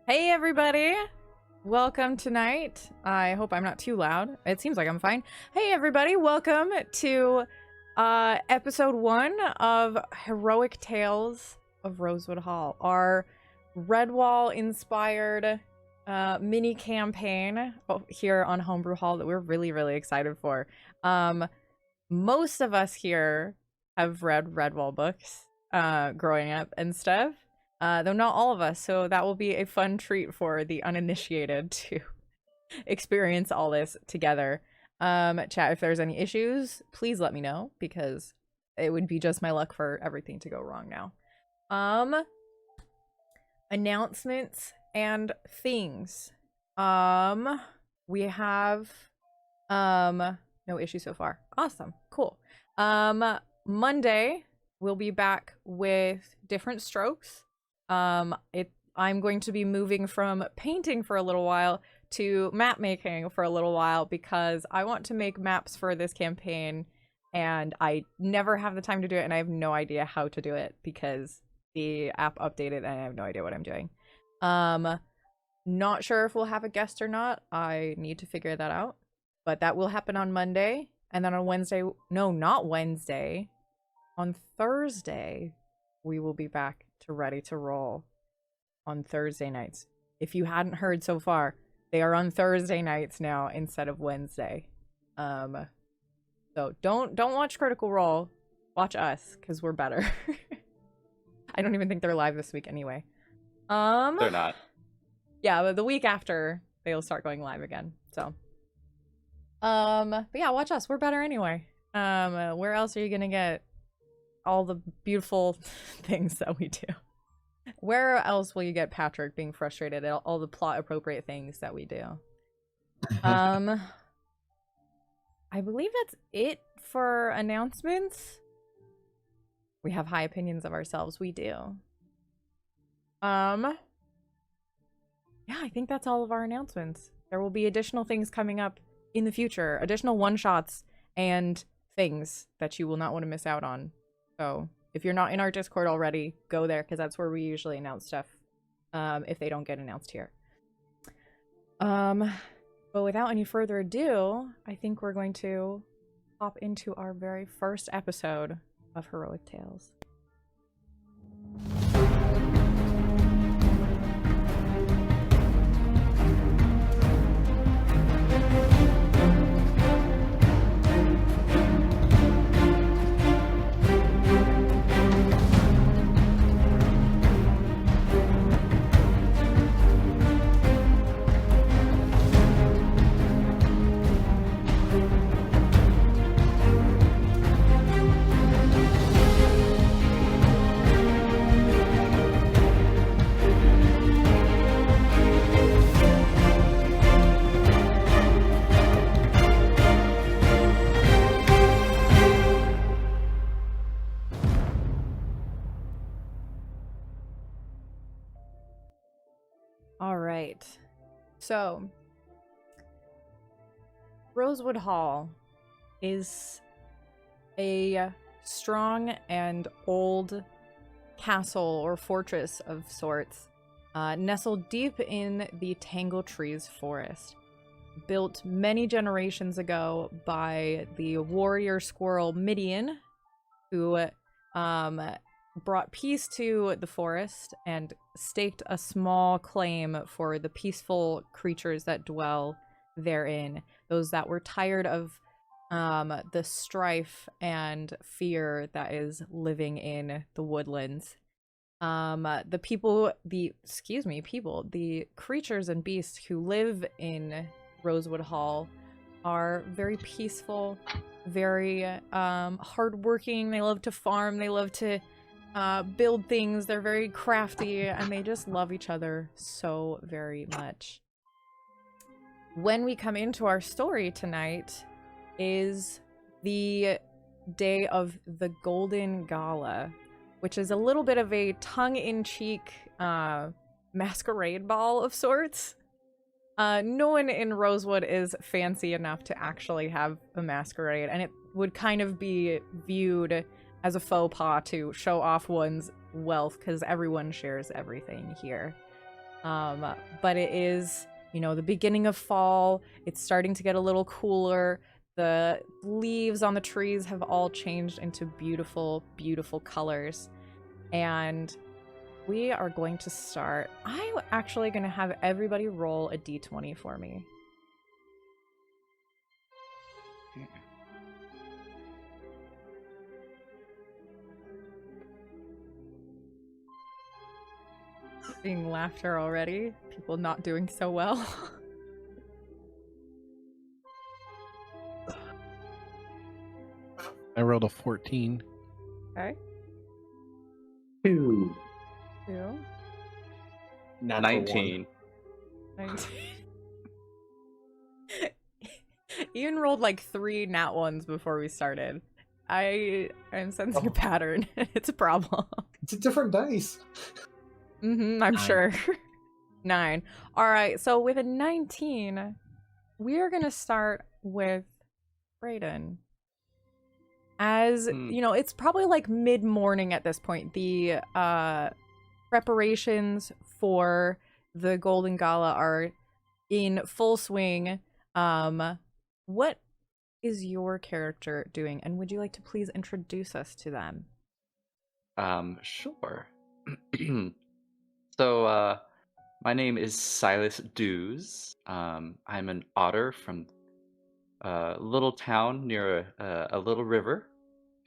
Hey everybody! Welcome tonight. I hope I'm not too loud. It seems like I'm fine. Hey everybody, welcome to episode 1 of Heroic Tales of Rosewood Hall, our Redwall inspired mini campaign here on Homebrew Hall that we're really excited for. Most of us here have read Redwall books growing up and stuff. Though not all of us, so that will be a fun treat for the uninitiated to experience all this together. Chat, if there's any issues, please let me know, because it would be just my luck for everything to go wrong now. Announcements and things. We have no issue so far. Awesome. Cool. Monday we'll be back with different strokes. I'm going to be moving from painting for a little while to map making for a little while, because I want to make maps for this campaign and I never have the time to do it, and I have no idea how to do it because the app updated and I have no idea what I'm doing. Not sure if we'll have a guest or not. I need to figure that out, but that will happen on Monday. And then on Wednesday, no, not Wednesday, on Thursday, we will be back to Ready to Roll on Thursday nights. If you hadn't heard so far, they are on Thursday nights now instead of Wednesday. So don't watch Critical Role. Watch us, because we're better. I don't even think they're live this week anyway. They're not. Yeah, but the week after they'll start going live again. So but yeah, watch us. We're better anyway. Where else are you gonna get all the beautiful things that we do? Where else will you get Patrick being frustrated at all the plot appropriate things that we do? I believe that's it for announcements. We have high opinions of ourselves. We do. Yeah, I think that's all of our announcements. There will be additional things coming up in the future, additional one-shots and things that you will not want to miss out on. So if you're not in our Discord already, go there, because that's where we usually announce stuff if they don't get announced here. But without any further ado, I think we're going to hop into our very first episode of Heroic Tales. So, Rosewood Hall is a strong and old castle or fortress of sorts, nestled deep in the Tangletrees Forest. Built many generations ago by the warrior squirrel Midian, who brought peace to the forest and staked a small claim for the peaceful creatures that dwell therein, those that were tired of the strife and fear that is living in the woodlands. The creatures and beasts who live in Rosewood Hall are very peaceful, very hardworking. They love to farm, they love to build things, they're very crafty, and they just love each other so very much. When we come into our story tonight is the day of the Golden Gala, which is a little bit of a tongue-in-cheek masquerade ball of sorts. No one in Rosewood is fancy enough to actually have a masquerade, and it would kind of be viewed as a faux pas to show off one's wealth, because everyone shares everything here. But it is, the beginning of fall. It's starting to get a little cooler. The leaves on the trees have all changed into beautiful, beautiful colors. And we are going to start. I'm actually going to have everybody roll a d20 for me. Seeing laughter already. People not doing so well. I rolled a 14. Okay. 2. 2. 19. 19. Ian rolled like 3 nat ones before we started. I am sensing a pattern. It's a problem. It's a different dice. I'm 9. sure. 9. All right. So with a 19, we are going to start with Braden. As, it's probably like mid-morning at this point. The preparations for the Golden Gala are in full swing. What is your character doing? And would you like to please introduce us to them? Sure. So, my name is Sylas Dews. I'm an otter from a little town near a little river,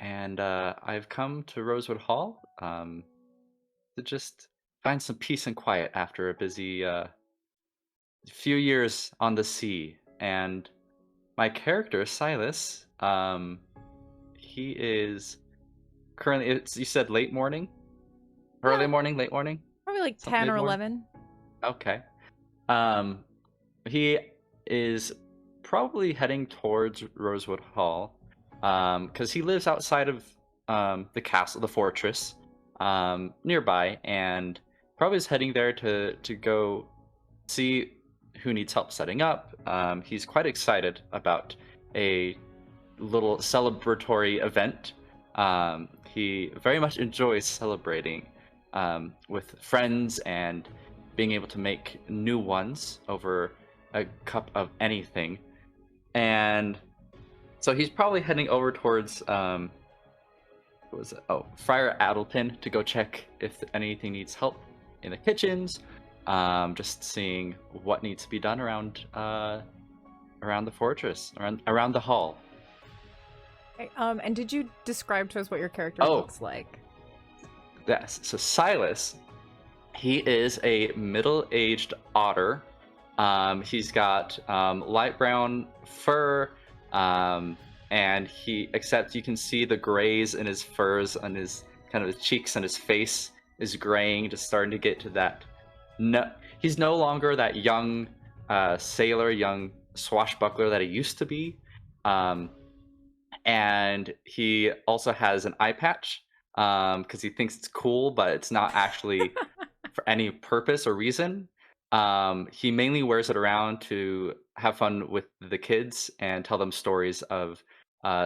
and I've come to Rosewood Hall to just find some peace and quiet after a busy few years on the sea. And my character, Sylas, he is currently, you said late morning? Early morning, late morning? Probably like 10 or 11. Okay. He is probably heading towards Rosewood Hall, because he lives outside of the castle, the fortress, nearby, and probably is heading there to go see who needs help setting up. He's quite excited about a little celebratory event. He very much enjoys celebrating with friends and being able to make new ones over a cup of anything. And so he's probably heading over towards what was it? Oh, Friar Adelpin to go check if anything needs help in the kitchens. Just seeing what needs to be done around the fortress, around the hall. Okay, and did you describe to us what your character looks like? Yes. So Sylas, he is a middle-aged otter. He's got light brown fur, and except you can see the grays in his furs on his kind of his cheeks, and his face is graying, just starting to get to that. No, he's no longer that young sailor, young swashbuckler that he used to be. And he also has an eye patch because he thinks it's cool, but it's not actually for any purpose or reason. He mainly wears it around to have fun with the kids and tell them stories of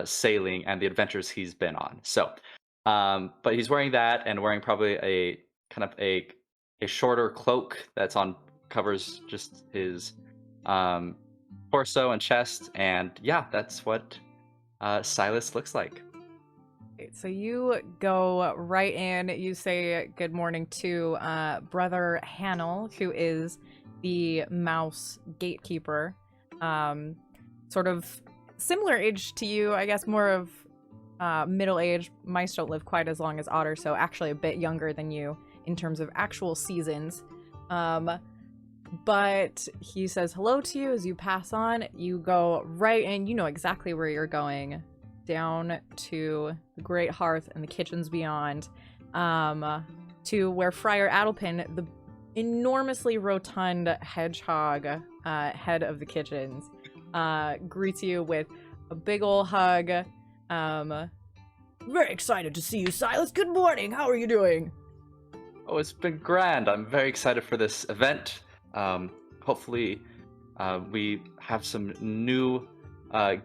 sailing and the adventures he's been on. So, but he's wearing that and wearing probably a kind of a shorter cloak that's covers just his torso and chest, and yeah, that's what Sylas looks like. So you go right in, you say good morning to Brother Hannel, who is the mouse gatekeeper. Sort of similar age to you, I guess, more of middle age. Mice don't live quite as long as otters, so actually a bit younger than you in terms of actual seasons. But he says hello to you as you pass on. You go right in, you know exactly where you're going, down to the great hearth and the kitchens beyond, to where Friar Adelpin, the enormously rotund hedgehog head of the kitchens, greets you with a big ol' hug. Very excited to see you, Sylas. Good morning. How are you doing? Oh, it's been grand. I'm very excited for this event. Hopefully, we have some new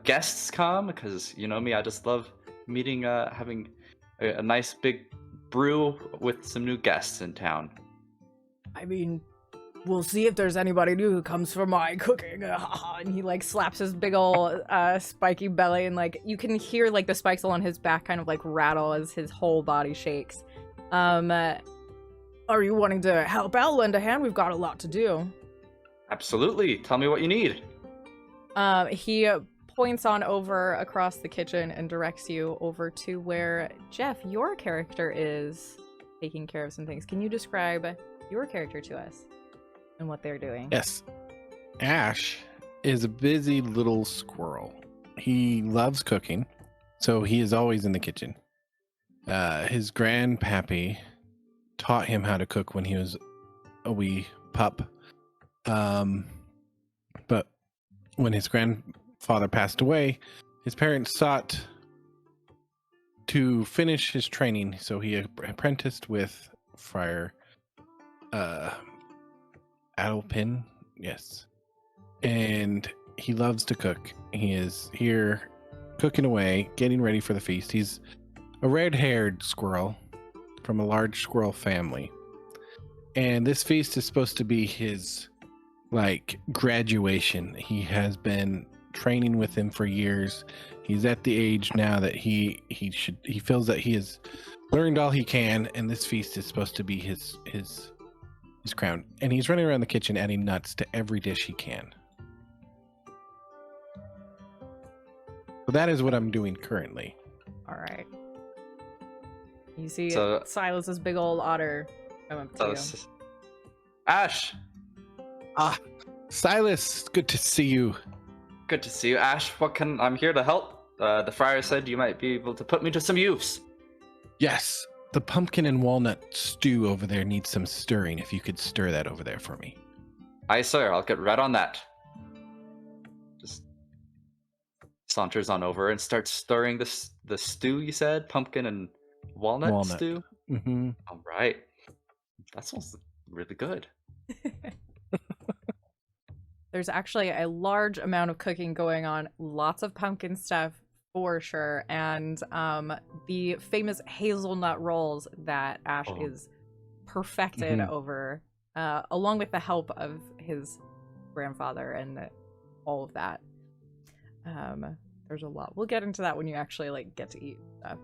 guests come, because you know me, I just love meeting, having a nice big brew with some new guests in town. I mean, we'll see if there's anybody new who comes for my cooking. And he like slaps his big ol' spiky belly, and like you can hear like the spikes along his back kind of like rattle as his whole body shakes. Are you wanting to help out, lend a hand? We've got a lot to do. Absolutely. Tell me what you need. He points on over across the kitchen and directs you over to where Jeff, your character, is taking care of some things. Can you describe your character to us and what they're doing? Yes. Ash is a busy little squirrel. He loves cooking, so he is always in the kitchen. His grandpappy taught him how to cook when he was a wee pup. But when his grandfather passed away, his parents sought to finish his training, so he apprenticed with Friar Adelpin. Yes. And he loves to cook. He is here cooking away, getting ready for the feast. He's a red-haired squirrel from a large squirrel family. And this feast is supposed to be his, like, graduation. He has been training with him for years. He's at the age now that he feels that he has learned all he can, and this feast is supposed to be his crown. And he's running around the kitchen adding nuts to every dish he can. So that is what I'm doing currently. All right. You see So- Silas's big old otter come up to you. Ash, Sylas, good to see you. good to see you. Ash, I'm here to help. The friar said you might be able to put me to some use. Yes, the pumpkin and walnut stew over there needs some stirring. If you could stir that over there for me. Aye, sir. I'll get right on that. Just saunters on over and starts stirring the stew. You said pumpkin and walnut stew. Mm-hmm. All right, that sounds really good. There's actually a large amount of cooking going on. Lots of pumpkin stuff for sure, and the famous hazelnut rolls that Ash is perfected over, along with the help of his grandfather and all of that. There's a lot. We'll get into that when you actually like get to eat stuff.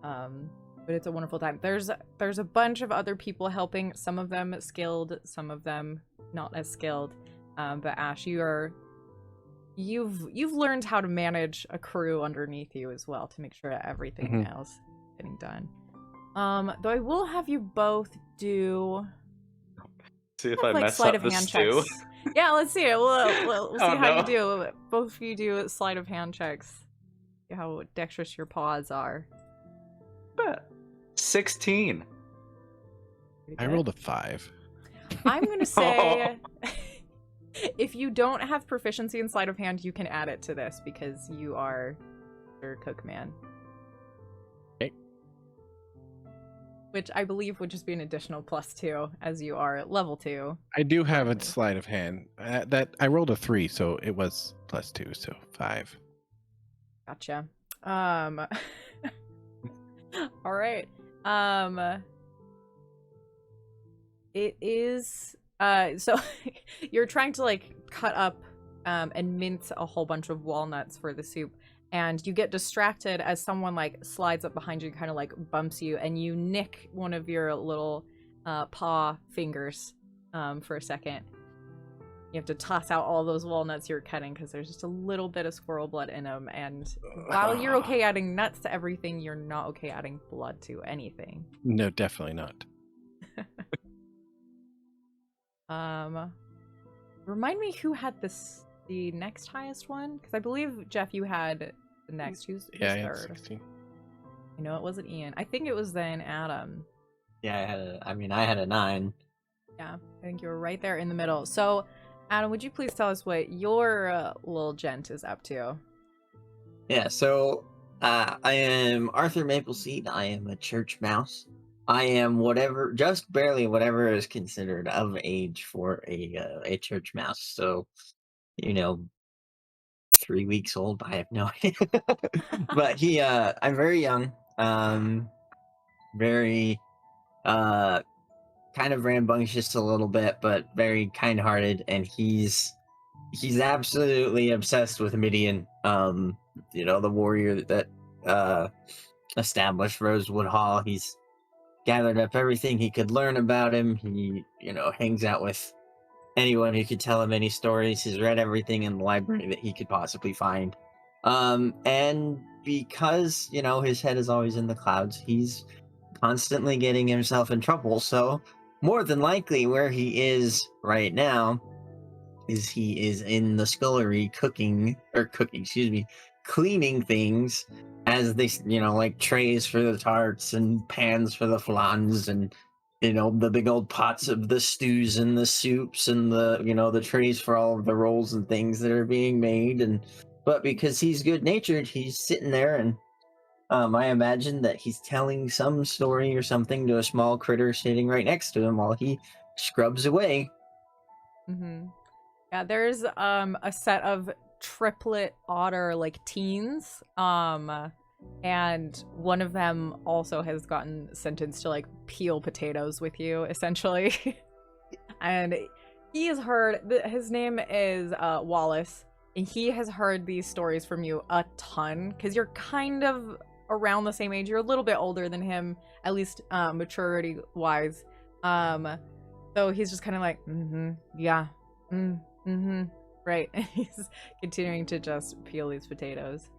But it's a wonderful time. There's a bunch of other people helping. Some of them skilled, some of them not as skilled. But Ash, you've learned how to manage a crew underneath you as well to make sure that everything else is getting done. Though I will have you both do. See if I like mess sleight up of the hand stew. checks. Yeah, let's see it. We'll see Oh, how no. you do. Both of you do sleight of hand checks. See how dexterous your paws are. 16. Pretty I good. rolled a 5. I'm gonna say, if you don't have proficiency in sleight of hand, you can add it to this because you are your cook man. Okay. Which I believe would just be an additional +2 as you are at level 2. I do have a sleight of hand. That I rolled a 3, so it was +2, so 5. Gotcha. All right. It is so you're trying to like cut up and mince a whole bunch of walnuts for the soup, and you get distracted as someone like slides up behind you, kind of like bumps you, and you nick one of your little paw fingers for a second. You have to toss out all those walnuts you're cutting because there's just a little bit of squirrel blood in them. And while you're okay adding nuts to everything, you're not okay adding blood to anything. No, definitely not. Remind me who had the next highest one? Because I believe, Jeff, you had the next. Who's Yeah, I had third? 16. I know it wasn't Ian. I think it was then Adam. Yeah, I had a 9. Yeah, I think you were right there in the middle. So, Adam, would you please tell us what your little gent is up to? Yeah, so I am Arthur Mapleseed. I am a church mouse. I am just barely whatever is considered of age for a church mouse. So, 3 weeks old. I have no idea. But I'm very young. Very kind of rambunctious a little bit, but very kind-hearted, and he's absolutely obsessed with Midian. The warrior that established Rosewood Hall. He's gathered up everything he could learn about him. He, hangs out with anyone who could tell him any stories. He's read everything in the library that he could possibly find. And because, his head is always in the clouds, he's constantly getting himself in trouble. So more than likely where he is right now is he is in the scullery cleaning things as they, like trays for the tarts and pans for the flans and, the big old pots of the stews and the soups and the trays for all of the rolls and things that are being made. But because he's good-natured, he's sitting there and I imagine that he's telling some story or something to a small critter sitting right next to him while he scrubs away. Mm-hmm. Yeah, there's a set of triplet otter teens, and one of them also has gotten sentenced to peel potatoes with you, essentially. And he has heard his name is Wallace, and he has heard these stories from you a ton because you're kind of around the same age. You're a little bit older than him, at least maturity wise. So he's just kind of like, yeah, right. He's continuing to just peel these potatoes.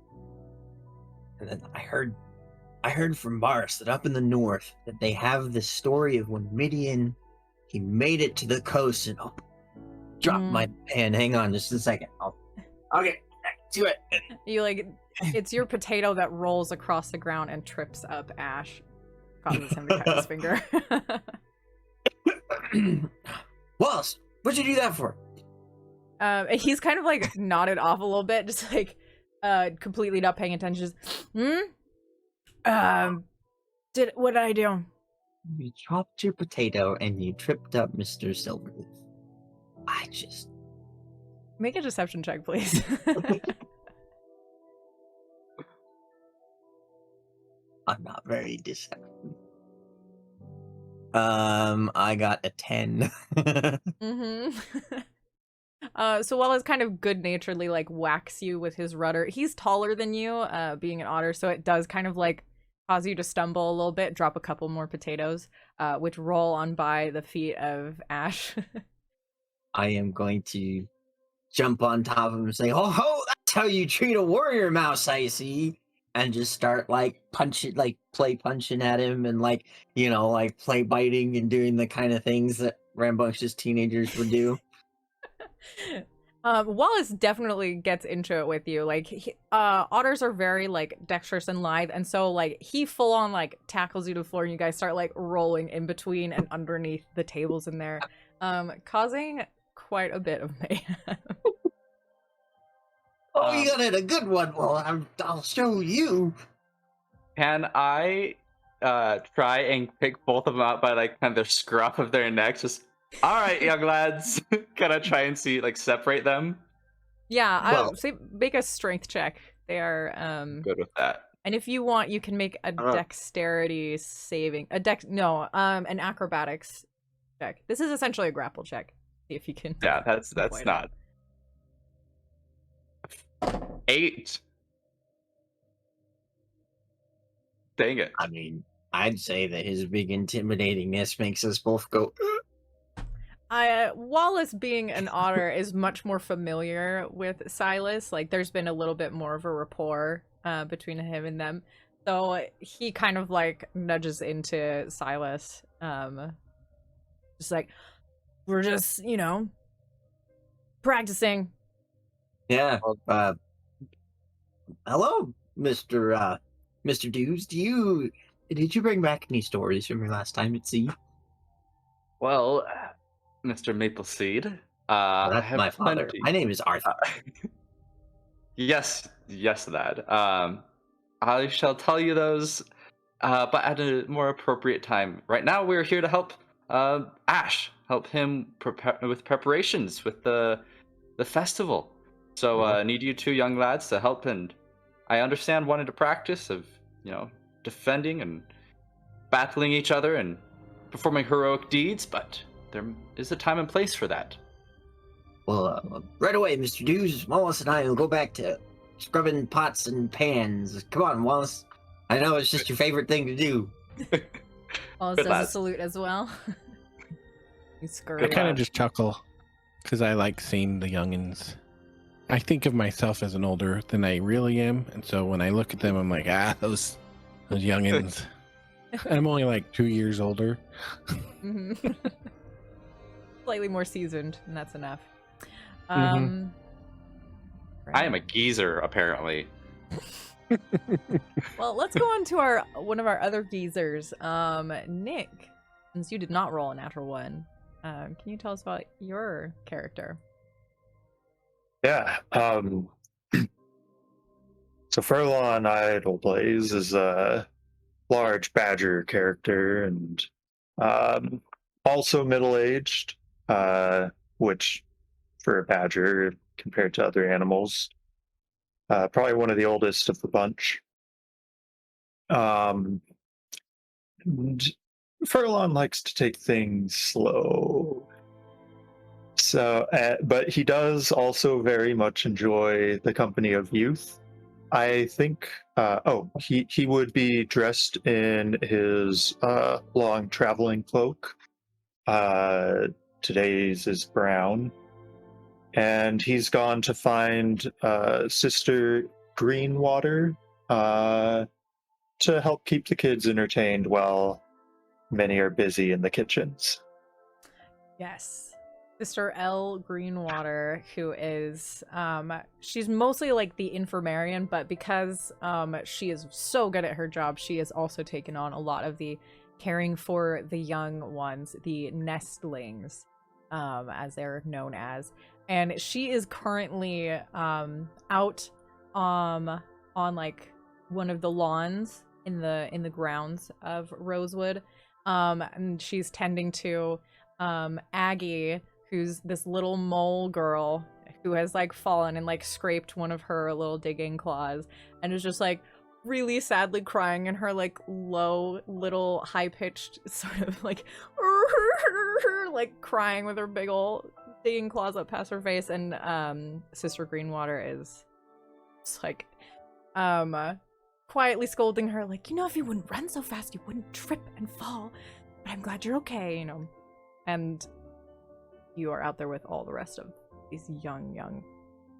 And then I heard from Mars that up in the north that they have this story of when Midian, he made it to the coast and drop my pen. Hang on just a second. I'll get back to it. You it's your potato that rolls across the ground and trips up Ash. Causes him to cut his finger. Wallace, what'd you do that for? He's kind of nodded off a little bit, just completely not paying attention. Just, what did I do? You chopped your potato and you tripped up Mr. Silverleaf. Make a deception check, please. I'm not very deceptive. I got a 10. So Wallace kind of good-naturedly whacks you with his rudder. He's taller than you, being an otter, so it does kind of cause you to stumble a little bit, drop a couple more potatoes, which roll on by the feet of Ash. I am going to jump on top of him and say, "Oh ho, that's how you treat a warrior mouse, I see." And just start play punching at him and play biting and doing the kind of things that rambunctious teenagers would do. Wallace definitely gets into it with you. Otters are very dexterous and lithe, and so he full on tackles you to the floor, and you guys start rolling in between and underneath the tables in there, causing quite a bit of mayhem. Oh, you got it, a good one. Well, I'll show you. Can I try and pick both of them out by kind of the scruff of their necks? Just, all right, young lads. Can I try and separate them? Yeah, say make a strength check. They are good with that. And if you want, you can make a dexterity saving. An acrobatics check. This is essentially a grapple check. See if you can. Yeah, that's not. 8. Dang it. I mean, I'd say that his big intimidatingness makes us both go. Wallace, being an otter, is much more familiar with Sylas. There's been a little bit more of a rapport between him and them. So he kind of nudges into Sylas. Just we're just, practicing. Yeah. Hello, Mr. Dews. Did you bring back any stories from your last time at sea? Well, Mr. Mapleseed, that's my father. plenty. My name is Arthur. Yes, lad. I shall tell you those, but at a more appropriate time. Right now, we're here to help Ash, help him with preparations with the festival. So need you two young lads to help, and I understand wanted to practice of defending and battling each other and performing heroic deeds, but there is a time and place for that. Well, right away, Mr. Dews. Wallace and I will go back to scrubbing pots and pans. Come on, Wallace. I know it's just your favorite thing to do. Wallace Good does lads. a salute as well. You I scurry. kind of lad. just chuckle because I like seeing the youngins. I think of myself as an older than I really am, and so when I look at them, I'm like, those youngins. I'm only like 2 years older. Mhm. Slightly more seasoned, and that's enough. Mhm. I am a geezer, apparently. Well, let's go on to one of our other geezers. Nick, since you did not roll a natural one, can you tell us about your character? Yeah. So Furlong Idle Blaze is a large badger character and also middle-aged, which for a badger compared to other animals, probably one of the oldest of the bunch. And Furlong likes to take things slow. So, but he does also very much enjoy the company of youth. I think, he would be dressed in his long traveling cloak. Today's is brown. And he's gone to find Sister Greenwater to help keep the kids entertained while many are busy in the kitchens. Yes. Sister L. Greenwater, who is, she's mostly like the infirmarian, but because she is so good at her job, she has also taken on a lot of the caring for the young ones, the nestlings, as they're known as. And she is currently out on like one of the lawns in the grounds of Rosewood. And she's tending to Aggie, who's this little mole girl who has like fallen and like scraped one of her little digging claws and is just like really sadly crying in her like low little high-pitched sort of like like crying with her big old digging claws up past her face. And Sister Greenwater is just like quietly scolding her like, if you wouldn't run so fast you wouldn't trip and fall, but I'm glad you're okay, and you are out there with all the rest of these young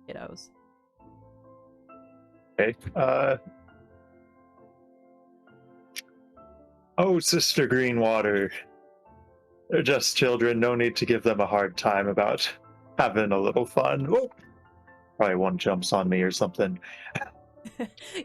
kiddos. Okay. Oh, Sister Greenwater. They're just children. No need to give them a hard time about having a little fun. Oh, probably one jumps on me or something.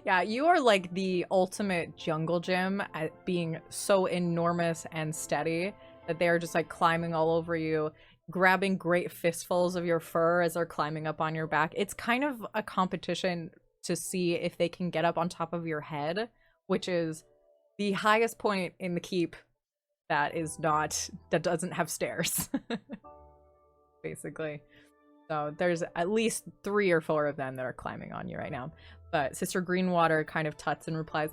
Yeah, you are like the ultimate jungle gym at being so enormous and steady that they are just like climbing all over you, grabbing great fistfuls of your fur as they're climbing up on your back. It's kind of a competition to see if they can get up on top of your head, which is the highest point in the keep that doesn't have stairs. Basically. So there's at least 3 or 4 of them that are climbing on you right now. But Sister Greenwater kind of tuts and replies,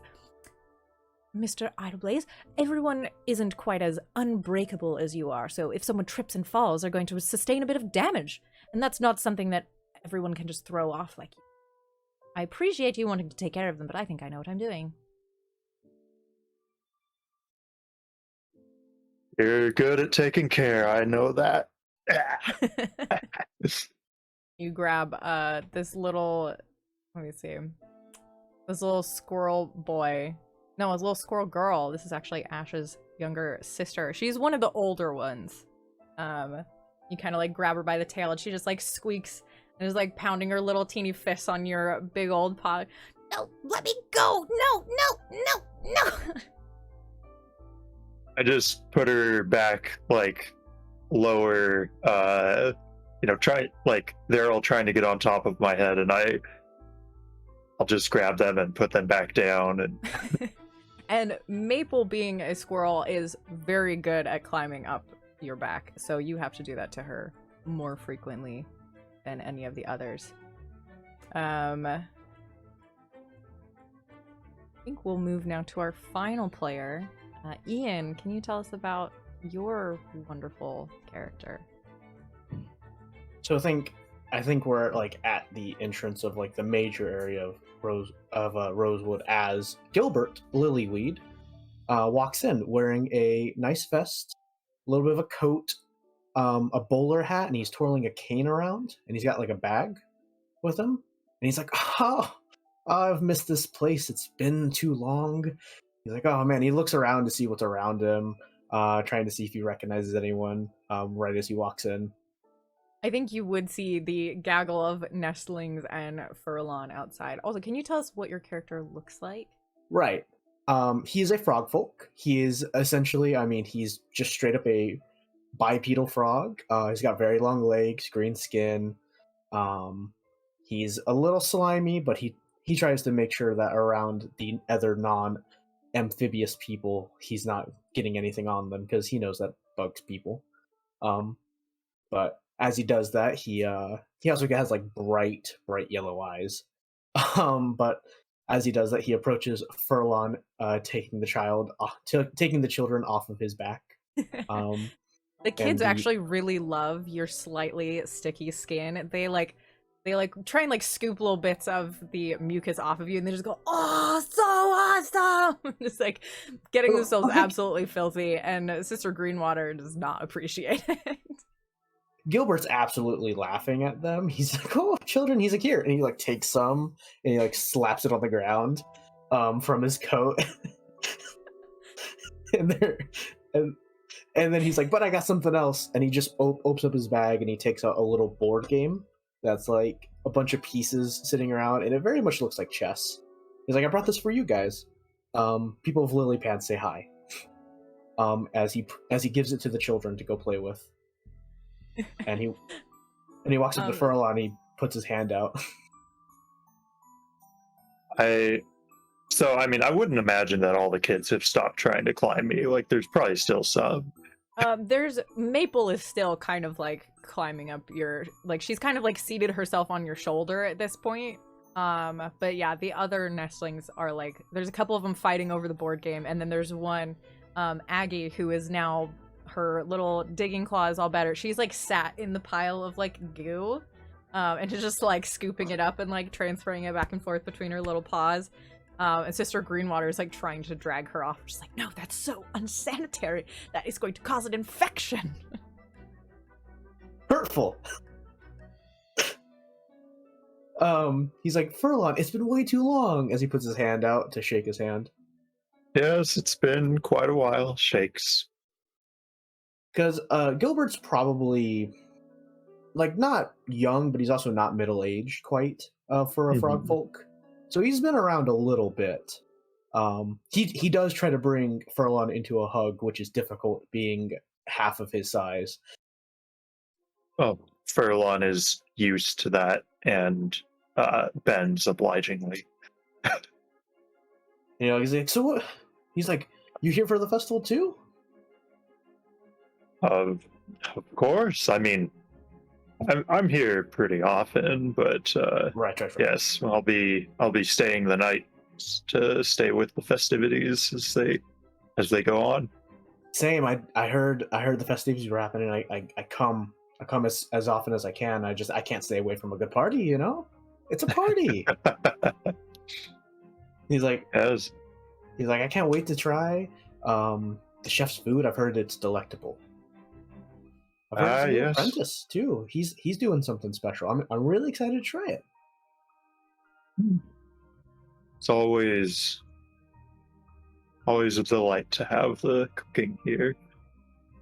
Mr. Idleblaze, everyone isn't quite as unbreakable as you are, so if someone trips and falls, they're going to sustain a bit of damage. And that's not something that everyone can just throw off like you. I appreciate you wanting to take care of them, but I think I know what I'm doing. You're good at taking care, I know that. You grab this little, let me see, this little squirrel boy. No, it's a little squirrel girl. This is actually Ash's younger sister. She's one of the older ones. You kind of like grab her by the tail and she just like squeaks and is like pounding her little teeny fists on your big old paw. No, let me go! No, no, no, no! I just put her back, like, lower, try, like, they're all trying to get on top of my head, and I'll just grab them and put them back down, and... And Maple, being a squirrel, is very good at climbing up your back, so you have to do that to her more frequently than any of the others. I think we'll move now to our final player. Ian, can you tell us about your wonderful character? So I think we're like at the entrance of like the major area of Rosewood as Gilbert Lilyweed walks in wearing a nice vest, a little bit of a coat, a bowler hat, and he's twirling a cane around, and he's got like a bag with him, and he's like, "Oh, I've missed this place. It's been too long." He's like, "Oh man," he looks around to see what's around him, trying to see if he recognizes anyone right as he walks in. I think you would see the gaggle of nestlings and Furlon outside. Also, can you tell us what your character looks like? Right. He is a frog folk. He is essentially, he's just straight up a bipedal frog. He's got very long legs, green skin. He's a little slimy, but he tries to make sure that around the other non-amphibious people, he's not getting anything on them because he knows that bugs people. But as he does that, he also has like bright yellow eyes. But as he does that, he approaches Furlon, taking the children off of his back. The kids actually really love your slightly sticky skin. They try and like scoop little bits of the mucus off of you, and they just go, "Oh, so awesome!" Just like getting themselves absolutely filthy. And Sister Greenwater does not appreciate it. Gilbert's absolutely laughing at them. He's like, "Oh, children!" He's like, "Here," and he like takes some and he like slaps it on the ground, from his coat, and then he's like, "But I got something else," and he just opens up his bag and he takes out a little board game that's like a bunch of pieces sitting around, and it very much looks like chess. He's like, "I brought this for you guys. People of Lily Pants say hi." As he gives it to the children to go play with. And he walks up to Furlon and he puts his hand out. I wouldn't imagine that all the kids have stopped trying to climb me. Like, there's probably still some. There's Maple is still kind of like climbing up your, like, she's kind of like seated herself on your shoulder at this point. But yeah, the other nestlings are like, there's a couple of them fighting over the board game, and then there's one, Aggie, who is now, her little digging claw is all better. She's like sat in the pile of like goo, and is just like scooping it up and like transferring it back and forth between her little paws. And Sister Greenwater is like trying to drag her off. She's like, "No, that's so unsanitary. That is going to cause an infection." Hurtful. He's like, "Furlon, it's been way too long," as he puts his hand out to shake his hand. Yes, it's been quite a while. Shakes. Because Gilbert's probably like not young, but he's also not middle-aged quite for a frog folk. So he's been around a little bit. He does try to bring Furlon into a hug, which is difficult being half of his size. Well, Furlon is used to that and bends obligingly. He's like, "So what?" He's like, "You here for the festival too?" Of course. I mean, I'm here pretty often, but Right. yes, I'll be staying the night to stay with the festivities as they go on. Same. I heard the festivities were happening. I come as often as I can. I can't stay away from a good party. It's a party. He's like, Yes. "I can't wait to try the chef's food. I've heard it's delectable." I've heard it's Yes. apprentice too. He's doing something special. I'm really excited to try it. It's always a delight to have the cooking here.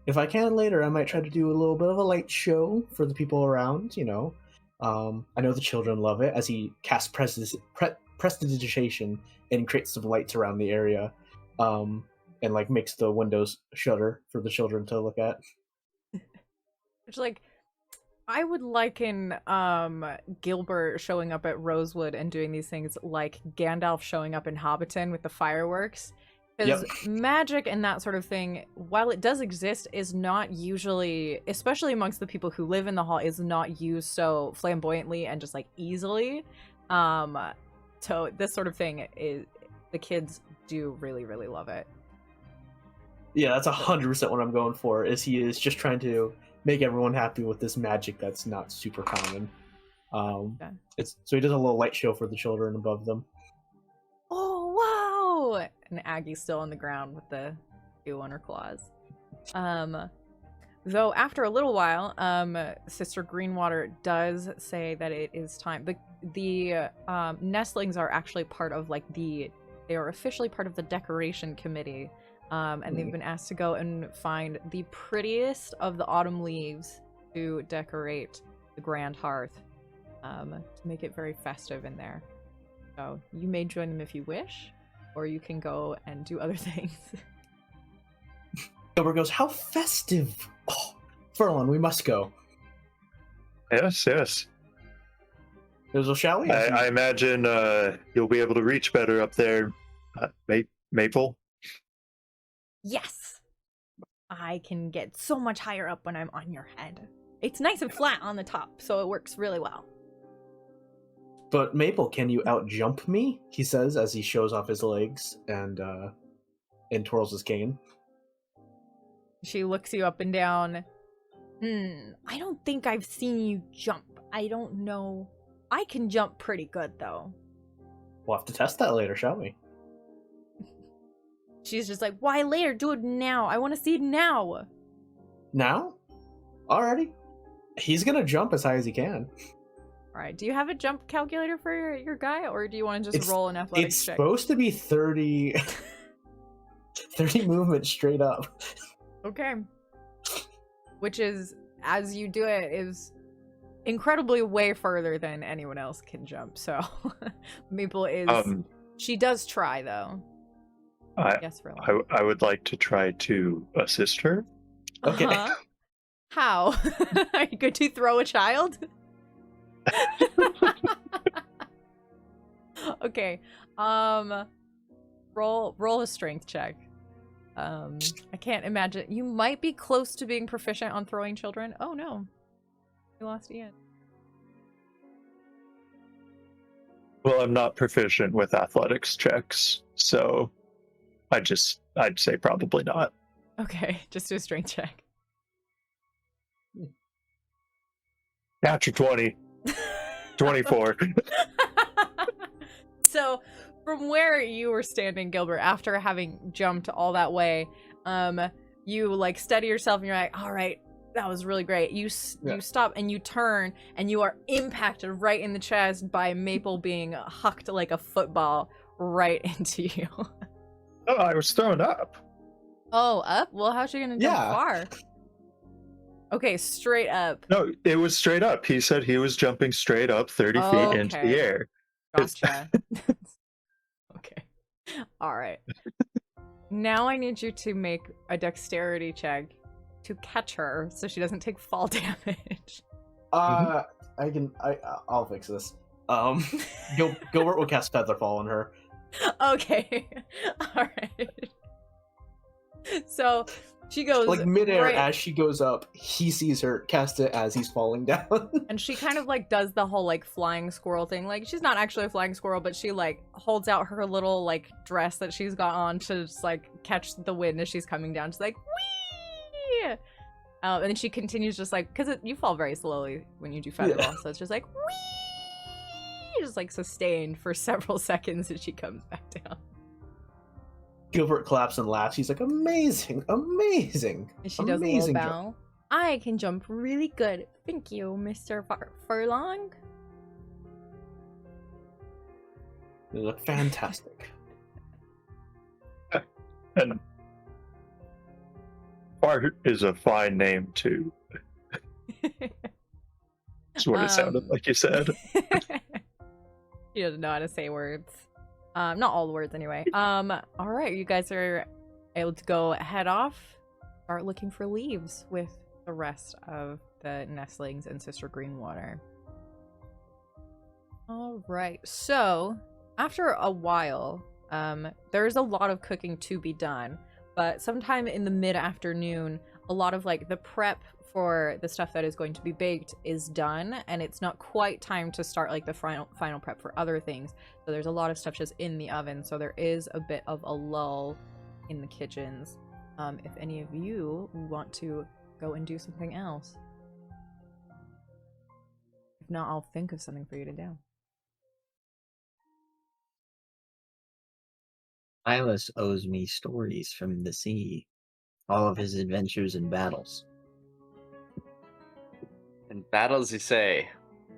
If I can later, I might try to do a little bit of a light show for the people around. I know the children love it, as he casts prestidigitation and creates some lights around the area, and like makes the windows shutter for the children to look at. Which, like, I would liken Gilbert showing up at Rosewood and doing these things like Gandalf showing up in Hobbiton with the fireworks. Because magic and that sort of thing, while it does exist, is not usually, especially amongst the people who live in the hall, is not used so flamboyantly and just like easily. So this sort of thing is, the kids do really, really love it. Yeah, that's 100% what I'm going for. Is he is just trying to make everyone happy with this magic that's not super common. Okay. It's so he does a little light show for the children above them. Oh wow! And Aggie's still on the ground with the dew on her claws. Though after a little while, Sister Greenwater does say that it is time. The nestlings are actually part of they are officially part of the decoration committee. And they've been asked to go and find the prettiest of the autumn leaves to decorate the grand hearth, to make it very festive in there. So you may join them if you wish, or you can go and do other things. Gilbert goes, "How festive! Oh, Furlong, we must go." Yes, yes. So shall we? I imagine you'll be able to reach better up there, Maple. Yes! I can get so much higher up when I'm on your head. It's nice and flat on the top, so it works really well. But Maple, can you out-jump me? He says as he shows off his legs and twirls his cane. She looks you up and down. I don't think I've seen you jump. I don't know. I can jump pretty good, though. We'll have to test that later, shall we? She's just like, why later? Do it now. I want to see it now. Now? Alrighty. He's gonna jump as high as he can. Alright, do you have a jump calculator for your guy, or do you want to just roll an athletics It's check? supposed to be 30... 30 movement straight up. Okay. Which is, as you do it, is incredibly way further than anyone else can jump, so Maple is... she does try, though. Yes, really. I would like to try to assist her. Okay. How? Are you going to throw a child? Okay. Roll a strength check. I can't imagine. You might be close to being proficient on throwing children. Oh no. You lost Ian. Well, I'm not proficient with athletics checks, so I'd say probably not. Okay, just do a strength check. Natural 20. 24. So, from where you were standing, Gilbert, after having jumped all that way, you like steady yourself and you're like, all right, that was really great. You stop and you turn and you are impacted right in the chest by Maple being hucked like a football right into you. Oh, I was thrown up. Oh, up? Well, how's she gonna jump far? Okay, straight up. No, it was straight up. He said he was jumping straight up 30 feet into the air. Gotcha. Okay. All right. Now I need you to make a dexterity check to catch her so she doesn't take fall damage. I'll fix this. Gilbert will cast Featherfall on her. Okay. All right. So she goes like midair as she goes up. He sees her cast it as he's falling down, and she kind of like does the whole like flying squirrel thing. Like she's not actually a flying squirrel, but she like holds out her little like dress that she's got on to just like catch the wind as she's coming down. She's like, wee! And then she continues just like, because you fall very slowly when you do featherball, so it's just like, wee! Just like sustained for several seconds as she comes back down. Gilbert claps and laughs. He's like, amazing, amazing. And she does a little bow. I can jump really good. Thank you, Mr. Furlong. You look fantastic. And Bart is a fine name too. That's what it sounded like you said. She doesn't know how to say words. Not all the words anyway. All right, you guys are able to go head off, start looking for leaves with the rest of the nestlings and Sister Greenwater. All right, so after a while, there's a lot of cooking to be done, but sometime in the mid-afternoon, a lot of like the prep for the stuff that is going to be baked is done, and it's not quite time to start like the final prep for other things. So there's a lot of stuff just in the oven, so there is a bit of a lull in the kitchens. if any of you want to go and do something else. If not, I'll think of something for you to do. Sylas owes me stories from the sea, all of his adventures and battles. In battles, you say.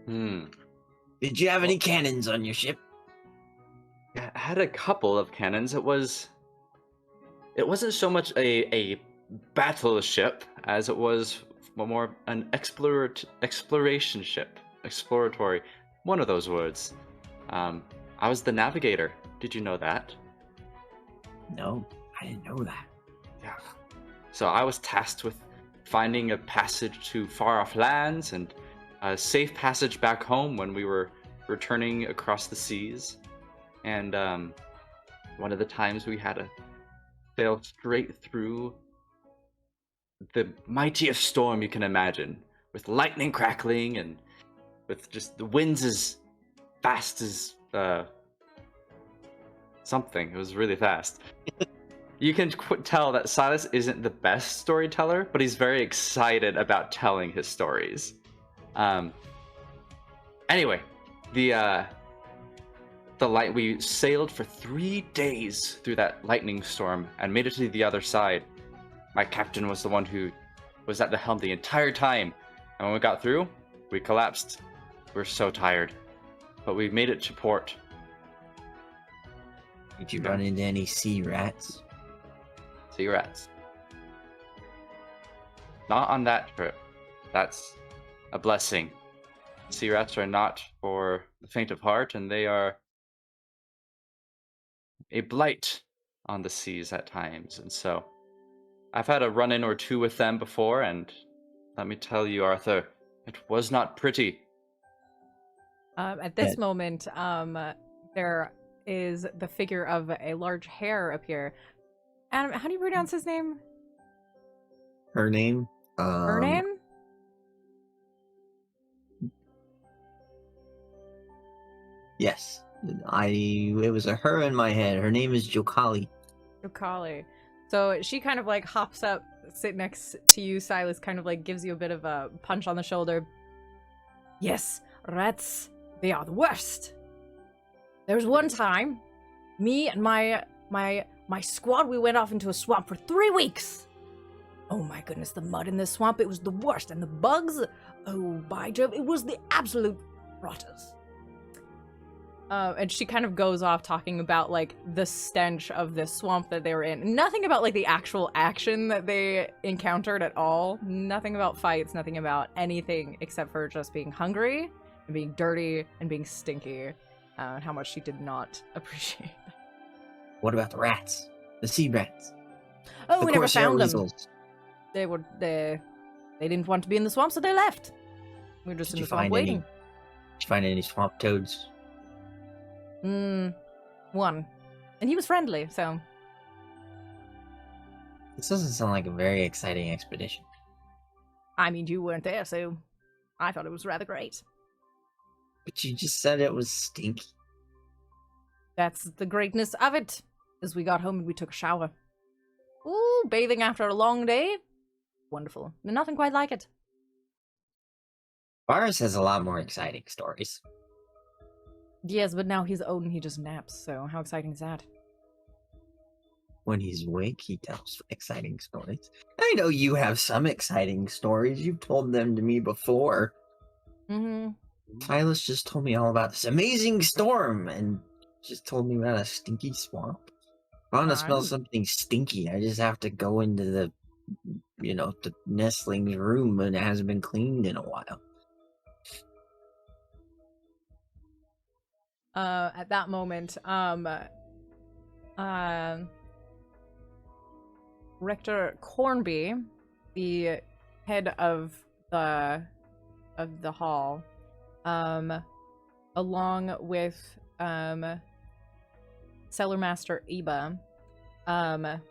Did you have any cannons on your ship? Yeah, I had a couple of cannons. It wasn't so much a battleship as it was more an exploration ship. Exploratory. One of those words. I was the navigator. Did you know that? No, I didn't know that. Yeah. So I was tasked with finding a passage to far-off lands and a safe passage back home when we were returning across the seas. And one of the times we had to sail straight through the mightiest storm you can imagine, with lightning crackling and with just the winds as fast as something. It was really fast. You can tell that Sylas isn't the best storyteller, but he's very excited about telling his stories. Anyway, we sailed for 3 days through that lightning storm and made it to the other side. My captain was the one who was at the helm the entire time, and when we got through, we collapsed. We were so tired, but we made it to port. Did you run into any sea rats? Sea rats. Not on that trip. That's a blessing. Sea rats are not for the faint of heart, and they are a blight on the seas at times. And so I've had a run-in or two with them before, and let me tell you, Arthur, it was not pretty. At this moment, there is the figure of a large hare appear. Adam, how do you pronounce his name? Her name? Her name? Yes. It was a her in my head. Her name is Jokali. Jokali. So she kind of like hops up, sit next to you, Sylas, kind of like gives you a bit of a punch on the shoulder. Yes, rats, they are the worst. There was one time, me and my squad, we went off into a swamp for 3 weeks. Oh my goodness, the mud in this swamp, it was the worst. And the bugs, oh by Jove, it was the absolute rotters. And she kind of goes off talking about like the stench of this swamp that they were in. Nothing about like the actual action that they encountered at all. Nothing about fights, nothing about anything except for just being hungry and being dirty and being stinky. And how much she did not appreciate that. What about the rats? The sea rats? Oh, we never found them. Weasels. They didn't want to be in the swamp, so they left. We were just in the swamp waiting. Did you find any swamp toads? One. And he was friendly, so. This doesn't sound like a very exciting expedition. I mean, you weren't there, so I thought it was rather great. But you just said it was stinky. That's the greatness of it. As we got home and we took a shower. Ooh, bathing after a long day. Wonderful. Nothing quite like it. Varus has a lot more exciting stories. Yes, but now he's old and he just naps, so how exciting is that? When he's awake, he tells exciting stories. I know you have some exciting stories. You've told them to me before. Mm-hmm. Sylas just told me all about this amazing storm and just told me about a stinky swamp. If I want to smell something stinky, I just have to go into the nestling's room and it hasn't been cleaned in a while. At that moment, Rector Cornby, the head of the hall, along with Cellar Master Iba,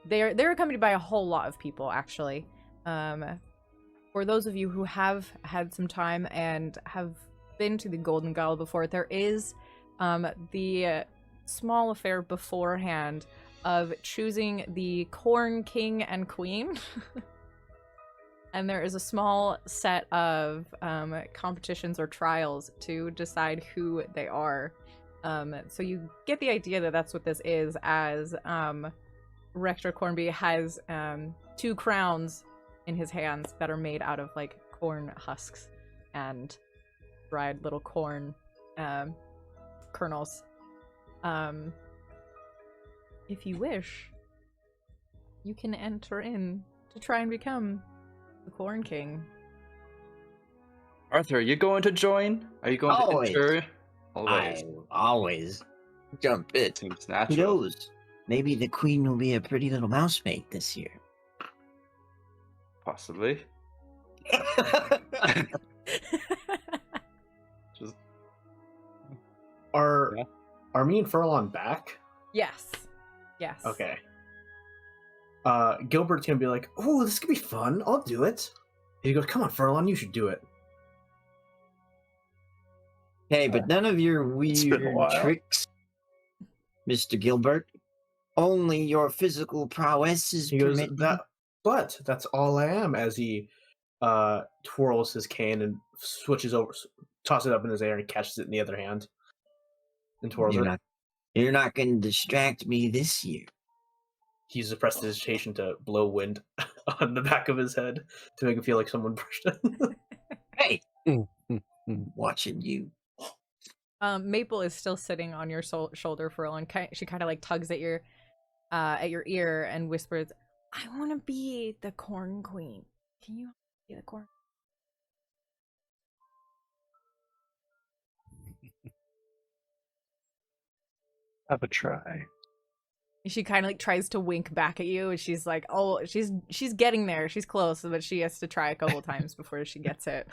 they're accompanied by a whole lot of people, actually. For those of you who have had some time and have been to the Golden Gala before, there is the small affair beforehand of choosing the Corn King and Queen. And there is a small set of competitions or trials to decide who they are. So you get the idea that that's what this is, as Rector Cornby has 2 crowns in his hands that are made out of like corn husks and dried little corn kernels. If you wish, you can enter in to try and become the Corn King. Arthur, are you going to join? Are you going Always. to enter? Always. I always jump in. Seems Who natural. knows? Maybe the queen will be a pretty little mousemate this year. Possibly. Just Are Yeah. are me and Furlong back? Yes. Yes. Okay. Gilbert's gonna be like, "Oh, this could be fun. I'll do it." And he goes, "Come on, Furlong, you should do it." Hey, but none of your It's been a weird while. tricks, Mr. Gilbert. Only your physical prowess is He goes, permitted. "But that's all I am." As he twirls his cane and switches over, tosses it up in his air, and catches it in the other hand, and twirls it. You're not going to distract me this year. He uses prestidigitation to blow wind on the back of his head to make it feel like someone brushed it. Hey, Mm, mm, mm. watching you. Maple is still sitting on your shoulder for a long. She kind of like tugs at your ear and whispers, "I want to be the Corn Queen. Can you be the Corn?" Have a try. She kind of like tries to wink back at you, and she's like, "Oh, she's getting there. She's close, but she has to try a couple times before she gets it."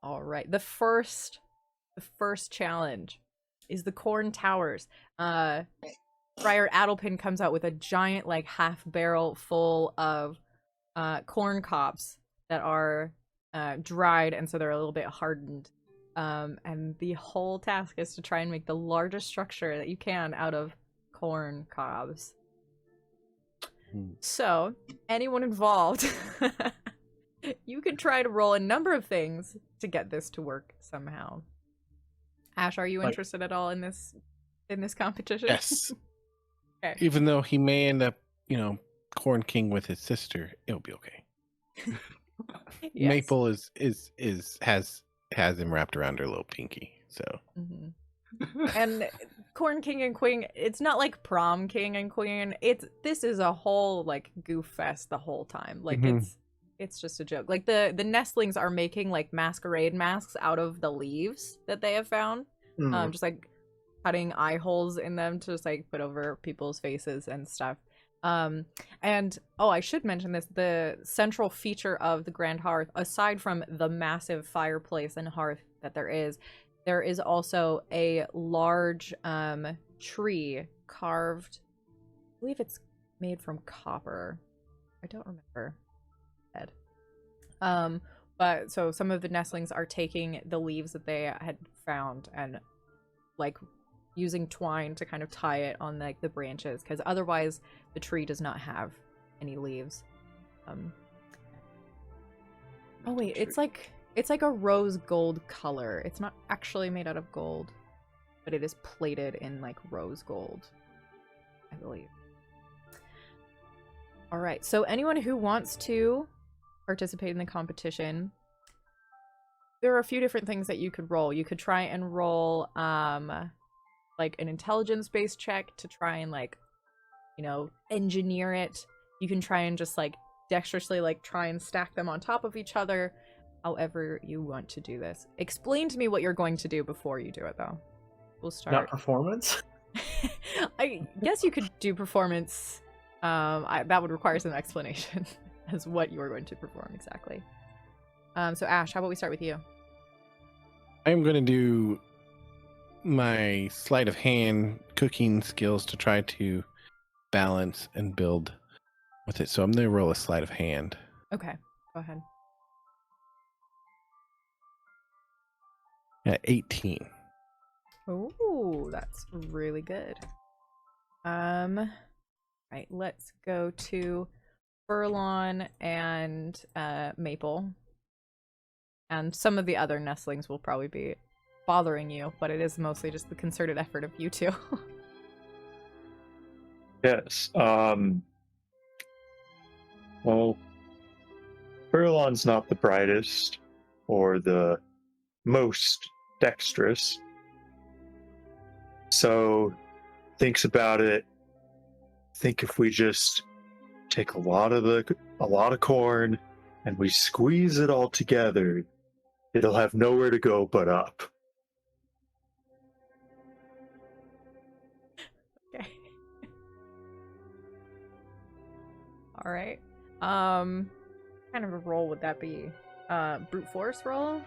All right, the first challenge is the Corn Towers. Friar Adelpin comes out with a giant like half barrel full of corn cobs that are dried, and so they're a little bit hardened. And the whole task is to try and make the largest structure that you can out of corn cobs. So, anyone involved, you can try to roll a number of things to get this to work somehow. Ash, are you interested at all in this competition? Yes. Okay. Even though he may end up, Corn King with his sister, it'll be okay. Yes. Maple has him wrapped around her little pinky. So And Corn King and Queen, it's not like Prom King and Queen. This is a whole like goof fest the whole time. Like it's just a joke. Like the nestlings are making like masquerade masks out of the leaves that they have found. Just like cutting eye holes in them to just like put over people's faces and stuff. And I should mention this, the central feature of the Grand Hearth, aside from the massive fireplace and hearth that there is also a large tree carved. I believe it's made from copper. I don't remember. But so some of the nestlings are taking the leaves that they had found and like using twine to kind of tie it on like the branches, because otherwise the tree does not have any leaves. Oh wait, it's like a rose gold color. It's not actually made out of gold, but it is plated in like rose gold, I believe. All right, so anyone who wants to participate in the competition, there are a few different things that you could roll. You could try and roll like an intelligence-based check to try and like, engineer it. You can try and just like dexterously like try and stack them on top of each other. However you want to do this. Explain to me what you're going to do before you do it, though. We'll start. Not performance. I guess you could do performance. That would require some explanation as what you are going to perform exactly. So Ash, how about we start with you? I'm going to do my sleight of hand cooking skills to try to balance and build with it. So I'm going to roll a sleight of hand. Okay, go ahead. At 18. Ooh, that's really good. Right, let's go to Furlon and Maple. And some of the other nestlings will probably be bothering you, but it is mostly just the concerted effort of you two. Yes. Well, Furlon's not the brightest or the most dexterous. So thinks about it. Think if we just take a lot of corn and we squeeze it all together, it'll have nowhere to go but up. Okay. All right. Kind of a roll would that be? Brute force roll?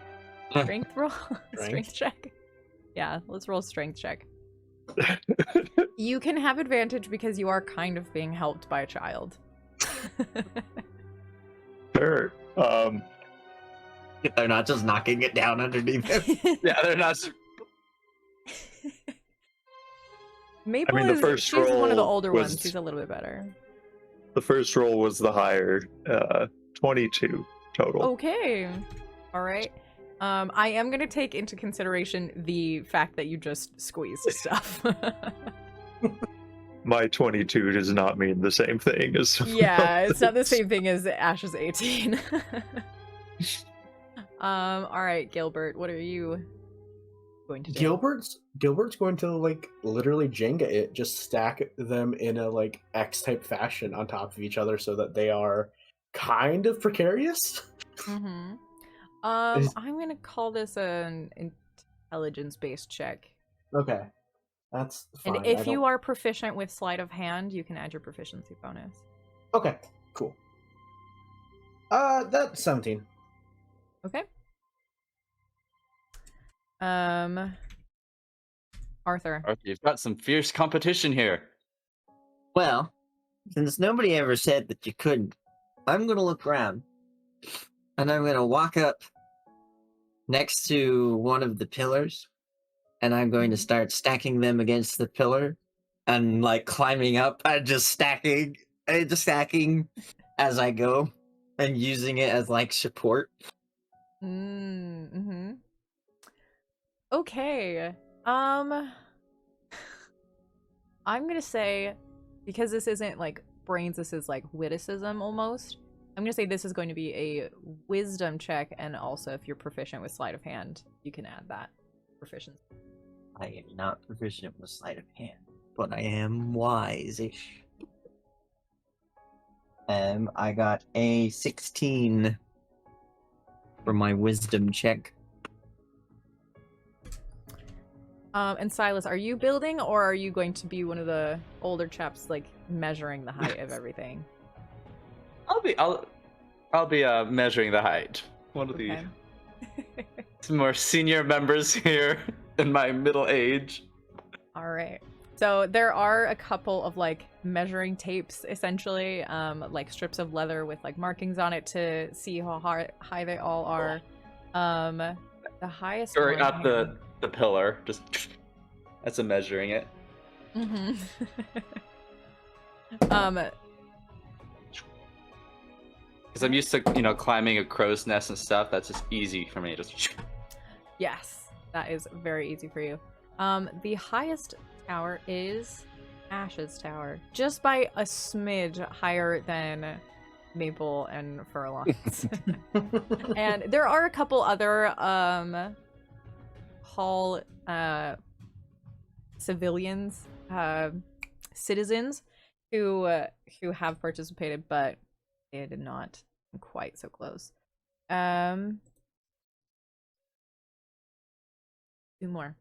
Strength roll? Strength check? Yeah, let's roll strength check. You can have advantage because you are kind of being helped by a child. Sure. They're not just knocking it down underneath him. Yeah, they're not. Maple I mean, the is first she's one of the roll older was- ones. She's a little bit better. The first roll was the higher, 22 total. Okay. All right. I am going to take into consideration the fact that you just squeezed stuff. My 22 does not mean the same thing as. Yeah, it's not the same thing as Ash's 18. All right, Gilbert, what are you going to do? Gilbert's going to like literally Jenga it, just stack them in a like X type fashion on top of each other so that they are kind of precarious. Mm-hmm. Is- I'm gonna call this an intelligence-based check. Okay, that's fine. And if you are proficient with sleight of hand, you can add your proficiency bonus. okay, cool. That's 17. Okay. Arthur. Arthur, you've got some fierce competition here. Well, since nobody ever said that you couldn't, I'm gonna look around and I'm gonna walk up next to one of the pillars and I'm going to start stacking them against the pillar and like climbing up and just stacking as I go and using it as like support. Mm-hmm. Okay. I'm gonna say, because this isn't like brains, this is like witticism almost. I'm gonna say this is going to be a wisdom check, and also if you're proficient with sleight of hand, you can add that proficiency. I am not proficient with sleight of hand, but I am wise-ish. I got a 16 for my wisdom check. And Sylas, are you building, or are you going to be one of the older chaps, like measuring the height of everything? I'll be measuring the height. One of Okay. the more senior members here in my middle age. All right. So there are a couple of like measuring tapes, essentially, like strips of leather with like markings on it to see how high they all are. The highest Or one at here- the pillar, just that's a measuring it. Mhm. Because I'm used to, climbing a crow's nest and stuff. That's just easy for me. Just Yes, that is very easy for you. The highest tower is Ash's tower, just by a smidge higher than Maple and Furlong's. And there are a couple other hall civilians, citizens who have participated, but they did not come quite so close. Two more.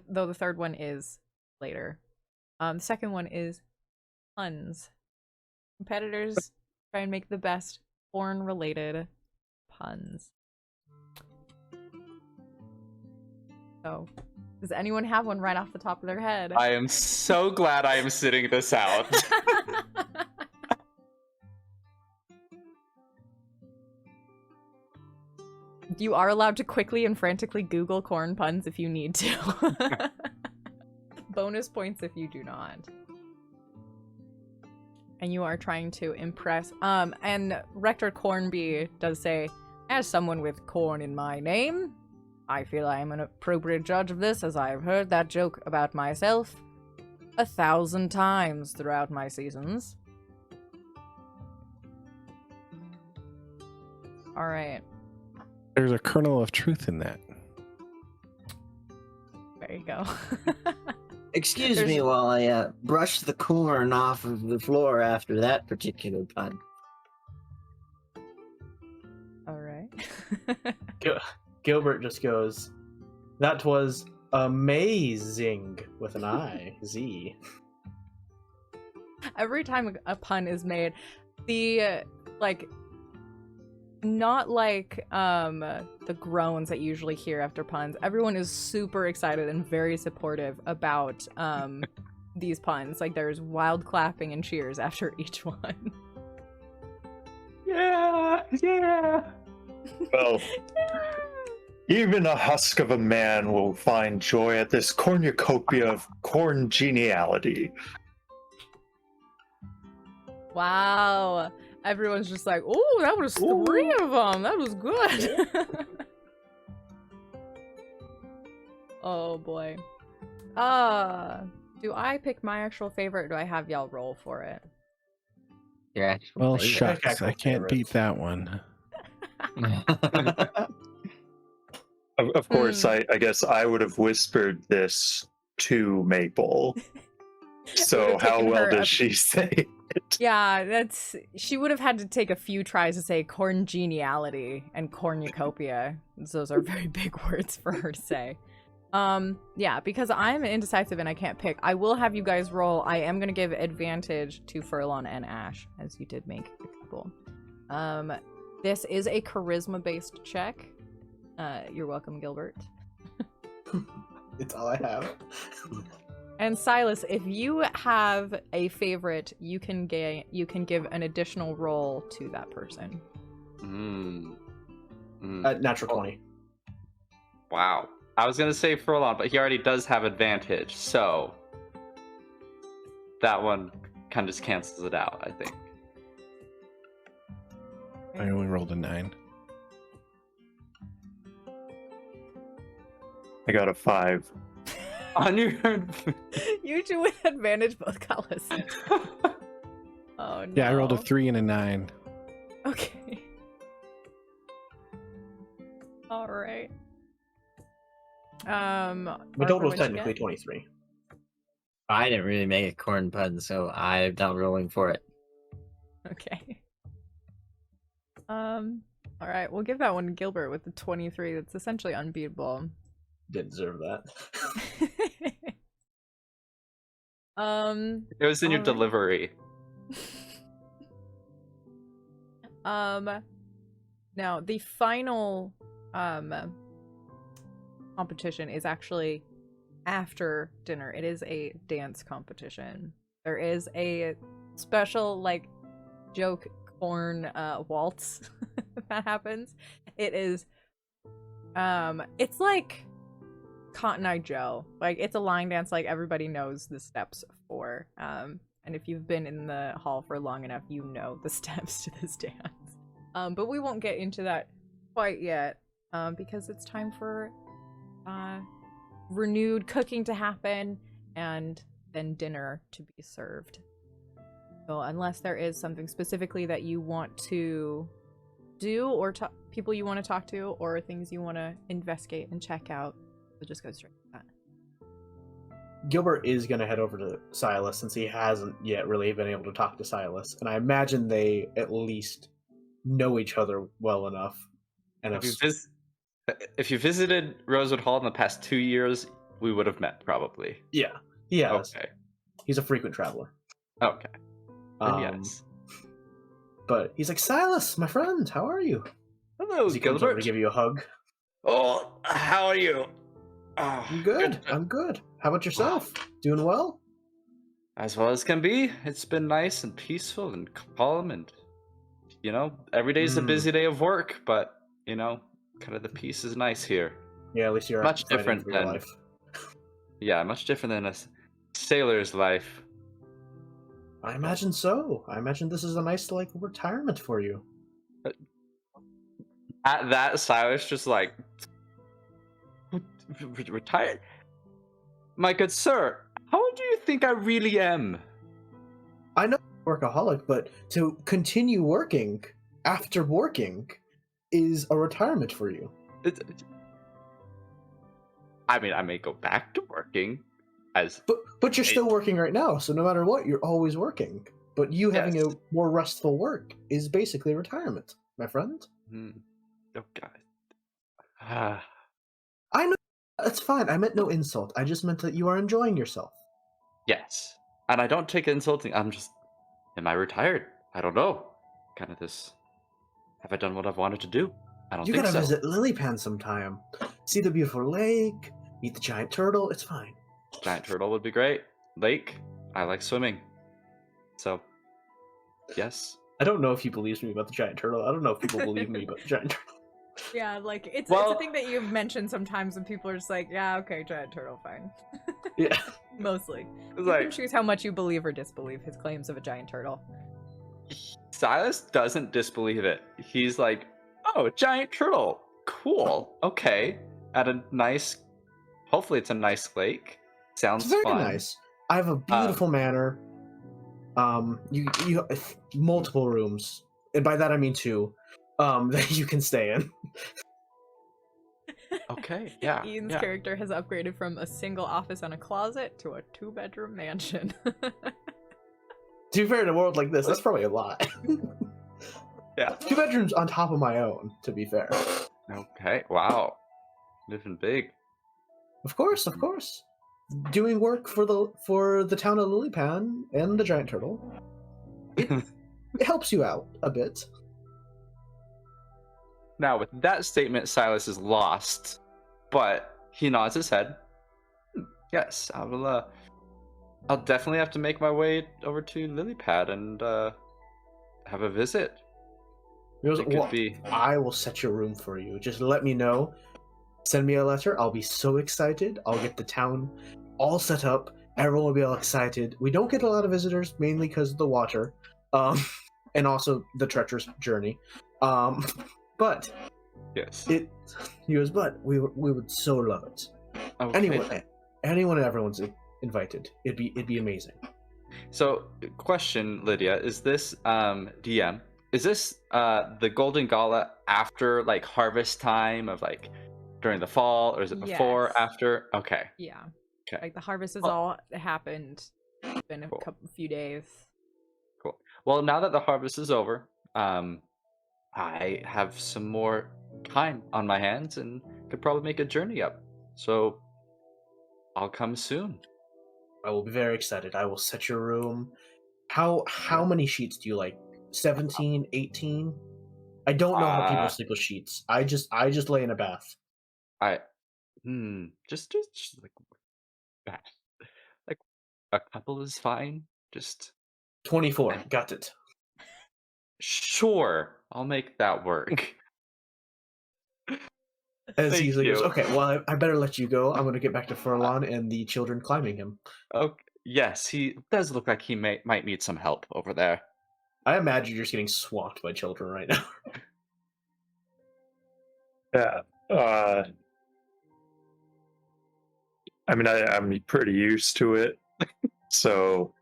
Though the third one is later. The second one is puns. Competitors try and make the best porn-related puns. So, does anyone have one right off the top of their head? I am so glad I am sitting this out. You are allowed to quickly and frantically Google corn puns if you need to. Bonus points if you do not. and you are trying to impress. And Rector Cornby does say, as someone with corn in my name, I feel I am an appropriate judge of this, as I have heard that joke about myself 1,000 times throughout my seasons. All right. There's a kernel of truth in that. There you go. Excuse me while I brush the corn off of the floor after that particular pun. All right. Gilbert just goes, "That was amazing," with an I, Z. Every time a pun is made, the not like the groans that you usually hear after puns. Everyone is super excited and very supportive about these puns. Like, there's wild clapping and cheers after each one. Yeah. Well, even a husk of a man will find joy at this cornucopia of corn geniality. Wow. Everyone's just like, oh, that was 3 of them. That was good. Oh, boy. Do I pick my actual favorite, or do I have y'all roll for it? Your actual Well, favorite. shucks, Actual I can't beat favorite. that one. Of course, I guess I would have whispered this to Maple. So Would've how taken well her does a- she say it? Yeah, she would have had to take a few tries to say corngeniality and cornucopia. Those are very big words for her to say. Yeah, because I'm indecisive and I can't pick, I will have you guys roll. I am going to give advantage to Furlon and Ash, as you did make a couple. This is a charisma-based check. You're welcome, Gilbert. It's all I have. And Sylas, if you have a favorite, you can give an additional roll to that person. Natural 20. Wow. I was gonna say Furlon, but he already does have advantage, so that one kind of just cancels it out, I think. I only rolled a 9. I got a 5. On your You two with advantage both got listened. Oh no. Yeah, I rolled a 3 and a 9. Okay. All right. The total Barbara, was what'd you technically get? 23. I didn't really make a corn pun, so I'm not rolling for it. Okay. All right, we'll give that one to Gilbert with the 23. That's essentially unbeatable. Didn't deserve that. It was in your Alright. delivery. Now the final competition is actually after dinner. It is a dance competition. There is a special joke corn waltz that happens. It is it's like Cotton Eye Joe. It's a line dance everybody knows the steps for. And if you've been in the hall for long enough, you know the steps to this dance. But we won't get into that quite yet, because it's time for renewed cooking to happen and then dinner to be served. So unless there is something specifically that you want to do, or people you want to talk to, or things you want to investigate and check out, we'll just go straight to that. Gilbert is going to head over to Sylas since he hasn't yet really been able to talk to Sylas. And I imagine they at least know each other well enough. And If you visited Rosewood Hall in the past 2 years, we would have met, probably. yeah, he has. Okay. He's a frequent traveler. Okay. Then yes. But he's like, Sylas, my friend, how are you? Hello, As he comes over Gilbert. to give you a hug. Oh, how are you? Oh, I'm good. I'm good. How about yourself? Doing well? As well as can be. It's been nice and peaceful and calm, and every day's a busy day of work, but kind of the peace is nice here. Yeah, at least you're Much fighting different for your than- life. Yeah, much different than a sailor's life. I imagine so. I imagine this is a nice like retirement for you. At that, Silas just like retired. My good sir, how old do you think I really am? I know you're a workaholic, but to continue working after working is a retirement for you. I mean, I may go back to working as. But you're still working right now, so no matter what, you're always working. But you having a more restful work is basically retirement, my friend. Oh God. I know. That's fine. I meant no insult. I just meant that you are enjoying yourself. Yes, and I don't take insulting. I'm just. Am I retired? I don't know. Kind of this. Have I done what I've wanted to do? I don't You think gotta so. visit Lilypan sometime. See the beautiful lake. Meet the giant turtle. It's fine. Giant turtle would be great. Lake. I like swimming. So. Yes. I don't know if he believes me about the giant turtle. I don't know if people believe me about the giant turtle. Yeah, like it's Well- a thing that you've mentioned sometimes when people are just like, yeah, okay, giant turtle, fine. Yeah. Mostly. It's You like can choose how much you believe or disbelieve his claims of a giant turtle. Silas doesn't disbelieve it. He's like, "Oh, a giant turtle. Cool. Okay. At a nice. Hopefully, it's a nice lake. Sounds It's very fun. nice. I have a beautiful manor. You multiple rooms, and by that I mean 2. That you can stay in. Okay. Yeah. Ian's yeah. character has upgraded from a single office and a closet to a 2-bedroom mansion. To be fair, in a world like this, that's probably a lot. Yeah. 2 bedrooms on top of my own, to be fair. Okay. Wow. Living big. Of course. Doing work for the town of Lilypan and the giant turtle. It helps you out a bit. Now, with that statement, Silas is lost, but he nods his head. Yes, I will. I'll definitely have to make my way over to Lilypad and have a visit. He goes, It could "Well, be. I will set your room for you. Just let me know. Send me a letter. I'll be so excited. I'll get the town all set up. Everyone will be all excited. We don't get a lot of visitors, mainly because of the water, and also the treacherous journey. But Yes. he goes, but we would so love it. Okay. Anyone and everyone's invited. It'd be amazing. So, question, Lydia, is this DM? Is this the Golden Gala after like harvest time of like during the fall, or is it before, Yes. after? Okay. Yeah. Okay. Like the harvest has Well- all happened. It's been a Cool. few days. Cool. Well, now that the harvest is over, I have some more time on my hands and could probably make a journey up. So I'll come soon. I will be very excited. I will set your room. How many sheets do you like? 17, 18? I don't know how people sleep with sheets. I just lay in a bath. Just like that. Like a couple is fine. Just 24. Got it. sure, I'll make that work. As Thank he goes, you. okay, well, I better let you go. I'm going to get back to Furlon and the children climbing him. Okay. Yes, he does look like he might need some help over there. I imagine you're just getting swamped by children right now. Yeah. I mean, I'm pretty used to it, so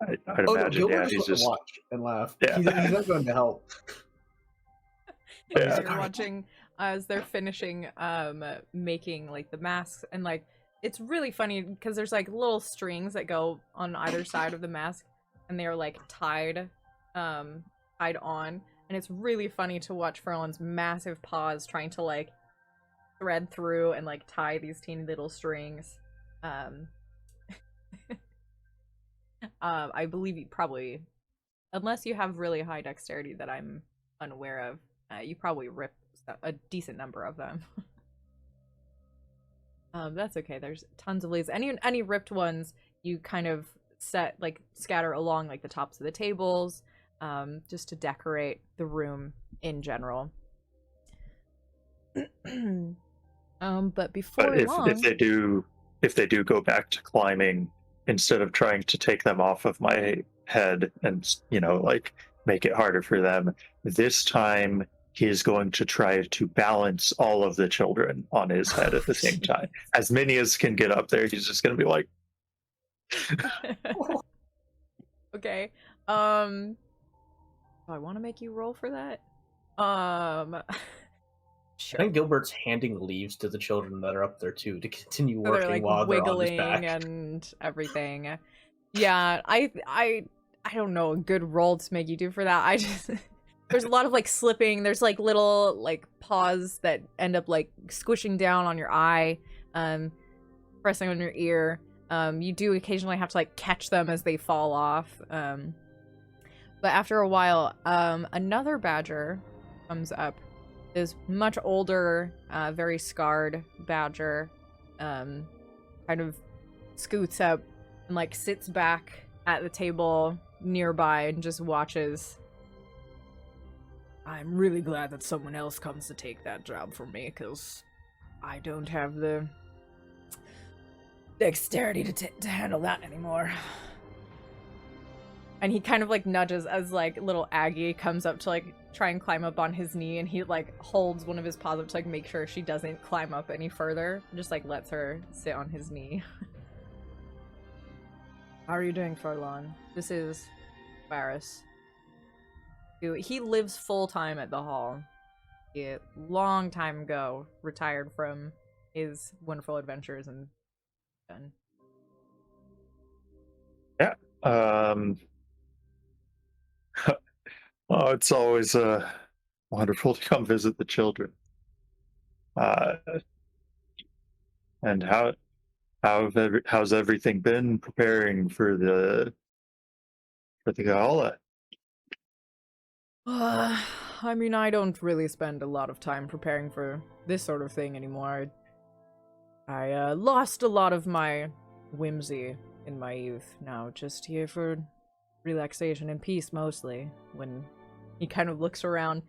I'd imagine, Gilbert yeah, just he's wants to just watch and laugh. Yeah. He's not going to help. Yeah. You're watching as they're finishing making like the masks, and like it's really funny because there's like little strings that go on either side of the mask, and they're like tied on, and it's really funny to watch Furlon's massive paws trying to like thread through and like tie these teeny little strings. I believe you probably, unless you have really high dexterity that I'm unaware of, you probably rip a decent number of them. That's okay. There's tons of leaves. Any ripped ones you kind of scatter along like the tops of the tables, just to decorate the room in general. But before But long, if they do go back to climbing, instead of trying to take them off of my head and, like make it harder for them. This time, he is going to try to balance all of the children on his head at the same time. As many as can get up there, he's just going to be like, Okay. Do I want to make you roll for that? Sure. I think Gilbert's handing leaves to the children that are up there too to continue So working they're like while they're on his wiggling back. and everything. Yeah, I don't know a good roll to make you do for that. I just there's a lot of like slipping. There's like little like paws that end up like squishing down on your eye, pressing on your ear. You do occasionally have to like catch them as they fall off. But after a while, another badger comes up. This much older, very scarred badger, kind of scoots up and like sits back at the table nearby and just watches. I'm really glad that someone else comes to take that job for me, because I don't have the dexterity to handle that anymore. And he kind of like nudges as like little Aggie comes up to like try and climb up on his knee, and he like holds one of his paws up to like make sure she doesn't climb up any further. Just like lets her sit on his knee. How are you doing, Furlon? This is Varys. He lives full time at the hall. He, long time ago, retired from his wonderful adventures and done. yeah. Oh, it's always wonderful to come visit the children. And how's everything been preparing for the gala? I mean, I don't really spend a lot of time preparing for this sort of thing anymore. I lost a lot of my whimsy in my youth. Now just here for relaxation and peace mostly. When he kind of looks around,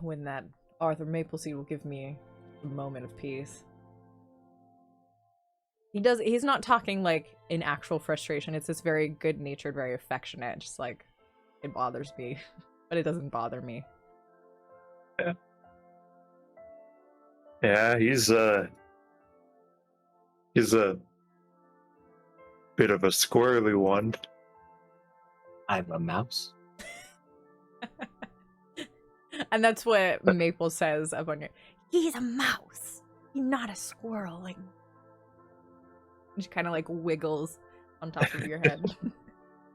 when that Arthur Mapleseed will give me a moment of peace. He's not talking like in actual frustration. It's just very good-natured, very affectionate. Just like, it bothers me, but it doesn't bother me. Yeah. Yeah, he's a bit of a squirrely one. I'm a mouse. And that's what Maple says up on your. He's a mouse. He's not a squirrel. Like, she kind of like wiggles on top of your head.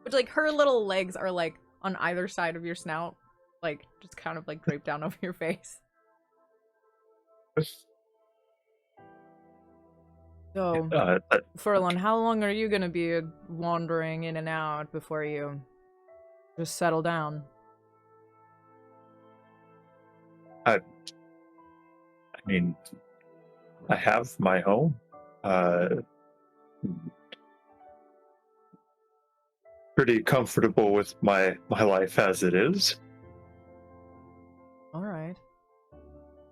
But like her little legs are like on either side of your snout, like just kind of like draped down over your face. So, Furlon, how long are you gonna be wandering in and out before you just settle down? I mean, I have my home. Pretty comfortable with my life as it is. All right.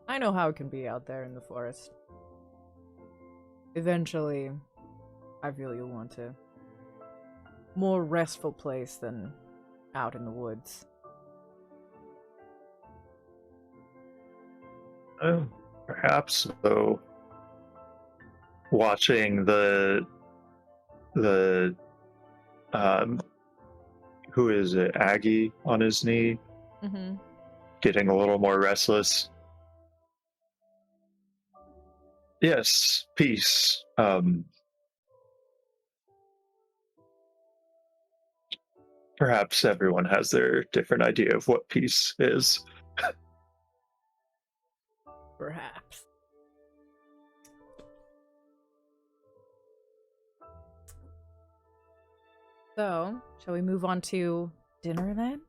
I know how it can be out there in the forest. Eventually, I feel you'll want a more restful place than out in the woods. Perhaps, though, watching the who is it, Aggie on his knee, getting a little more restless. Yes, peace. Perhaps everyone has their different idea of what peace is. Perhaps. So, shall we move on to dinner then?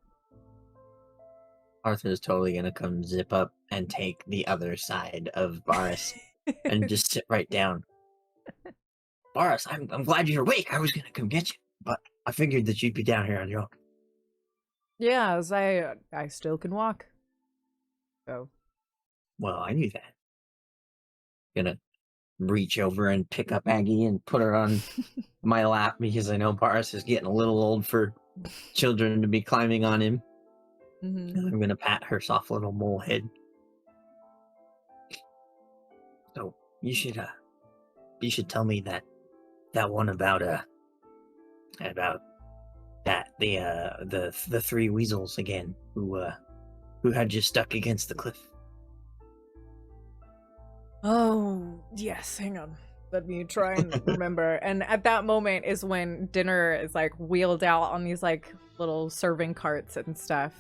Arthur's totally gonna come zip up and take the other side of Varys and just sit right down. Varys, I'm glad you're awake. I was gonna come get you, but I figured that you'd be down here on your own. Yeah, as I still can walk. So. Well, I knew that. Gonna reach over and pick up Aggie and put her on my lap because I know Varys is getting a little old for children to be climbing on him. Mm-hmm. And I'm gonna pat her soft little mole head. So you should tell me that one about that the three weasels again who had you stuck against the cliff. Oh, yes, hang on. Let me try and remember. And at that moment is when dinner is like wheeled out on these like little serving carts and stuff.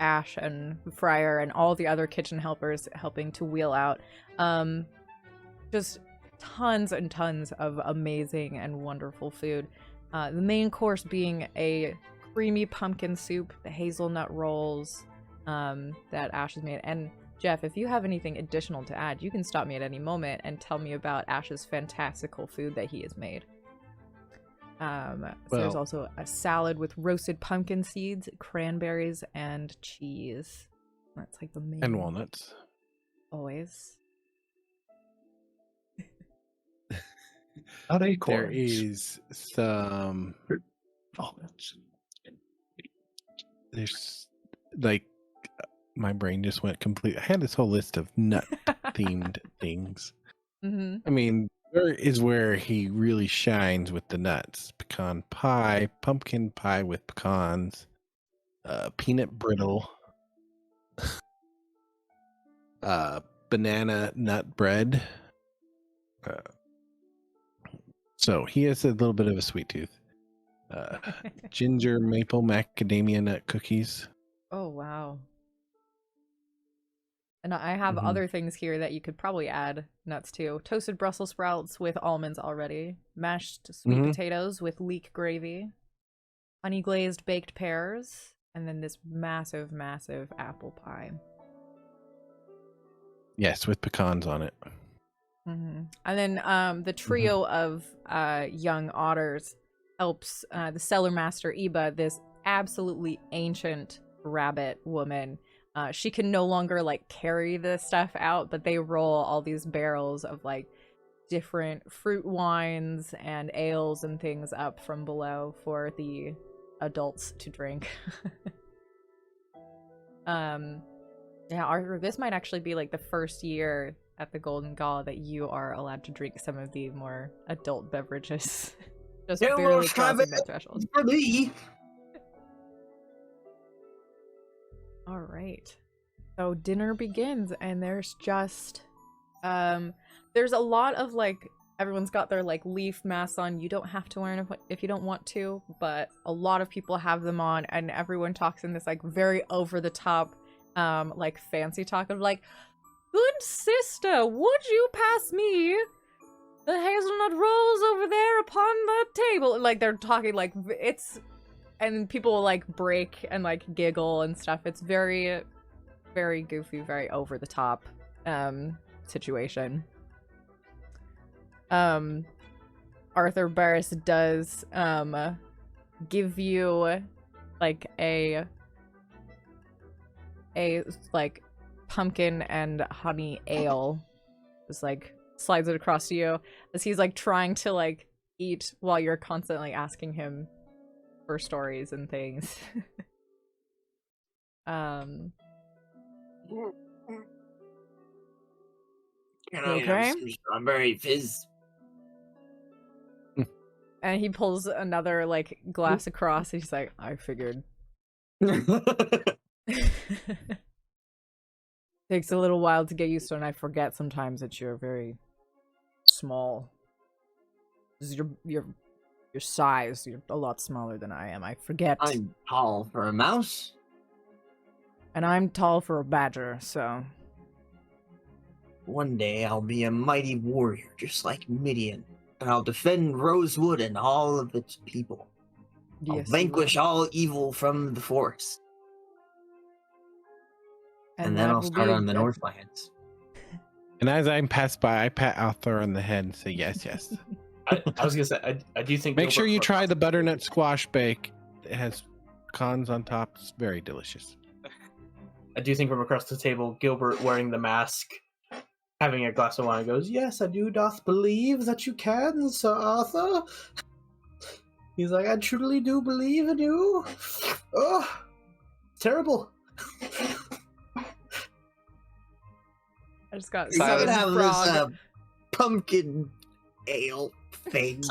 Ash and Friar and all the other kitchen helpers helping to wheel out. Just tons and tons of amazing and wonderful food. The main course being a creamy pumpkin soup, the hazelnut rolls that Ash has made. And Jeff, if you have anything additional to add, you can stop me at any moment and tell me about Ash's fantastical food that he has made. So there's also a salad with roasted pumpkin seeds, cranberries, and cheese. That's like the main. And walnuts. Always. Not acorns. There is some. Almonds. There's like my brain just went complete. I had this whole list of nut themed things. Mm-hmm. I mean, there is where he really shines with the nuts. Pecan pie, pumpkin pie with pecans, peanut brittle, banana nut bread. So he has a little bit of a sweet tooth. Ginger maple macadamia nut cookies. Oh, wow. And I have Mhm. other things here that you could probably add nuts to. Toasted Brussels sprouts with almonds already. Mashed sweet potatoes with leek gravy. Honey glazed baked pears. And then this massive, massive apple pie. Yes, with pecans on it. Mm-hmm. And then the trio of young otters helps the cellar master Iba, this absolutely ancient rabbit woman. She can no longer like carry the stuff out, but they roll all these barrels of like different fruit wines and ales and things up from below for the adults to drink. Yeah, Arthur, this might actually be like the first year at the Golden Gala that you are allowed to drink some of the more adult beverages. Just barely crossing that threshold. For me. All right. So dinner begins, and there's just there's a lot of like everyone's got their like leaf masks on. You don't have to wear them if you don't want to, but a lot of people have them on, and everyone talks in this like very over the top like fancy talk of like, good sister, would you pass me the hazelnut rolls over there upon the table? Like they're talking like it's, and people will like break and like giggle and stuff. It's very, very goofy, very over the top situation. Arthur Barris does give you like a like pumpkin and honey ale, just like slides it across to you as he's like trying to like eat while you're constantly asking him for stories and things. Can I have some strawberry fizz? And he pulls another like glass across and he's like, I figured. Takes a little while to get used to, and I forget sometimes that you're very small. This is your size. You're a lot smaller than I am. I forget. I'm tall for a mouse. And I'm tall for a badger, so. One day I'll be a mighty warrior just like Midian, and I'll defend Rosewood and all of its people. I'll Yes, vanquish all evil from the forest. And then that I'll will start be on the a- Northlands. And as I'm passed by, I pat Arthur on the head and say, yes, yes. I was gonna say, I do think. Make sure Gilbert you Brook- try the butternut squash bake. It has pecans on top. It's very delicious. I do think from across the table, Gilbert wearing the mask, having a glass of wine, goes, "Yes, I do doth believe that you can, Sir Arthur. He's like, I truly do believe in you. Oh, terrible. I just got So I You was- could Silas have frog. this pumpkin ale thing.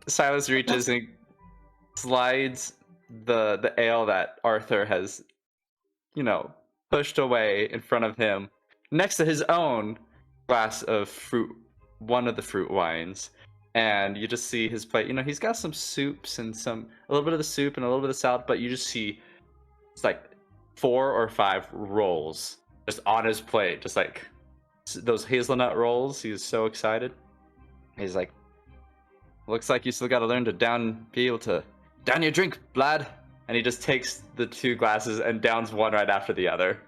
Silas reaches and slides the ale that Arthur has, pushed away in front of him, next to his own glass of fruit, one of the fruit wines. And you just see his plate. He's got some soups and a little bit of the soup and a little bit of salad, but you just see it's like 4 or 5 rolls just on his plate, just like those hazelnut rolls. He's so excited. He's like, looks like you still got to learn to be able to down your drink, lad. And he just takes the 2 glasses and downs one right after the other.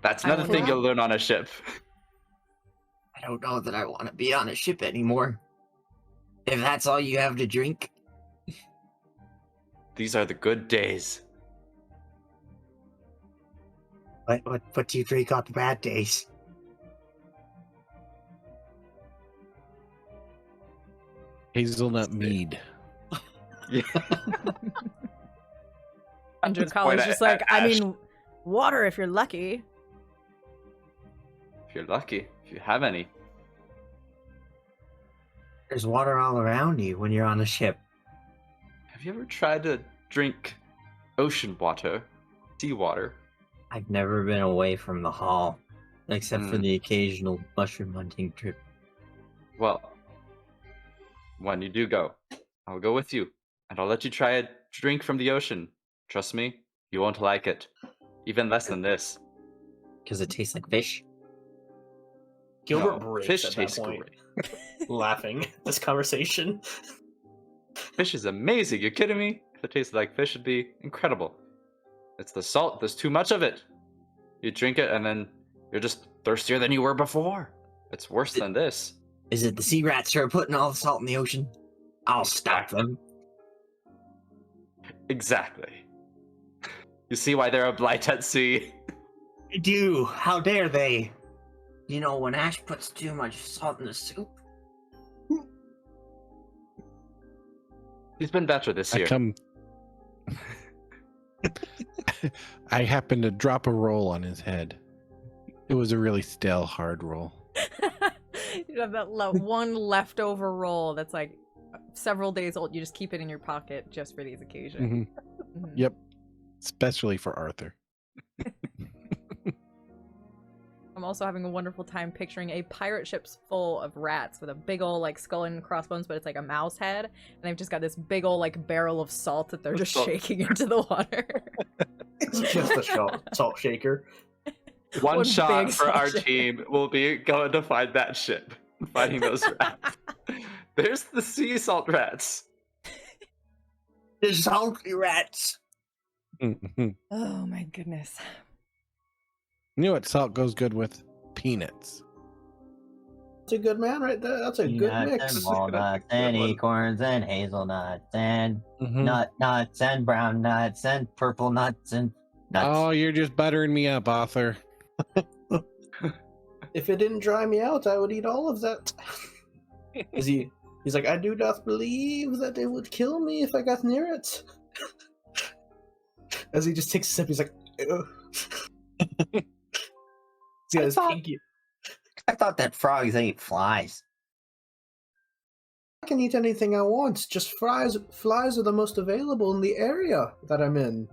That's another thing you'll learn on a ship. I don't know that I want to be on a ship anymore. If that's all you have to drink. These are the good days. What do you drink on the bad days? Hazelnut mead. Yeah. Andrew Collins just like, I mean, water if you're lucky. If you're lucky, if you have any. There's water all around you when you're on a ship. Have you ever tried to drink ocean water, seawater? I've never been away from the hall, except for Hmm. the occasional mushroom hunting trip. Well, when you do go, I'll go with you, and I'll let you try a drink from the ocean. Trust me, you won't like it. Even less than this. Because it tastes like fish. Gilbert No, breaks fish at that tastes point, great. laughing at this conversation. Fish is amazing. You're kidding me? If it tasted like fish, it'd be incredible. It's the salt. There's too much of it. You drink it, and then you're just thirstier than you were before. It's worse than this. Is it the sea rats who are putting all the salt in the ocean? I'll stop them. Exactly. You see why they're a blight at sea? I do. How dare they? You know, when Ash puts too much salt in the soup. He's been better this year. I happened to drop a roll on his head. It was a really stale, hard roll. You have that one leftover roll that's like several days old. You just keep it in your pocket just for these occasions. Mhm. Mhm. Yep. Especially for Arthur. I'm also having a wonderful time picturing a pirate ship full of rats with a big ol' like skull and crossbones, but it's like a mouse head, and they've just got this big ol' like barrel of salt that they're just Salt. shaking into the water. It's just a salt shaker. One One shot big for our salt. team will be going to find that ship, finding those rats. There's the sea salt rats. The salty rats. Mhm. Oh my goodness. You know what salt goes good with? Peanuts. That's a good man right there. That's a good Peanuts mix. and walnuts and Good one. acorns and hazelnuts and Mhm. nuts and brown nuts and purple nuts and nuts. Oh, you're just buttering me up, Arthur. If it didn't dry me out, I would eat all of that. He's like, I do not believe that it would kill me if I got near it. As he just takes a sip, he's like, ew. See, his pinky. I thought that frogs ate flies. I can eat anything I want. Just flies are the most available in the area that I'm in.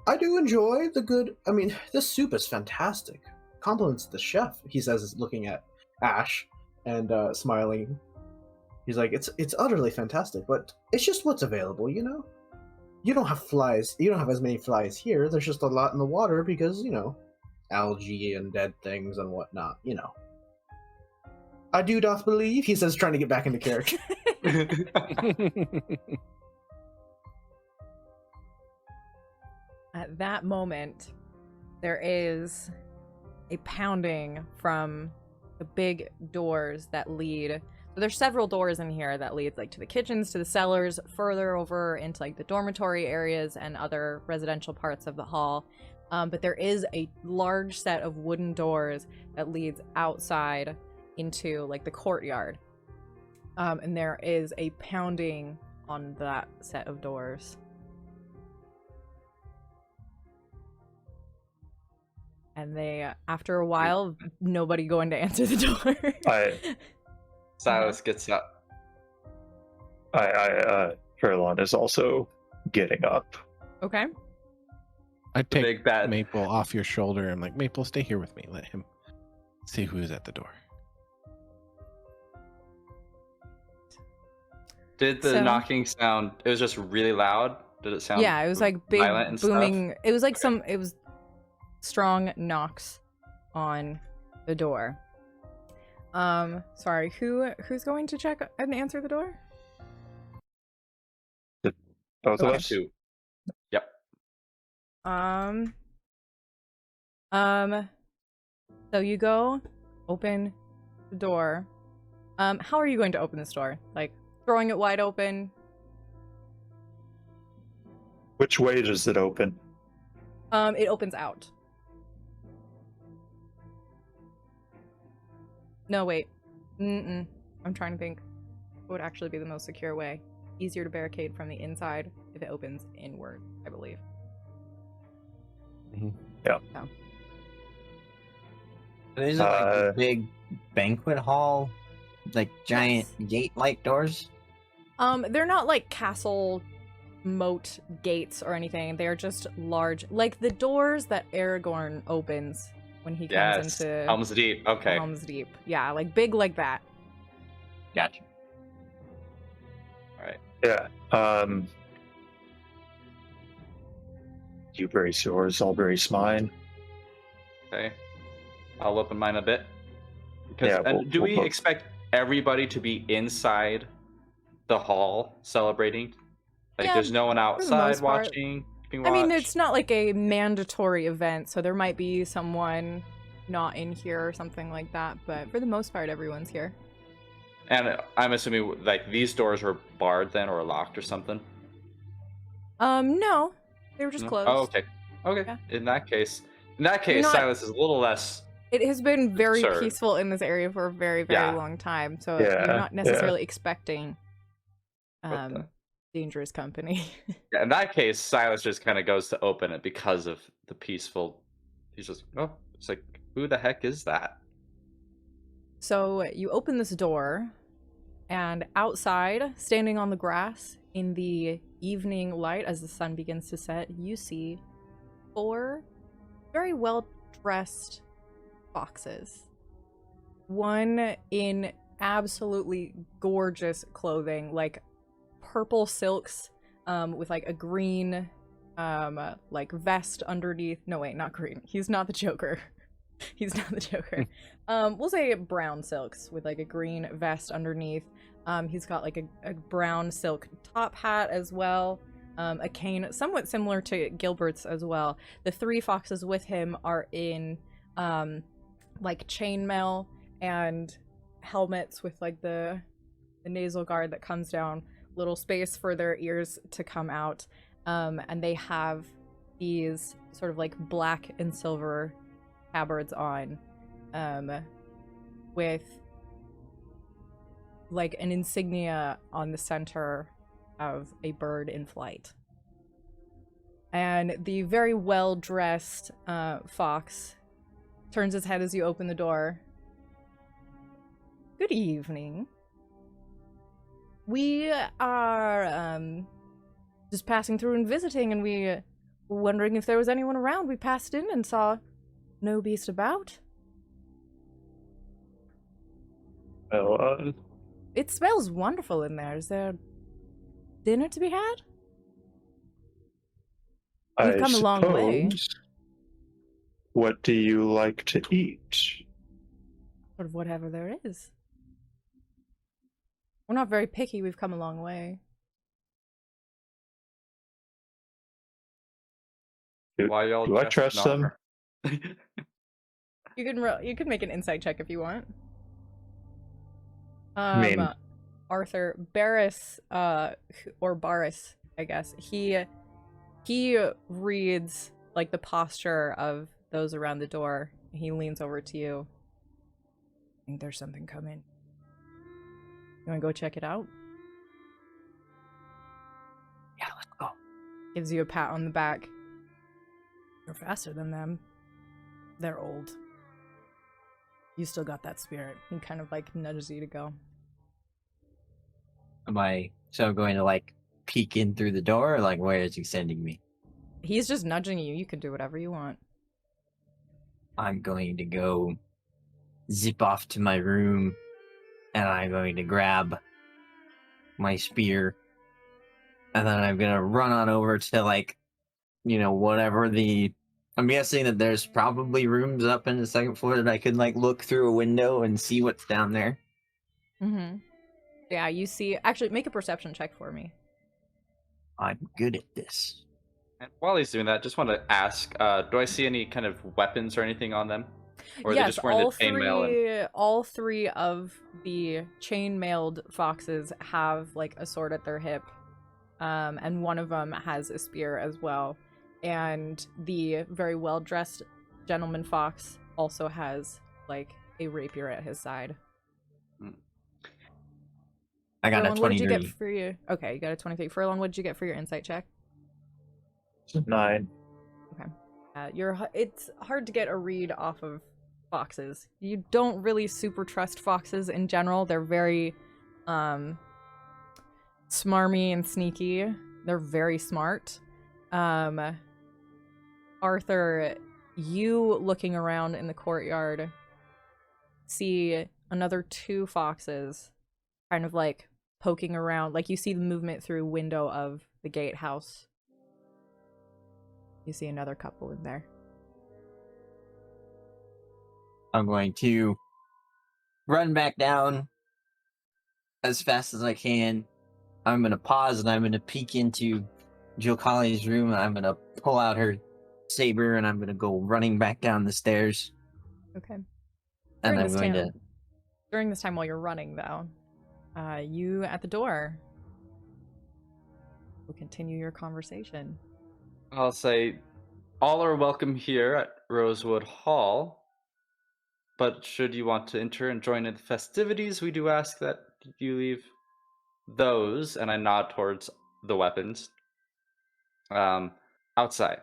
I do enjoy the good. I mean, this soup is fantastic. Compliments the chef. He says, looking at Ash and smiling. He's like, it's utterly fantastic, but it's just what's available, you know. You don't have flies. You don't have as many flies here. There's just a lot in the water because algae and dead things and whatnot. I do doth believe, he says, trying to get back into character. At that moment, there is a pounding from the big doors that lead. So there's several doors in here that lead like to the kitchens, to the cellars, further over into like the dormitory areas and other residential parts of the hall. But there is a large set of wooden doors that leads outside into like the courtyard. And there is a pounding on that set of doors. And they, after a while, nobody going to answer the door. Sylas gets up. Fairlawn is also getting up. Okay. I take big bad- Maple off your shoulder. I'm like, Maple, stay here with me. Let him see who's at the door. Did the So- knocking sound? It was just really loud. Did it sound? Yeah, it was like big violent and booming. stuff? It was like it was strong knocks on the door. Sorry, who's going to check and answer the door? Both of Okay. us. Two. Yep. So you go, open the door. How are you going to open this door? Like throwing it wide open? Which way does it open? It opens out. No, wait. I'm trying to think what would actually be the most secure way. Easier to barricade from the inside if it opens inward, I believe. Yeah. So. Is it like a big banquet hall? Like giant gate-like doors? They're not like castle moat gates or anything. They're just large, like the doors that Aragorn opens when he comes into Helm's Deep. Okay. Helm's Deep. Yeah, like big like that. Gotcha. All right. Yeah. You brace yours, I'll brace mine. Okay. I'll open mine a bit. Because, Yeah, and do we'll we both- expect everybody to be inside the hall celebrating? Like, Yeah, there's no one the outside most part. watching? Keeping I mean, watch? it's not like a mandatory event, so there might be someone not in here or something like that, but for the most part, everyone's here. And I'm assuming, like, these doors were barred then or locked or something? No. They were just No? closed. Oh, okay. Okay. Yeah. In that case, not- Sylas is a little less. It has been very Absurd. peaceful in this area for a very, very Yeah. long time, so Yeah, you're not yeah. necessarily expecting What the- dangerous company. Yeah, in that case, Sylas just kind of goes to open it because of the peaceful. He's just, oh, it's like, who the heck is that? So you open this door, and outside, standing on the grass in the evening light as the sun begins to set, you see 4 very well-dressed foxes. One in absolutely gorgeous clothing, like purple silks, with like a green, like vest underneath. No, wait, not green. He's not the Joker. He's not the Joker. We'll say brown silks with like a green vest underneath. He's got like a brown silk top hat as well. A cane, somewhat similar to Gilbert's as well. The 3 foxes with him are in like chainmail and helmets with like the nasal guard that comes down, little space for their ears to come out. And they have these sort of like black and silver tabards on, with like an insignia on the center of a bird in flight. And the very well-dressed fox turns his head as you open the door. Good evening. We are just passing through and visiting, and we were wondering if there was anyone around. We passed in and saw no beast about. Well, It smells wonderful in there. Is there dinner to be had? We've I come a long way. suppose. What do you like to eat? Sort of whatever there is. We're not very picky. We've come a long way. Why y'all Do I dressed trust them? armor? You can make an insight check if you want. mean- Arthur Barris, or Barris, I guess. He reads like the posture of those around the door. He leans over to you. I think there's something coming. You want to go check it out? Yeah, let's go. Gives you a pat on the back. You're faster than them. They're old. You still got that spirit. He kind of like nudges you to go. Am I going to like peek in through the door, or like where is he sending me? He's just nudging you. You can do whatever you want. I'm going to go zip off to my room, and I'm going to grab my spear, and then I'm gonna run on over to like, whatever the. I'm guessing that there's probably rooms up in the second floor that I could like look through a window and see what's down there. Mm-hmm. Yeah, you see. Actually, make a perception check for me. I'm good at this. And while he's doing that, just want to ask, do I see any kind of weapons or anything on them? Or are they Yes, just wearing the chainmail? And... all three of the chain-mailed foxes have like a sword at their hip, and one of them has a spear as well. And the very well-dressed gentleman fox also has like a rapier at his side. I got Furlong, a 23. what did you get for your... Okay, you got a 23. Furlong, what did you get for your insight check? 9. Okay. It's hard to get a read off of foxes. You don't really super trust foxes in general. They're very smarmy and sneaky. They're very smart. Arthur, you looking around in the courtyard see another 2 foxes kind of like poking around. Like you see the movement through window of the gatehouse. You see another couple in there. I'm going to run back down as fast as I can. I'm going to pause and I'm going to peek into Jill Colley's room, and I'm going to pull out her saber and I'm going to go running back down the stairs. Okay. And I'm going to... During this time while you're running, though, you at the door will continue your conversation. I'll say, all are welcome here at Rosewood Hall, but should you want to enter and join in the festivities, we do ask that you leave those, and I nod towards the weapons, outside.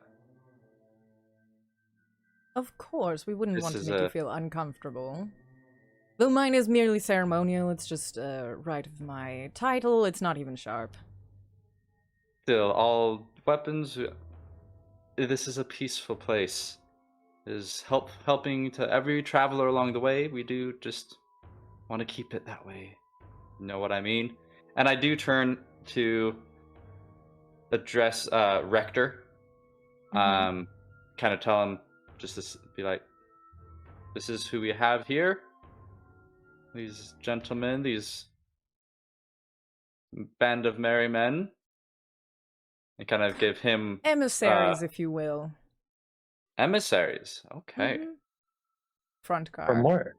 Of course, we wouldn't This want to is make you feel uncomfortable. Though mine is merely ceremonial, it's just a right of my title, it's not even sharp. Still, all weapons, this is a peaceful place. It is helping to every traveler along the way. We do just want to keep it that way. You know what I mean? And I do turn to address Rector. Mm-hmm. Kind of tell him, just to be like, this is who we have here. These gentlemen, these band of merry men. And kind of give him... Emissaries, if you will. Emissaries, okay. Mm-hmm. Front guard. From where?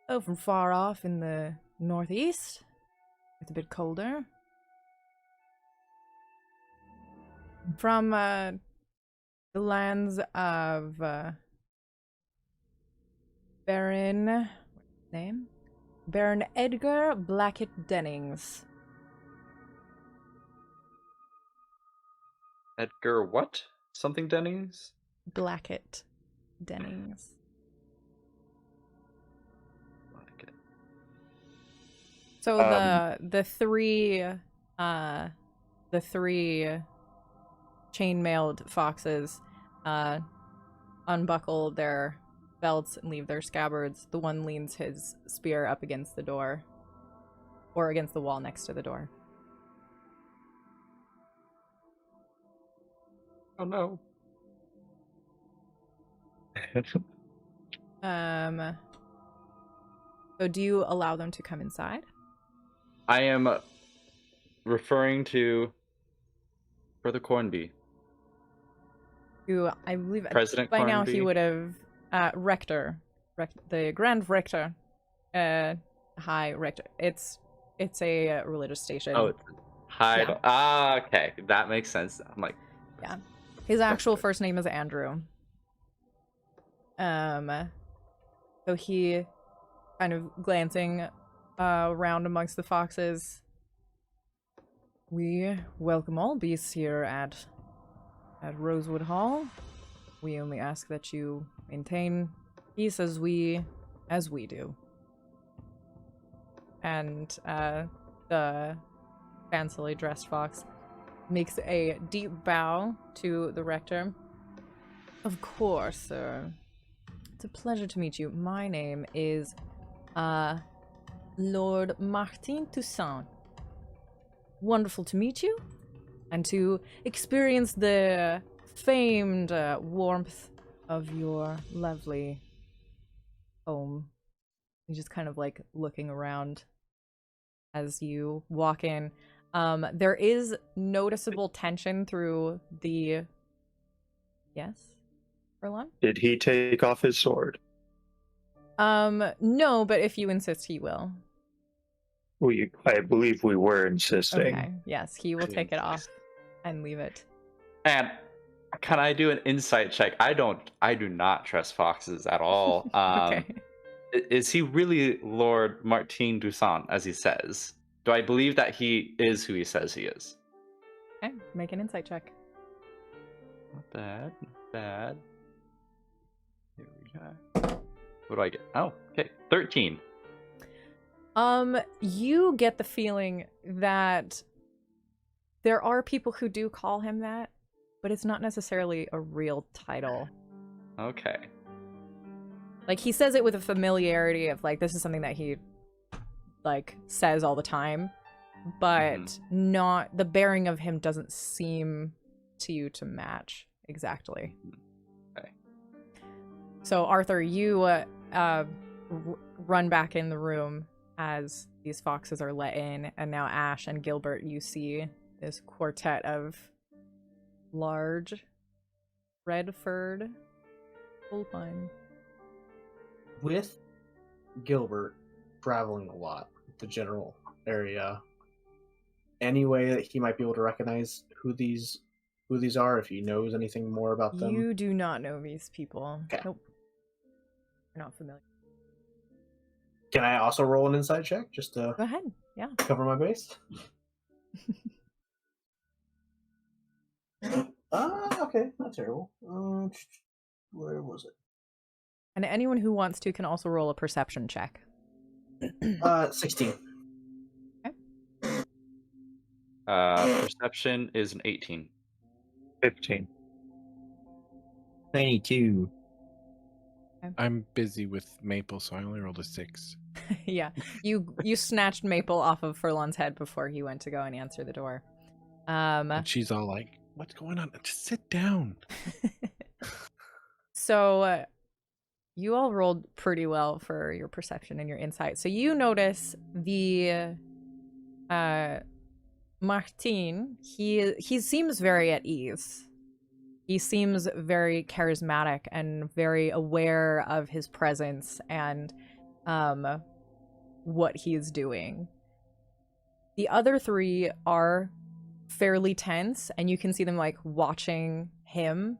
Oh, from far off in the northeast. It's a bit colder. From the lands of Baron... What's his name? Baron Edgar Blackett Dennings. Edgar what? Something Dennings? Blackett Dennings. Blackett. So the three chain-mailed foxes unbuckle their belts and leave their scabbards. The one leans his spear up against the door, or against the wall next to the door. Oh no. So do you allow them to come inside? I am referring to Brother Cornby. Who I believe President by Cornby. now he would have Rector, the Grand Rector, High Rector. It's a religious station. Oh, hi. Yeah. Okay, that makes sense. I'm like, yeah. His actual first name is Andrew. So he, kind of glancing around amongst the foxes. We welcome all beasts here at Rosewood Hall. We only ask that you maintain peace as we do. And the fancily dressed fox makes a deep bow to the rector. Of course, sir. It's a pleasure to meet you. My name is Lord Martin Toussaint. Wonderful to meet you and to experience the famed warmth of your lovely home. You're just kind of like looking around as you walk in. There is noticeable tension through the... Yes? Erlon? Did he take off his sword? No, but if you insist, he will. I believe we were insisting. Okay, yes, he will take it off and leave it. And can I do an insight check? I do not trust foxes at all. Okay. Is he really Lord Martin Toussaint, as he says? Do I believe that he is who he says he is? Okay, make an insight check. Not bad, not bad. Here we go. What do I get? Oh, okay, 13. You get the feeling that there are people who do call him that, but it's not necessarily a real title. Okay. Like, he says it with a familiarity of, like, this is something that he, like, says all the time, but not, the bearing of him doesn't seem to you to match exactly. Okay. So, Arthur, you run back in the room as these foxes are let in, and now Ash and Gilbert, you see this quartet of large, red-furred bovine. With Gilbert traveling a lot, the general area, any way that he might be able to recognize who these are, if he knows anything more about them? You do not know these people. Okay. Nope. You're not familiar. Can I also roll an insight check just to Go ahead. Yeah. cover my base? Okay, not terrible. Where was it? And anyone who wants to can also roll a perception check. 16. Perception is an 18. 15. 22. I'm busy with Maple, so I only rolled a 6. Yeah. You snatched Maple off of Furlon's head before he went to go and answer the door. And she's all like, "What's going on? Just sit down." So you all rolled pretty well for your perception and your insight. So you notice the Martin, he seems very at ease. He seems very charismatic and very aware of his presence and what he is doing. The other three are fairly tense, and you can see them like watching him,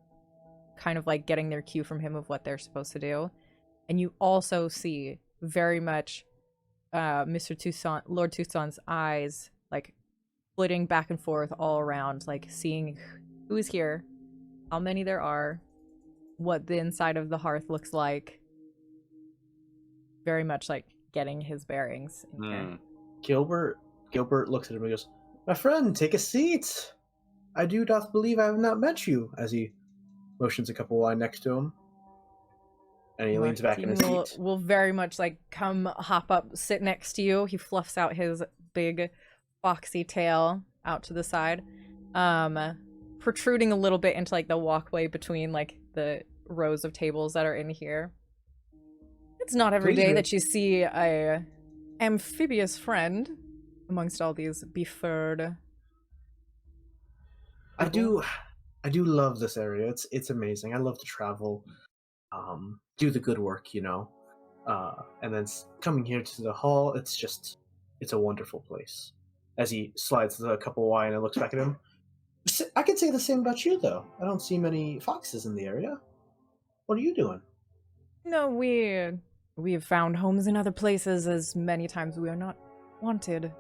kind of like getting their cue from him of what they're supposed to do. And you also see very much Mr. Toussaint, Lord Toussaint's eyes like flitting back and forth all around, like seeing who's here, how many there are, what the inside of the hearth looks like. Very much like getting his bearings in here. Gilbert looks at him and goes, "My friend, take a seat. I do doth believe I have not met you," as he motions a cup of wine next to him. And he leans back in his seat. Will very much like come hop up, sit next to you. He fluffs out his big foxy tail out to the side, protruding a little bit into like the walkway between like the rows of tables that are in here. It's not every day that you see a amphibious friend amongst all these befurred. I do love this area. It's amazing. I love to travel, do the good work, you know. And then coming here to the hall, it's a wonderful place. As he slides the cup of wine and looks back at him, I could say the same about you, though. I don't see many foxes in the area. What are you doing? No, we We have found homes in other places as many times we are not wanted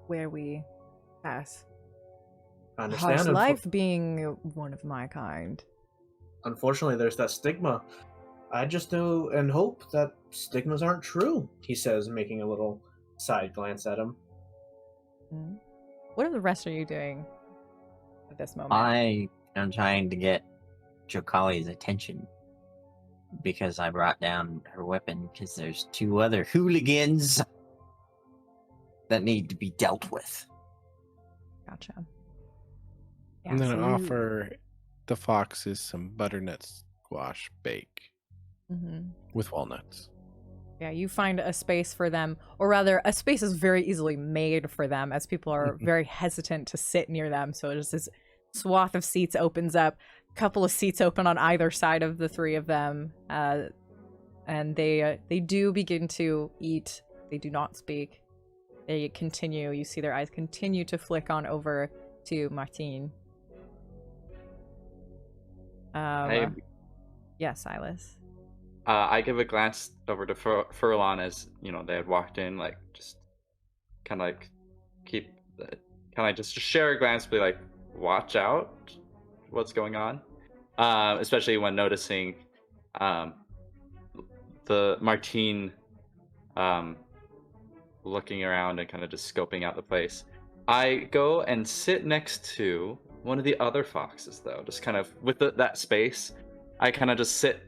where we pass. I Harsh understand. life being one of my kind. Unfortunately, there's that stigma. I just know and hope that stigmas aren't true, he says, making a little side glance at him. What are the rest of you doing at this moment? I am trying to get Jokali's attention because I brought down her weapon because there's 2 other hooligans that need to be dealt with. Gotcha. I'm going so to you- offer the foxes some butternut squash bake Mhm. with walnuts. Yeah, you find a space for them, or rather, a space is very easily made for them as people are very hesitant to sit near them. So just this swath of seats opens up, a couple of seats open on either side of the 3 of them, and they do begin to eat. They do not speak. They continue. You see their eyes continue to flick on over to Martine. Yeah, Sylas. I give a glance over to Furlon as they had walked in, like just kind of like just share a glance, be like, watch out, what's going on, especially when noticing the Martine looking around and kind of just scoping out the place. I go and sit next to one of the other foxes, though, just kind of with that space. I kind of just sit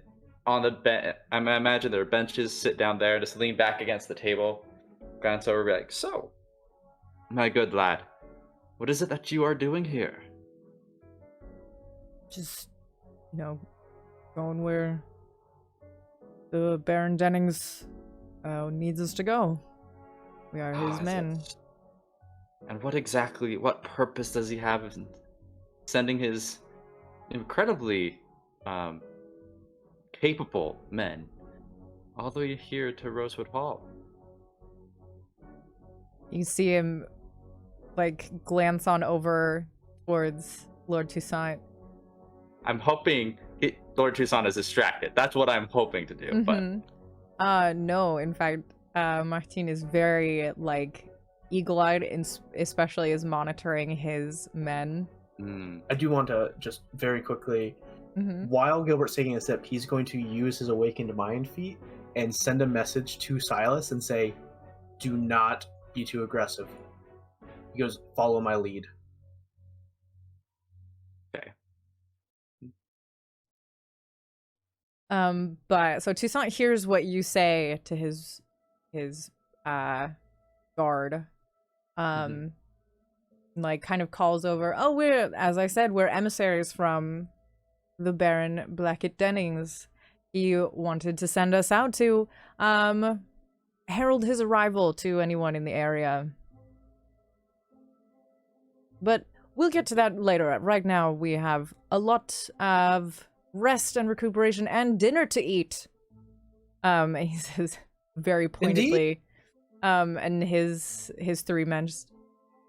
on the bench. I imagine there are benches, sit down there, just lean back against the table, glance over, be like, so, my good lad, what is it that you are doing here? Just, going where the Baron Dennings needs us to go. We are his men. And what purpose does he have in sending his incredibly capable men all the way here to Rosewood Hall? You see him, glance on over towards Lord Toussaint. I'm hoping Lord Toussaint is distracted. That's what I'm hoping to do, but... No, in fact, Martine is very, eagle-eyed, especially as monitoring his men. I do want to just very quickly, while Gilbert's taking a sip, he's going to use his awakened mind feat and send a message to Sylas and say, do not be too aggressive. He goes, follow my lead. Okay. But so Toussaint hears what you say to his guard. Kind of calls over, as I said, we're emissaries from the Baron Blackett Dennings. He wanted to send us out to herald his arrival to anyone in the area. But we'll get to that later. Right now we have a lot of rest and recuperation and dinner to eat. He says very pointedly. And his 3 men just,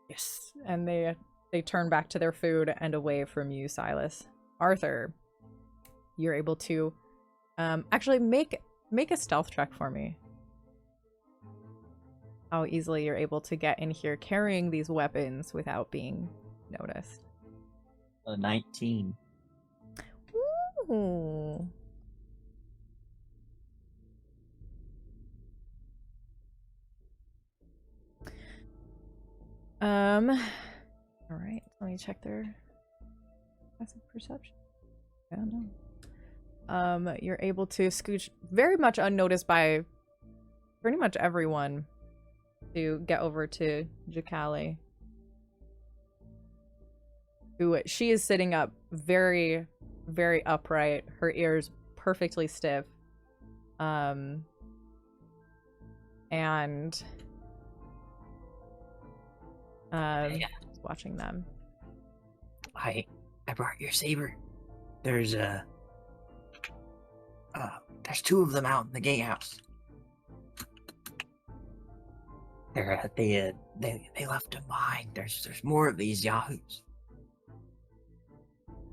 yes, and they turn back to their food and away from you, Sylas. Arthur, you're able to actually make a stealth check for me. How easily you're able to get in here carrying these weapons without being noticed. A 19. Ooh. All right, let me check their passive perception. I don't know. You're able to scooch very much unnoticed by pretty much everyone to get over to Jokali, who she is sitting up very, very upright, her ears perfectly stiff, and just watching them. I brought your saber. There's 2 of them out in the gatehouse. They left them behind. There's more of these yahoos.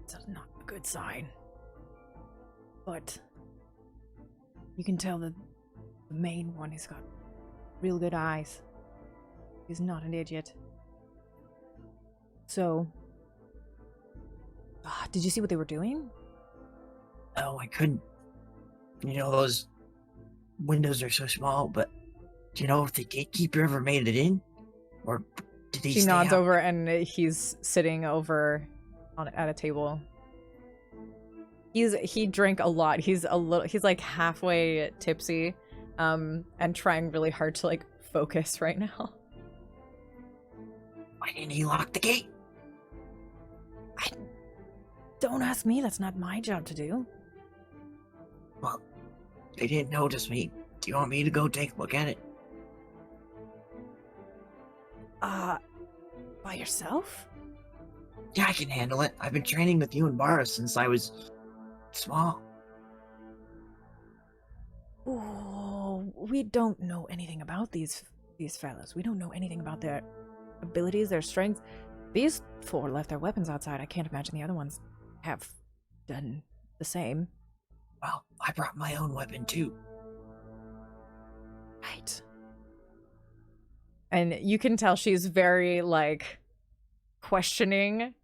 That's not a good sign. But you can tell that The main one, he's got real good eyes. He's not an idiot. So, did you see what they were doing? No, I couldn't. You know, those windows are so small, but do you know if the gatekeeper ever made it in? Or did he She stay nods out? over, and he's sitting over at a table. He drank a lot. He's like halfway tipsy, and trying really hard to like focus right now. Why didn't he lock the gate? Don't ask me. That's not my job to do. Well, they didn't notice me. Do you want me to go take a look at it? By yourself? Yeah, I can handle it. I've been training with you and Barra since I was small. Oh, we don't know anything about these fellas. We don't know anything about their abilities, their strengths. These four left their weapons outside. I can't imagine the other ones have done the same. Well, I brought my own weapon too. Right. And you can tell she's very, like, questioning.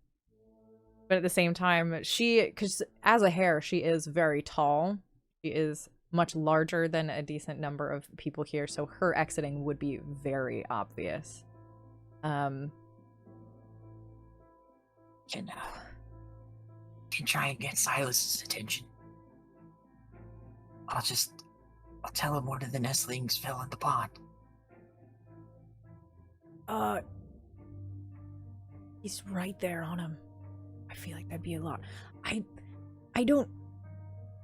But at the same time, because as a hare, she is very tall. She is much larger than a decent number of people here, so her exiting would be very obvious. Can try and get Sylas's attention. I'll tell him one of the nestlings fell in the pond. He's right there on him. I feel like that'd be a lot. I don't...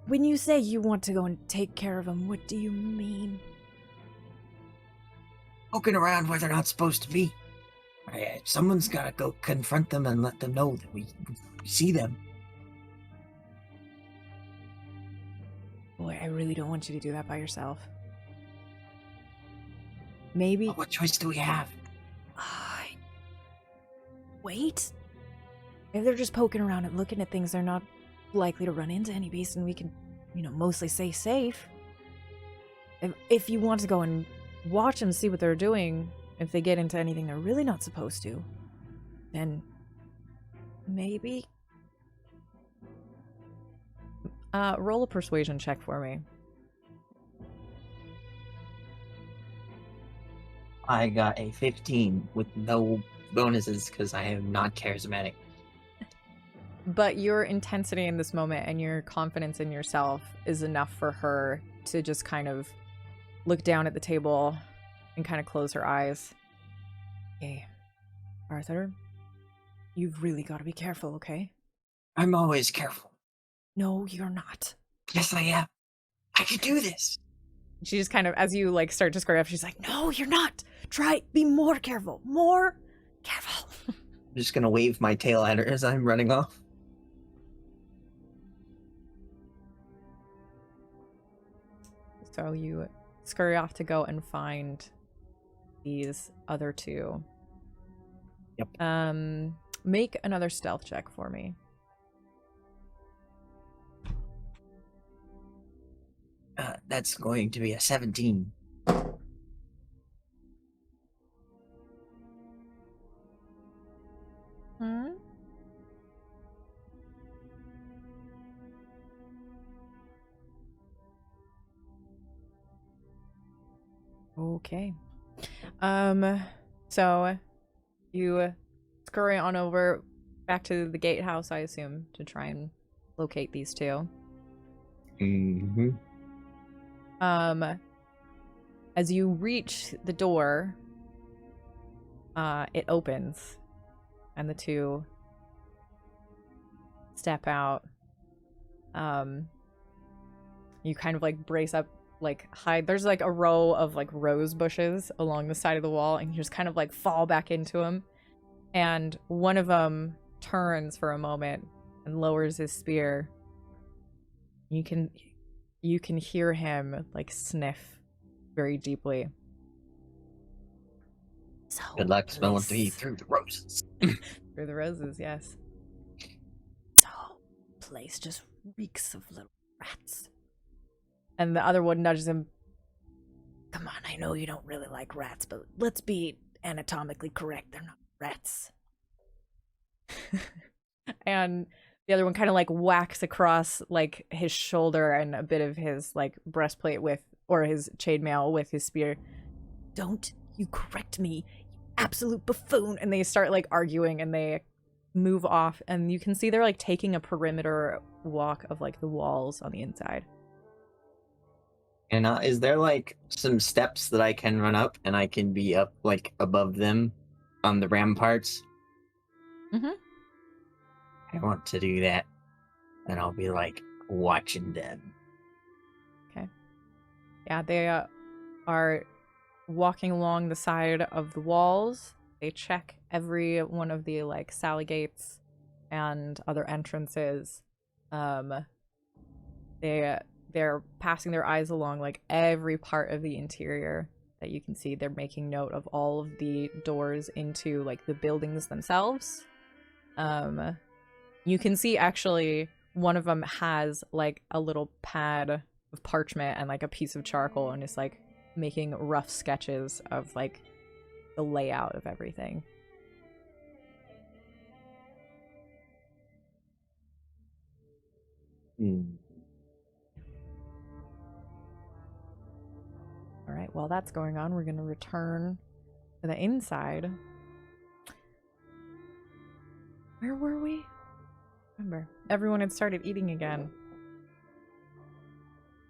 When you say you want to go and take care of him, what do you mean? Poking around where they're not supposed to be. Someone's gotta go confront them and let them know that we see them. Boy, I really don't want you to do that by yourself. Maybe... But what choice do we have? Wait. If they're just poking around and looking at things, they're not likely to run into any beast, and we can, mostly stay safe. If you want to go and watch them, see what they're doing, if they get into anything they're really not supposed to, then maybe... roll a persuasion check for me. I got a 15 with no bonuses because I am not charismatic. But your intensity in this moment and your confidence in yourself is enough for her to just kind of look down at the table and kind of close her eyes. Okay, Arthur, you've really got to be careful, okay? I'm always careful. No, you're not. Yes, I am. I can do this. She just kind of, as you like start to square up, she's like, no, you're not. Try, be more careful. More careful. I'm just gonna wave my tail at her as I'm running off. So you scurry off to go and find these other two. Yep. Make another stealth check for me. That's going to be a 17. Okay. So you scurry on over back to the gatehouse, I assume, to try and locate these two. Mm-hmm. As you reach the door, it opens, and the two step out. You kind of like brace up, like hide. There's like a row of like rose bushes along the side of the wall, and you just kind of like fall back into them. And one of them turns for a moment and lowers his spear. You can hear him like sniff very deeply. So Good luck smelling through the roses. Through the roses, yes. So place just reeks of little rats. And the other one nudges him. Come on, I know you don't really like rats, but let's be anatomically correct. They're not rats. And the other one kind of like whacks across like his shoulder and a bit of his like breastplate with, or his chainmail with his spear. Don't you correct me, you absolute buffoon. And they start like arguing and they move off, and you can see they're like taking a perimeter walk of like the walls on the inside. And is there like some steps that I can run up and I can be up like above them on the ramparts? Mm-hmm. I want to do that. And I'll be like watching them. Okay. Yeah, they are walking along the side of the walls. They check every one of the like sally gates and other entrances. They're passing their eyes along like every part of the interior that you can see. They're making note of all of the doors into like the buildings themselves. You can see actually one of them has like a little pad of parchment and like a piece of charcoal and is like making rough sketches of like the layout of everything. All right, while that's going on, we're going to return to the inside. Where were we? Remember, everyone had started eating again.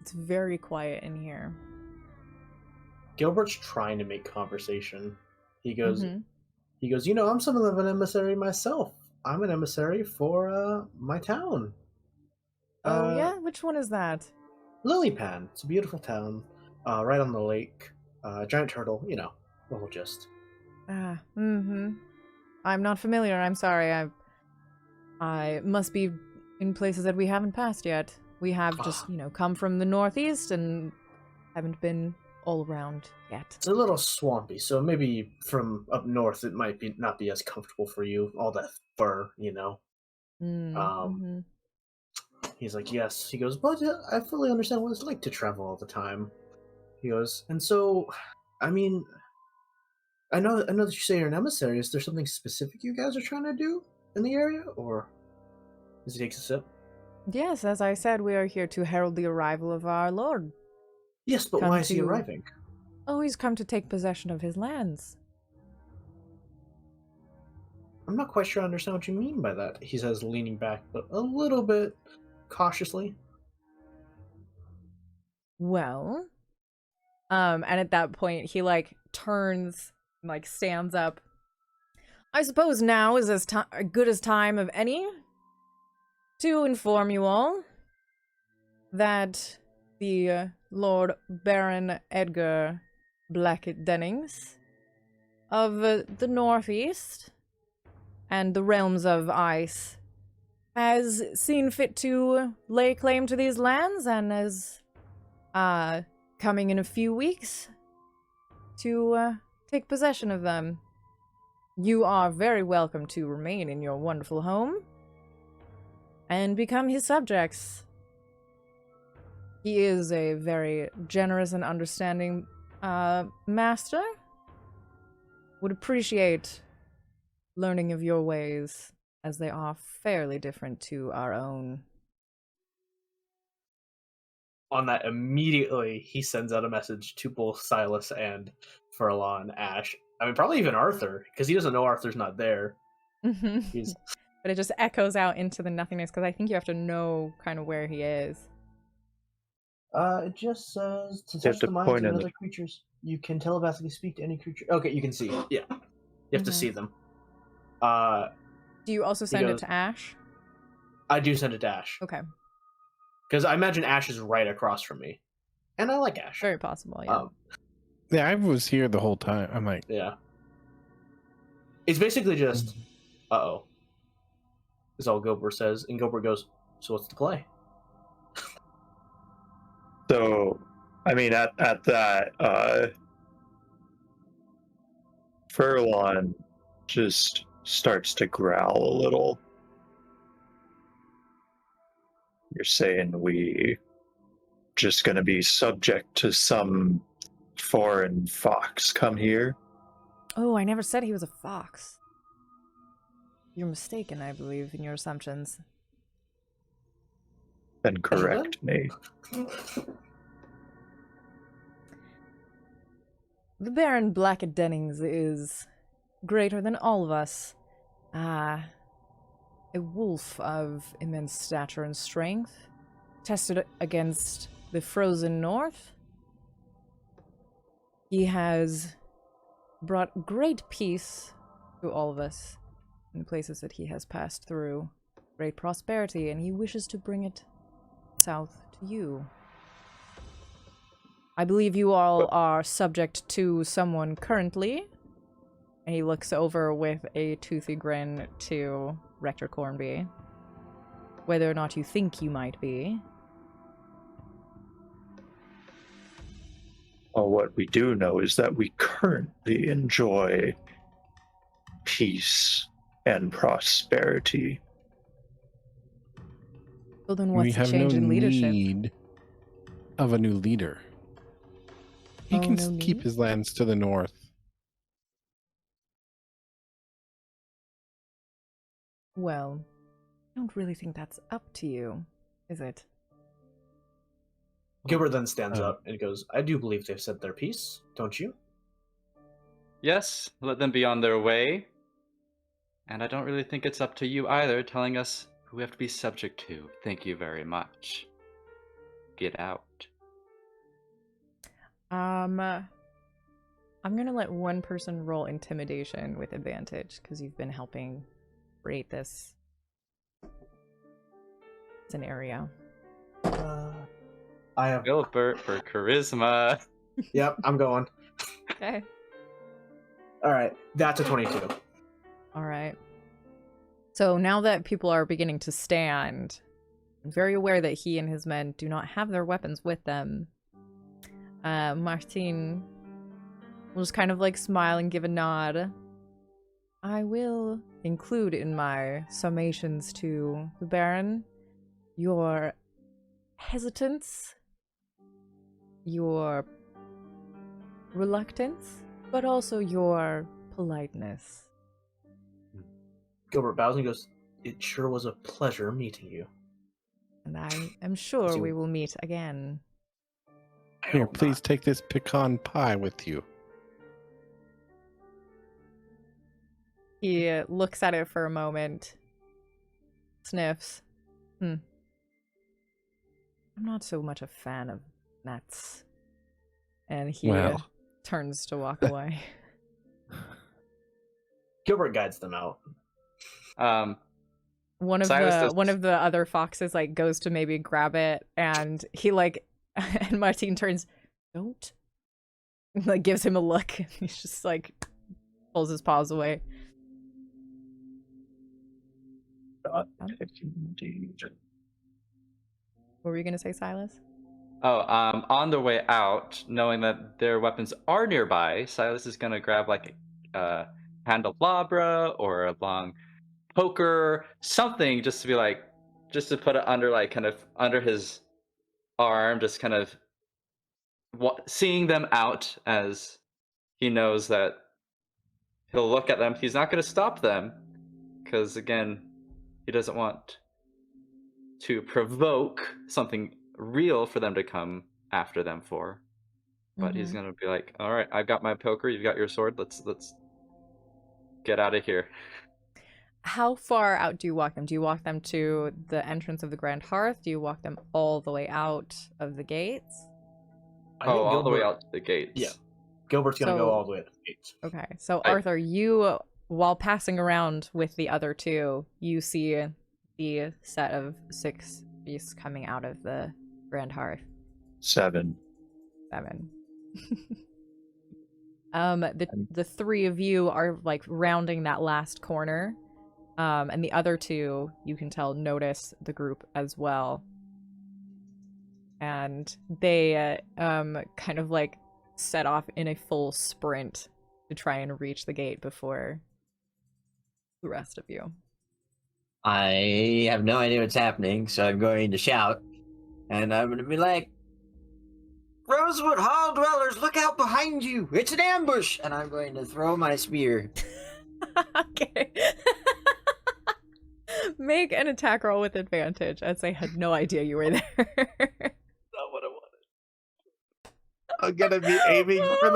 It's very quiet in here. Gilbert's trying to make conversation. He goes, Mhm. You know, I'm something of an emissary myself. I'm an emissary for my town. Oh yeah? Which one is that? Lilypan. It's a beautiful town, right on the lake. Giant turtle, you know, the whole gist. I'm not familiar, I'm sorry. I must be in places that we haven't passed yet. We have just, come from the northeast and haven't been all around yet. It's a little swampy, so maybe from up north it might not be as comfortable for you. All that fur, you know. He's like, yes. He goes, but I fully understand what it's like to travel all the time. He goes, and so, I mean, I know that you say you're an emissary. Is there something specific you guys are trying to do in the area, or? As he takes a sip. Yes, as I said, we are here to herald the arrival of our lord. Yes, but why is he arriving? Oh, he's come to take possession of his lands. I'm not quite sure I understand what you mean by that, he says, leaning back, but a little bit cautiously. Well, and at that point, he, like, turns, like, stands up. I suppose as good as time of any to inform you all that the Lord Baron Edgar Blackett Dennings of the Northeast and the realms of ice has seen fit to lay claim to these lands and is coming in a few weeks to take possession of them. You are very welcome to remain in your wonderful home and become his subjects. He is a very generous and understanding master. Would appreciate learning of your ways, as they are fairly different to our own. On that, immediately he sends out a message to both Sylas and Furlong, Ash. I mean, probably even Arthur, because he doesn't know Arthur's not there. But it just echoes out into the nothingness, because I think you have to know kind of where he is. It just says to touch the minds of other creatures. You can telepathically speak to any creature. Okay, you can see. Yeah. You have to see them. Do you also send it to Ash? I do send it to Ash. Okay. Because I imagine Ash is right across from me. And I like Ash. Very possible, yeah. Yeah, I was here the whole time. I'm like... Yeah. It's basically just, uh-oh. Is all Gilbert says. And Gilbert goes, so what's the play? So, I mean, at that, Furlong just starts to growl a little. You're saying we just going to be subject to some foreign fox come here? Oh, I never said he was a fox. You're mistaken, I believe, in your assumptions. Then correct me. The Baron Blackett Dennings is greater than all of us. A wolf of immense stature and strength, tested against the frozen north. He has brought great peace to all of us in places that he has passed through. Great prosperity, and he wishes to bring it south to you. I believe you all are subject to someone currently. And he looks over with a toothy grin to Rector Cornby. Whether or not you think you might be. Well, what we do know is that we currently enjoy peace and prosperity. Well, then We what's the have change no in leadership? need of a new leader. He Oh, can no keep need? his lands to the north. Well, I don't really think that's up to you, is it? Gilbert then stands Oh. up and goes, I do believe they've said their piece, don't you? Yes, let them be on their way. And I don't really think it's up to you either, telling us who we have to be subject to. Thank you very much. Get out. I'm gonna let one person roll intimidation with advantage, because you've been helping create this scenario. I have. Gilbert for charisma. Yep, I'm going. Okay. All right, that's a 22. Alright. So now that people are beginning to stand, I'm very aware that he and his men do not have their weapons with them. Martin will just kind of like smile and give a nod. I will include in my summations to the Baron your hesitance, your reluctance, but also your politeness. Gilbert bows and goes, it sure was a pleasure meeting you. And I am sure we will meet again. I Here, hope please not. take this pecan pie with you. He looks at it for a moment, sniffs. I'm not so much a fan of nuts. And he Well. turns to walk away. Gilbert guides them out. One of Sylas the does- one of the other foxes like goes to maybe grab it, and he like and Martin turns, don't, and, like gives him a look. He's just like pulls his paws away. Indeed. What were you gonna say, Sylas? On their way out, knowing that their weapons are nearby, Sylas is gonna grab like a candelabra or a long poker, something just to be like, just to put it under like kind of under his arm, just kind of seeing them out, as he knows that he'll look at them. He's not going to stop them because again, he doesn't want to provoke something real for them to come after them for. But he's gonna be like, all right, I've got my poker, you've got your sword, let's get out of here. How far out do you walk them? Do you walk them to the entrance of the Grand Hearth? Do you walk them all the way out of the gates? I think All the way Gilbert- out to the gates. Yeah. Gilbert's going to So- go all the way to the gates. Okay, so Arthur, you, while passing around with the other two, you see the set of 6 beasts coming out of the Grand Hearth. 7. 7. The 3 of you are like rounding that last corner, and the other 2, you can tell, notice the group as well, and they kind of like set off in a full sprint to try and reach the gate before the rest of you. I have no idea what's happening, so I'm going to shout, and I'm going to be like, Rosewood Hall dwellers, look out behind you! It's an ambush! And I'm going to throw my spear. Okay. Make an attack roll with advantage, as I had no idea you were there. Not what I wanted. I'm gonna be aiming for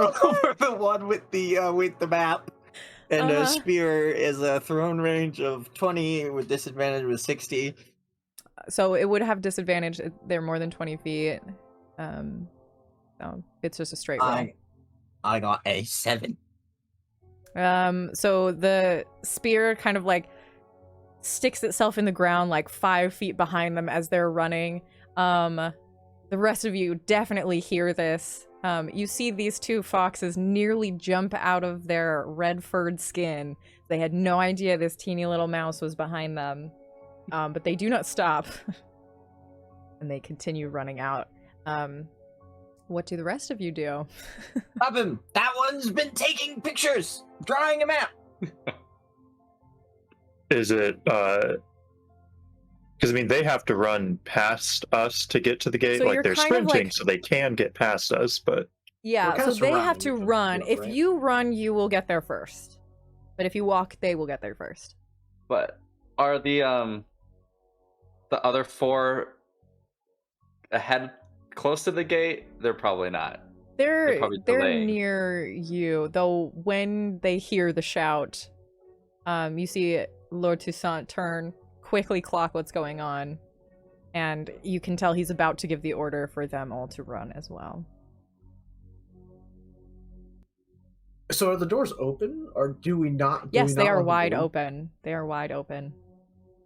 the one with the map. And a spear is a thrown range of 20 with disadvantage with 60. So it would have disadvantage. They're more than 20 feet. So it's just a straight roll. I got a 7. So the spear kind of like sticks itself in the ground like 5 feet behind them as they're running. The rest of you definitely hear this. You see these two foxes nearly jump out of their red furred skin. They had no idea this teeny little mouse was behind them. But they do not stop. And they continue running out. What do the rest of you do? Stop him! That one's been taking pictures! Drawing him out! Is it, because I mean, they have to run past us to get to the gate. So like you're they're kind of sprinting, like- so they can get past us, but Yeah, We're kinda so they have surrounding to each run. other, If right? you run, you will get there first. But if you walk, they will get there first. But are the other 4 ahead close to the gate? They're probably not. They're probably delaying. near you, though. When they hear the shout, you see Lord Toussaint turn, quickly clock what's going on, and you can tell he's about to give the order for them all to run as well. So are the doors open, or do we not? Yes, they are wide open. They are wide open.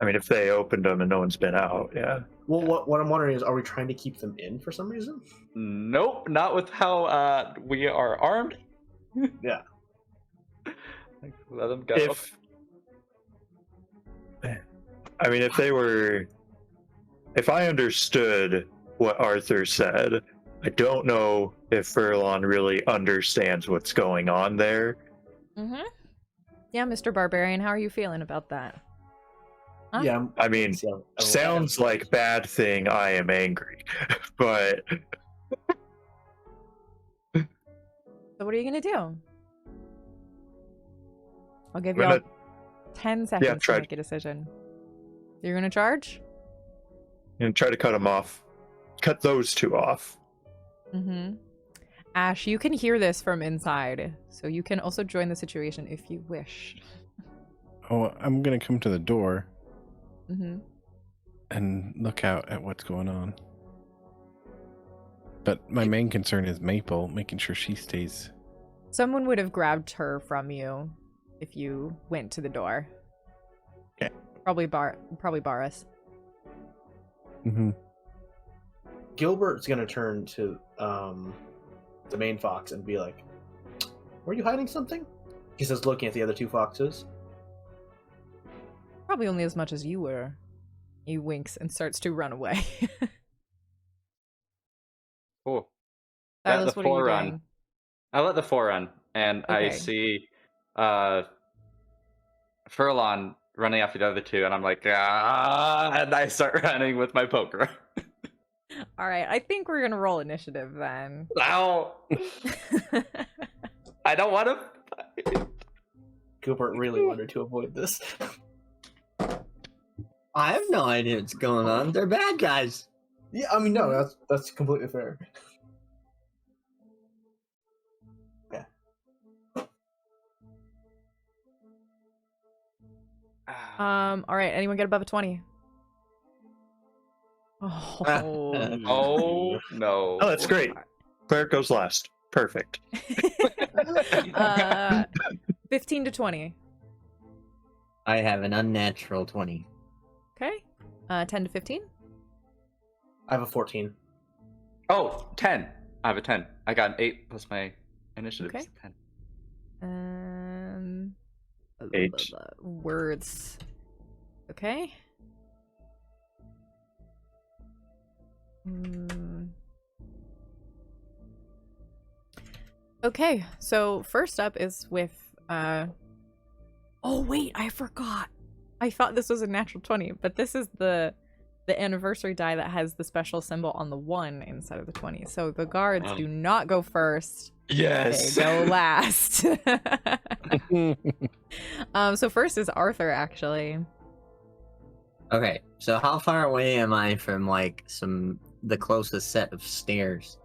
I mean, if they opened them and no one's been out, yeah. Well, what I'm wondering is, are we trying to keep them in for some reason? Nope, not with how we are armed. Yeah. Let them go. If I understood what Arthur said, I don't know if Furlon really understands what's going on there. Mm-hmm. Yeah, Mr. Barbarian, how are you feeling about that? Huh? Yeah. I mean, sounds like bad thing. I am angry, but So what are you gonna do? I'll give I'm you gonna- 10 seconds try- to make a decision. You're gonna charge? and try to cut them off. Cut those 2 off. Mm-hmm. Ash, you can hear this from inside, so you can also join the situation if you wish. Oh, I'm gonna come to the door Mm-hmm. and look out at what's going on. But my main concern is Maple, making sure she stays. Someone would have grabbed her from you if you went to the door. Okay. Probably Baris. Mm-hmm. Gilbert's gonna turn to the main fox and be like, "Were you hiding something?" He says, looking at the other 2 foxes. Probably only as much as you were. He winks and starts to run away. Cool. Silas, the what are you forerun. doing? I let the 4 run, and I Okay. see Furlon running after the other 2, and I'm like, and I start running with my poker. All right, I think we're gonna roll initiative then. Ow! I don't want to. Gilbert really wanted to avoid this. I have no idea what's going on. They're bad guys. Yeah, I mean, no, that's completely fair. All right, anyone get above a 20? Oh. Oh no! Oh, that's great. Cleric goes last. Perfect. 15 to 20. I have an unnatural 20. Okay. 10 to 15. I have a 14. Oh, 10. I have a 10. I got an 8 plus my initiative. Okay. 10. 8. Words. Okay. Okay, so first up is with oh wait, I forgot. I thought this was a natural 20, but this is the the anniversary die that has the special symbol on the 1 inside of the 20. So the guards do not go first. Yes. They go last. So first is Arthur, actually. Okay, so how far away am I from like the closest set of stairs?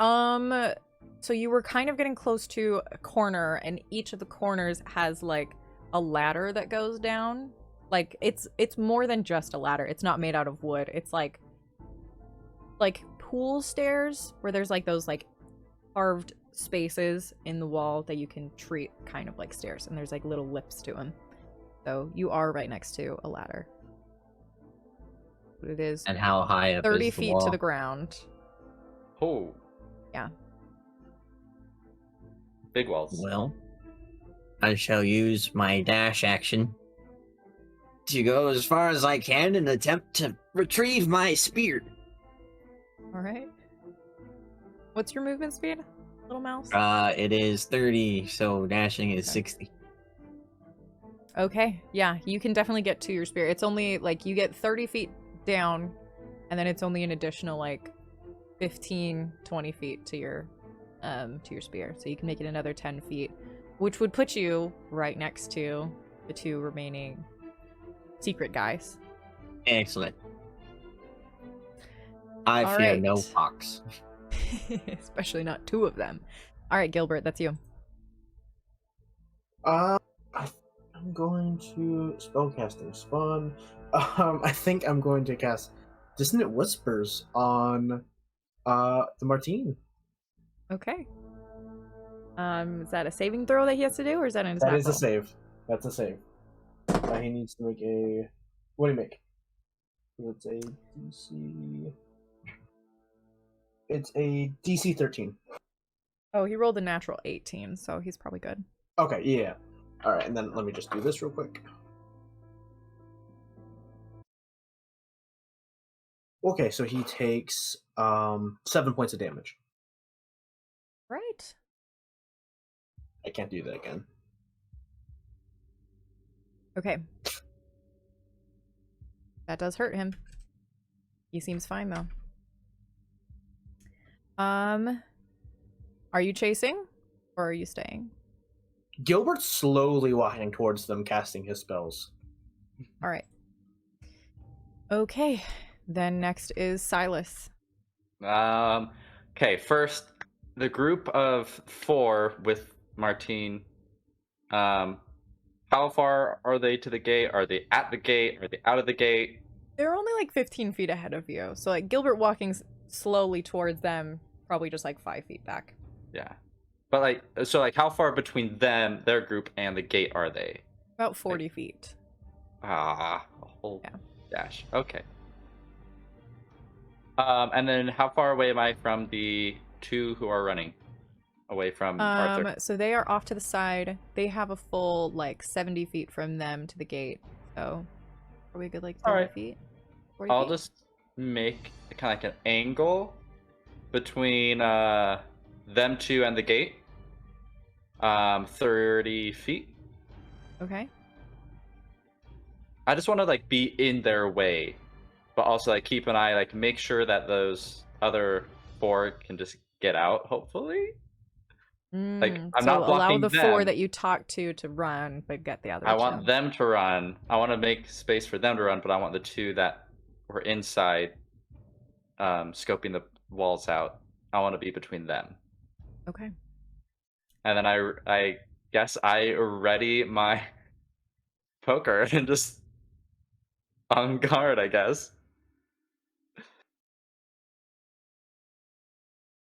So you were kind of getting close to a corner, and each of the corners has like a ladder that goes down. Like it's more than just a ladder. It's not made out of wood. It's like pool stairs where there's like those like carved spaces in the wall that you can treat kind of like stairs, and there's like little lips to them. So you are right next to a ladder. But it is And how high up 30 is the feet wall? to the ground. Oh. Yeah. Big walls. Well, I shall use my dash action to go as far as I can and attempt to retrieve my spear. All right. What's your movement speed, little mouse? It is 30, so dashing is Okay. 60. Okay, yeah, you can definitely get to your spear. It's only like you get 30 feet down, and then it's only an additional like 15, 20 feet to your spear. So you can make it another 10 feet, which would put you right next to the 2 remaining secret guys. Excellent. I All fear no right. fox. Especially not 2 of them. All right, Gilbert, that's you. I'm going to spellcasting spawn. I think I'm going to cast Dissonant Whispers on the Martine. Okay. Is that a saving throw that he has to do, or is that an attack That is a roll? save. That's a save. He needs to make a. What do you make? It's a DC. It's a DC 13. Oh, he rolled a natural 18, so he's probably good. Okay, yeah. All right, and then let me just do this real quick. Okay, so he takes 7 points of damage. Right. I can't do that again. Okay. That does hurt him. He seems fine though. Are you chasing or are you staying? Gilbert's slowly walking towards them, casting his spells. All right. Okay. Then next is Sylas. Okay, first, the group of 4 with Martine. How far are they to the gate? Are they at the gate? Are they out of the gate? They're only like 15 feet ahead of you. So like Gilbert walking slowly towards them, probably just like 5 feet back. Yeah. But like, so like, how far between them, their group, and the gate are they? About 40 feet. A whole Yeah. dash. Okay. And then how far away am I from the 2 who are running away from Arthur? So they are off to the side. They have a full like 70 feet from them to the gate. So probably a good like 30 Alright. feet. 40 I'll feet? just make kind of like an angle between them 2 and the gate. 30 feet. Okay. I just want to like be in their way, but also like keep an eye, like make sure that those other 4 can just get out. Hopefully, like I'm so not allow blocking the them. 4 that you talk to run, but get the other I 2. want them to run. I want to make space for them to run, but I want the 2 that were inside, scoping the walls out. I want to be between them. Okay. And then I guess I ready my poker and just on guard, I guess.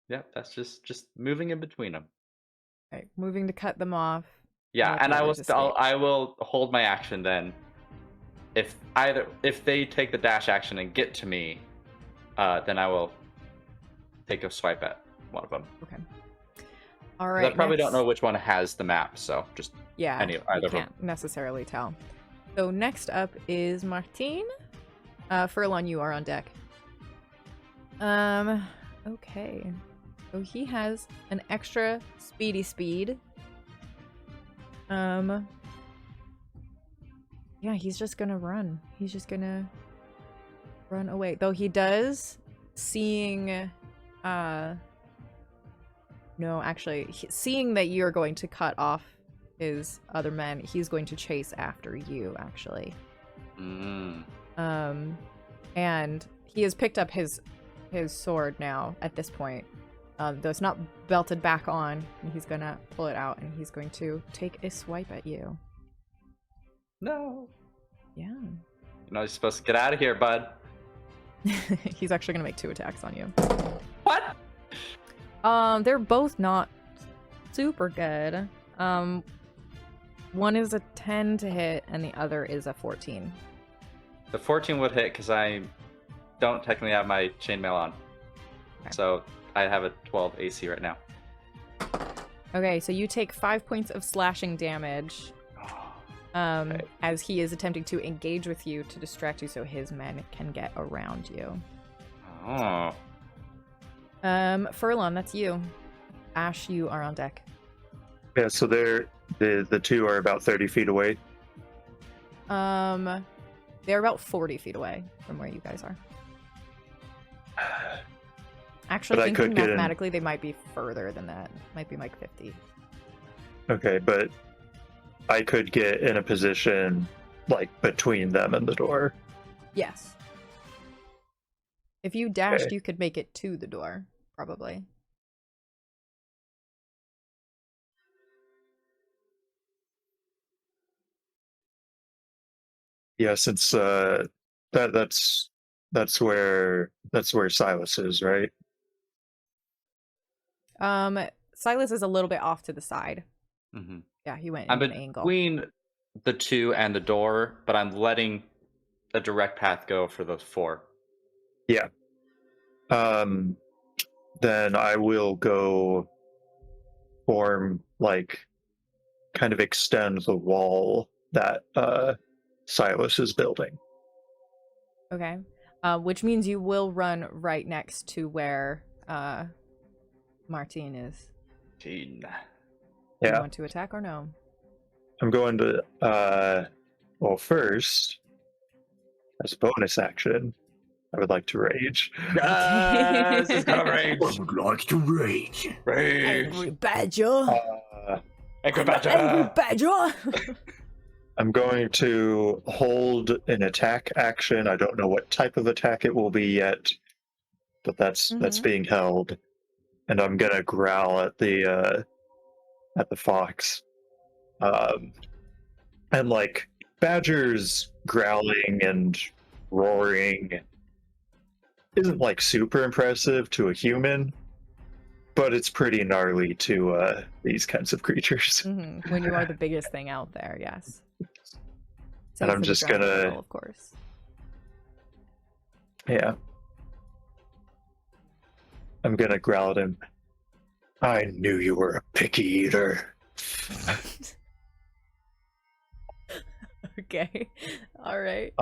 Yeah, that's just moving in between them. Okay. Moving to cut them off. Yeah, let and the I will others escape. I will hold my action then. If they take the dash action and get to me, then I will take a swipe at one of them. Okay. All 'Cause right. I probably don't next- know which one has the map, so just Yeah. either you of them. can't necessarily tell. So next up is Martine. Furlong, you are on deck. Okay. So he has an extra speed. Yeah, he's just gonna run. He's just gonna run away. Though he does, seeing, no, actually, seeing that you're going to cut off his other men, he's going to chase after you, actually. Mm. And he has picked up his sword now at this point. Though it's not belted back on, and he's gonna pull it out, and he's going to take a swipe at you. No. Yeah. You're supposed to get out of here, bud. He's actually gonna make 2 attacks on you. What? They're both not super good. One is a 10 to hit, and the other is a 14. The 14 would hit because I don't technically have my chainmail on. Okay. So I have a 12 AC right now. Okay, so you take 5 points of slashing damage. Okay. As he is attempting to engage with you to distract you so his men can get around you. Oh. Furlon, that's you. Ash, you are on deck. Yeah, so the two are about 30 feet away. They're about 40 feet away from where you guys are. Actually, But I thinking could get in- mathematically, they might be further than that. Might be like 50. Okay, but I could get in a position like between them and the door. Yes. If you dashed, Okay. you could make it to the door, probably. Yeah, since that's where Sylas is, right? Silas is a little bit off to the side. Mm-hmm. Yeah, he went I'm in an angle. between the 2 and the door, but I'm letting a direct path go for the 4. Yeah. Then I will go form kind of extend the wall that Sylas is building. Okay. Which means you will run right next to where Martine is. Do you Yeah. want to attack or no? I'm going to well, first, as a bonus action, I would like to rage. Yes, it's gonna rage. I would like to rage. Rage. Badger! Angry I'm an angry badger. badger! I'm going to hold an attack action. I don't know what type of attack it will be yet, but that's being held. And I'm gonna growl at the fox. And Badger's growling and roaring isn't super impressive to a human, but it's pretty gnarly to these kinds of creatures. When you are the biggest thing out there, yes. And I'm for the just ground gonna- level, of course. Yeah. I'm gonna growl at him. I knew you were a picky eater. Okay. All right.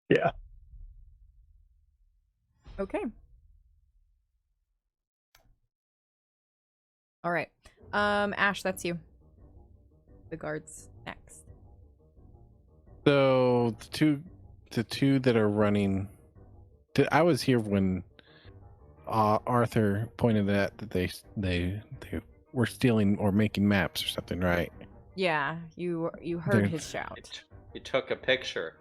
Yeah. Okay. All right. Ash, that's you. The guard's next. So the two that are running. I was here when Arthur pointed out that they were stealing or making maps or something, right? Yeah, you heard They're- his shout. You took a picture.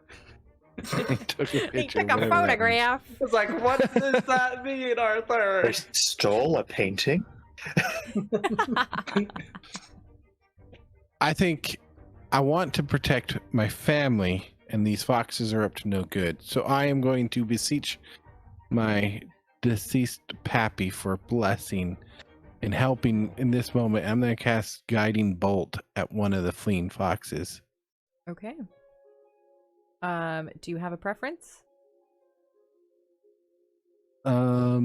He took a He picture, took a whatever that means. photograph. It's like, what does that mean, Arthur? They stole a painting? I think I want to protect my family, and these foxes are up to no good. So I am going to beseech my deceased pappy for a blessing and helping in this moment. I'm going to cast Guiding Bolt at one of the fleeing foxes. Okay. Do you have a preference? Or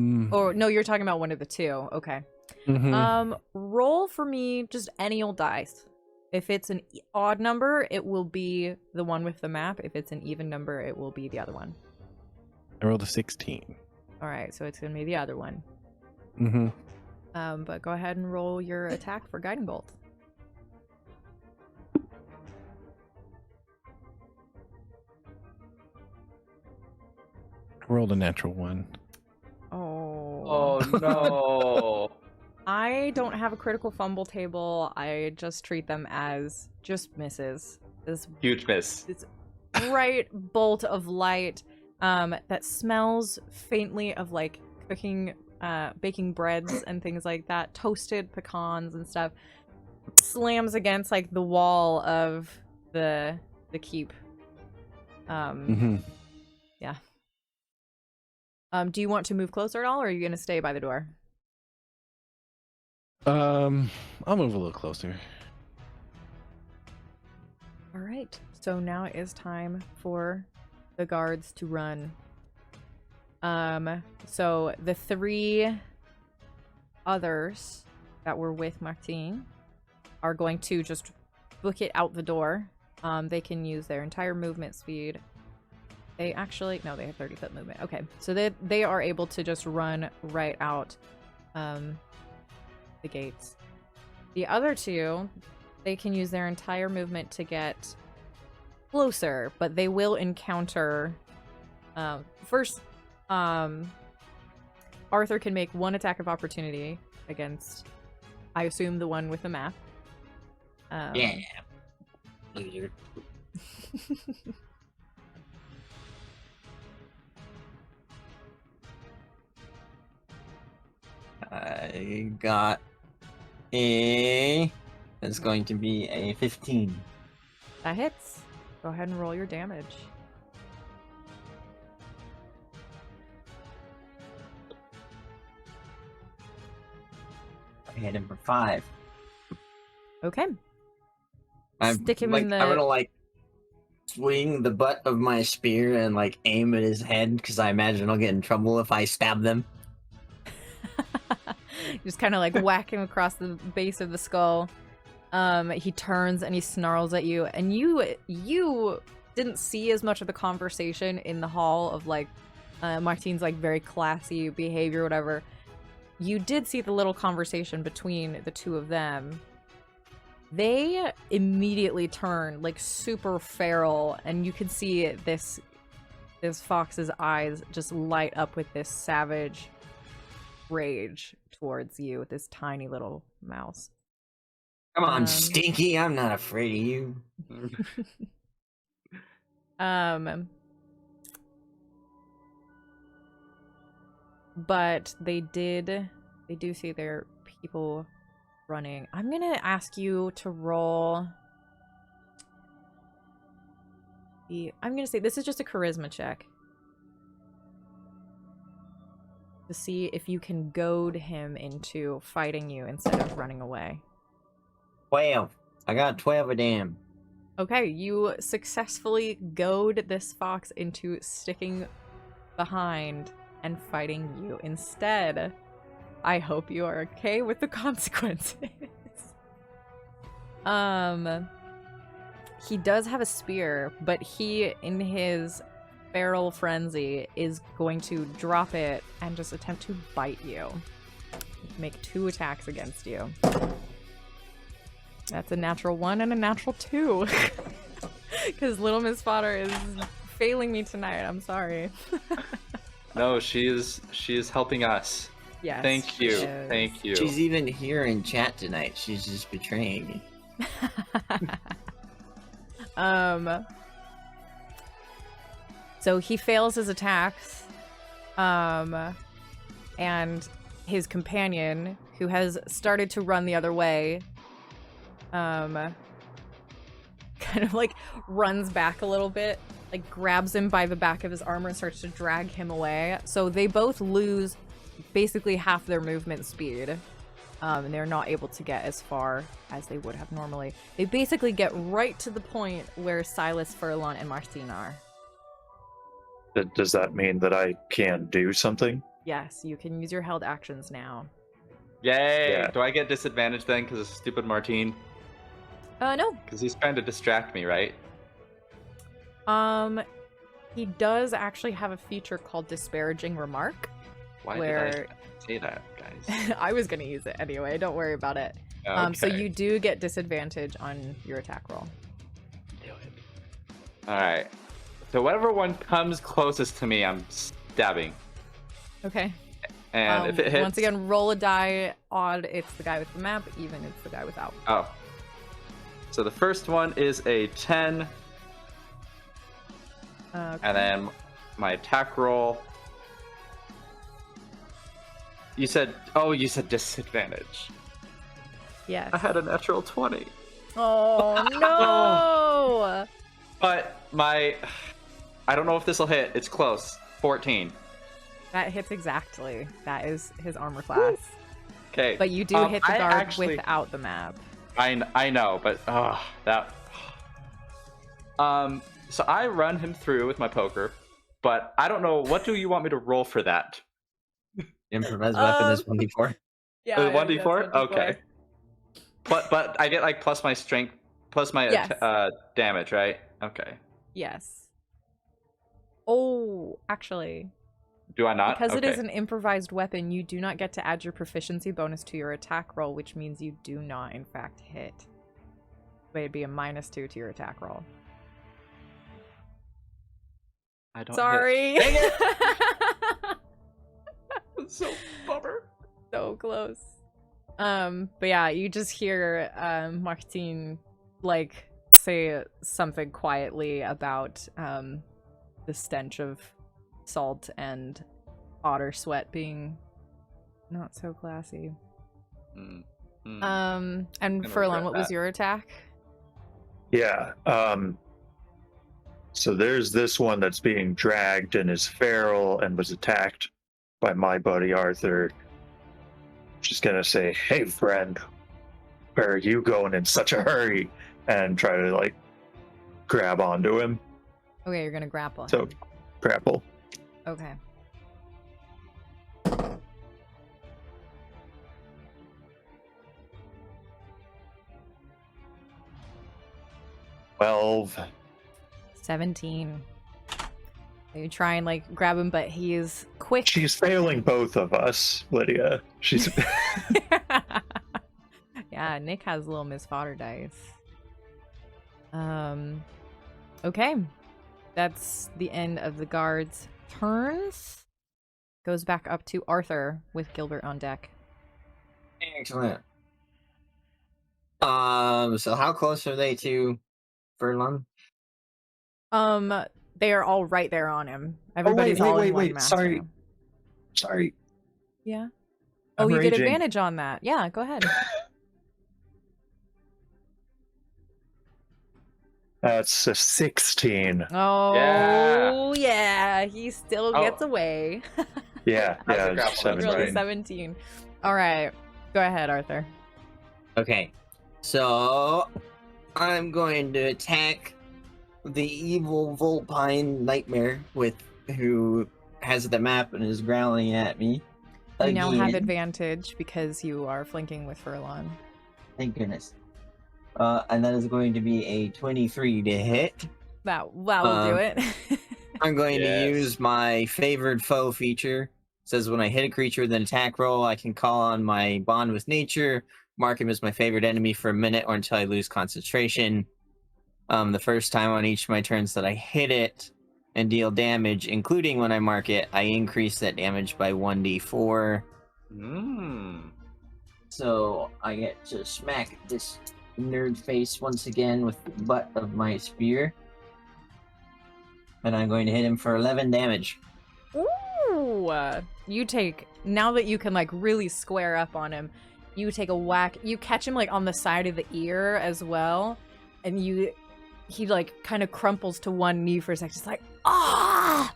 no, you're talking about one of the two. Okay. Mhm. Roll for me just any old dice. If it's an odd number, it will be the one with the map. If it's an even number, it will be the other one. I rolled a 16. All right, so it's gonna be the other one. Mm-hmm. But go ahead and roll your attack for Guiding Bolt. I rolled a natural 1. Oh. Oh no. I don't have a critical fumble table. I just treat them as just misses. This Huge miss. bright bolt of light that smells faintly of like cooking, baking breads and things like that, toasted pecans and stuff, slams against like the wall of the keep. Yeah. Do you want to move closer at all, or are you gonna stay by the door? I'll move a little closer. All right. So now it is time for the guards to run. So the 3 others that were with Martine are going to just book it out the door. They can use their entire movement speed. They actually, no, they have 30-foot movement. Okay, so they are able to just run right out the gates. The other 2, they can use their entire movement to get closer, but they will encounter first Arthur can make 1 attack of opportunity against, I assume, the one with the map. Yeah. Loser. I got a... That's going to be a 15. That hits. Go ahead and roll your damage. I hit him for 5. Okay. I'm, Stick him like, in the... I'm gonna, like, swing the butt of my spear and, like, aim at his head, because I imagine I'll get in trouble if I stab them. Just kind of like whack him across the base of the skull. He turns and he snarls at you, and you didn't see as much of the conversation in the hall of like Martine's like very classy behavior, whatever. You did see the little conversation between the 2 of them. They immediately turn like super feral, and you can see this fox's eyes just light up with this savage rage towards you, this tiny little mouse. Come on, Stinky, I'm not afraid of you. But they do see their people running. I'm gonna ask you to roll I'm gonna say this is just a charisma check to see if you can goad him into fighting you instead of running away. 12. I got 12 of them. Okay, you successfully goad this fox into sticking behind and fighting you instead. I hope you are okay with the consequences. He does have a spear, but he, in his feral frenzy, is going to drop it and just attempt to bite you. Make 2 attacks against you. That's a natural 1 and a natural 2. Because Little Miss Fodder is failing me tonight. I'm sorry. No, she is helping us. Yes. Thank you. Thank you. She's even here in chat tonight. She's just betraying me. So he fails his attacks. And his companion, who has started to run the other way, kind of like runs back a little bit, like grabs him by the back of his armor and starts to drag him away. So they both lose basically half their movement speed. And they're not able to get as far as they would have normally. They basically get right to the point where Sylas, Furlon, and Martine are. Does that mean that I can do something? Yes, you can use your held actions now. Yay! Yeah. Do I get disadvantage then because of stupid Martine? No. Because he's trying to distract me, right? He does actually have a feature called Disparaging Remark. Why where... did I say that, guys? I was gonna use it anyway, don't worry about it. Okay. So you do get disadvantage on your attack roll. Do it. Alright. So whatever one comes closest to me, I'm dabbing. Okay. And if it hits... Once again, roll a die. Odd, it's the guy with the map. Even, it's the guy without. Oh. So the first one is a 10. Okay. And then my attack roll. You said disadvantage. Yes. I had a natural 20. Oh, no! But I don't know if this will hit. It's close. 14. That hits exactly. That is his armor class. Okay. But you do hit the guard without the map. I know, but that. So I run him through with my poker, but I don't know. What do you want me to roll for that? Improvised weapon is 1d4. Yeah. 1d4? Okay. But I get like plus my strength, plus my Yes. damage, right? Okay. Yes. Oh, actually. Do I not? Because it Okay. is an improvised weapon, you do not get to add your proficiency bonus to your attack roll, which means you do not, in fact, hit. But it'd be a -2 to your attack roll. I don't. Sorry. Hit. Dang it! It's so bummer. So close. But yeah, you just hear Martine like say something quietly about the stench of salt and otter sweat being not so classy. Mm. And Gonna Furlong, regret what was that. your attack? Yeah. So there's this one that's being dragged and is feral and was attacked by my buddy Arthur. Just gonna say, "Hey friend, where are you going in such a hurry?" and try to like grab onto him. Okay, you're gonna grapple So him. grapple. Okay. Twelve. 17. You try and like grab him, but he's quick. She's failing both of us, Lydia. She's Yeah, Nick has little Miss Fodder dice. Okay. That's the end of the guards' turns. Goes back up to Arthur with Gilbert on deck. Excellent. So how close are they to Furlong? They are all right there on him. Everybody's all in one mass Sorry. now. Sorry. Yeah. I'm Oh, you get raging. advantage on that. Yeah, go ahead. That's a 16. Oh, yeah. He still Oh. gets away. Yeah, How's yeah, the it's grapple? Rolled a 17. 17. All right. Go ahead, Arthur. Okay, so I'm going to attack the evil Vulpine Nightmare who has the map and is growling at me. You now have again. advantage because you are flanking with Furlong. Thank goodness. And that is going to be a 23 to hit. That will do it. I'm going Yes. to use my favored foe feature. It says when I hit a creature with an attack roll, I can call on my bond with nature, mark him as my favorite enemy for a minute or until I lose concentration. The first time on each of my turns that I hit it and deal damage, including when I mark it, I increase that damage by 1d4. So I get to smack this nerd face once again with the butt of my spear. And I'm going to hit him for 11 damage. Ooh! You take, now that you can like really square up on him, you take a whack. You catch him like on the side of the ear as well. And he like kind of crumples to one knee for a second. Just like, ah!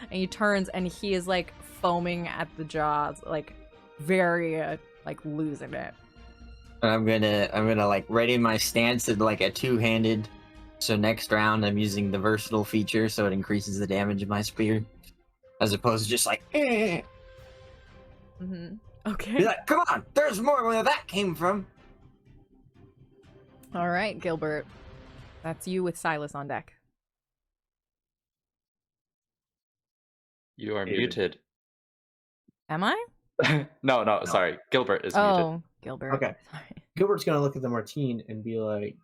And he turns and he is like foaming at the jaws, like very like losing it. And I'm gonna like ready my stance at like a two-handed. So next round I'm using the versatile feature, so it increases the damage of my spear, as opposed to just like, eh. Mm-hmm. Be Okay. like, come on, there's more where that came from. All right, Gilbert. That's you with Sylas on deck. You are David. muted. Am I? No, sorry. Gilbert is muted. Oh, Gilbert. Okay. Sorry. Gilbert's gonna look at the Martine and be like,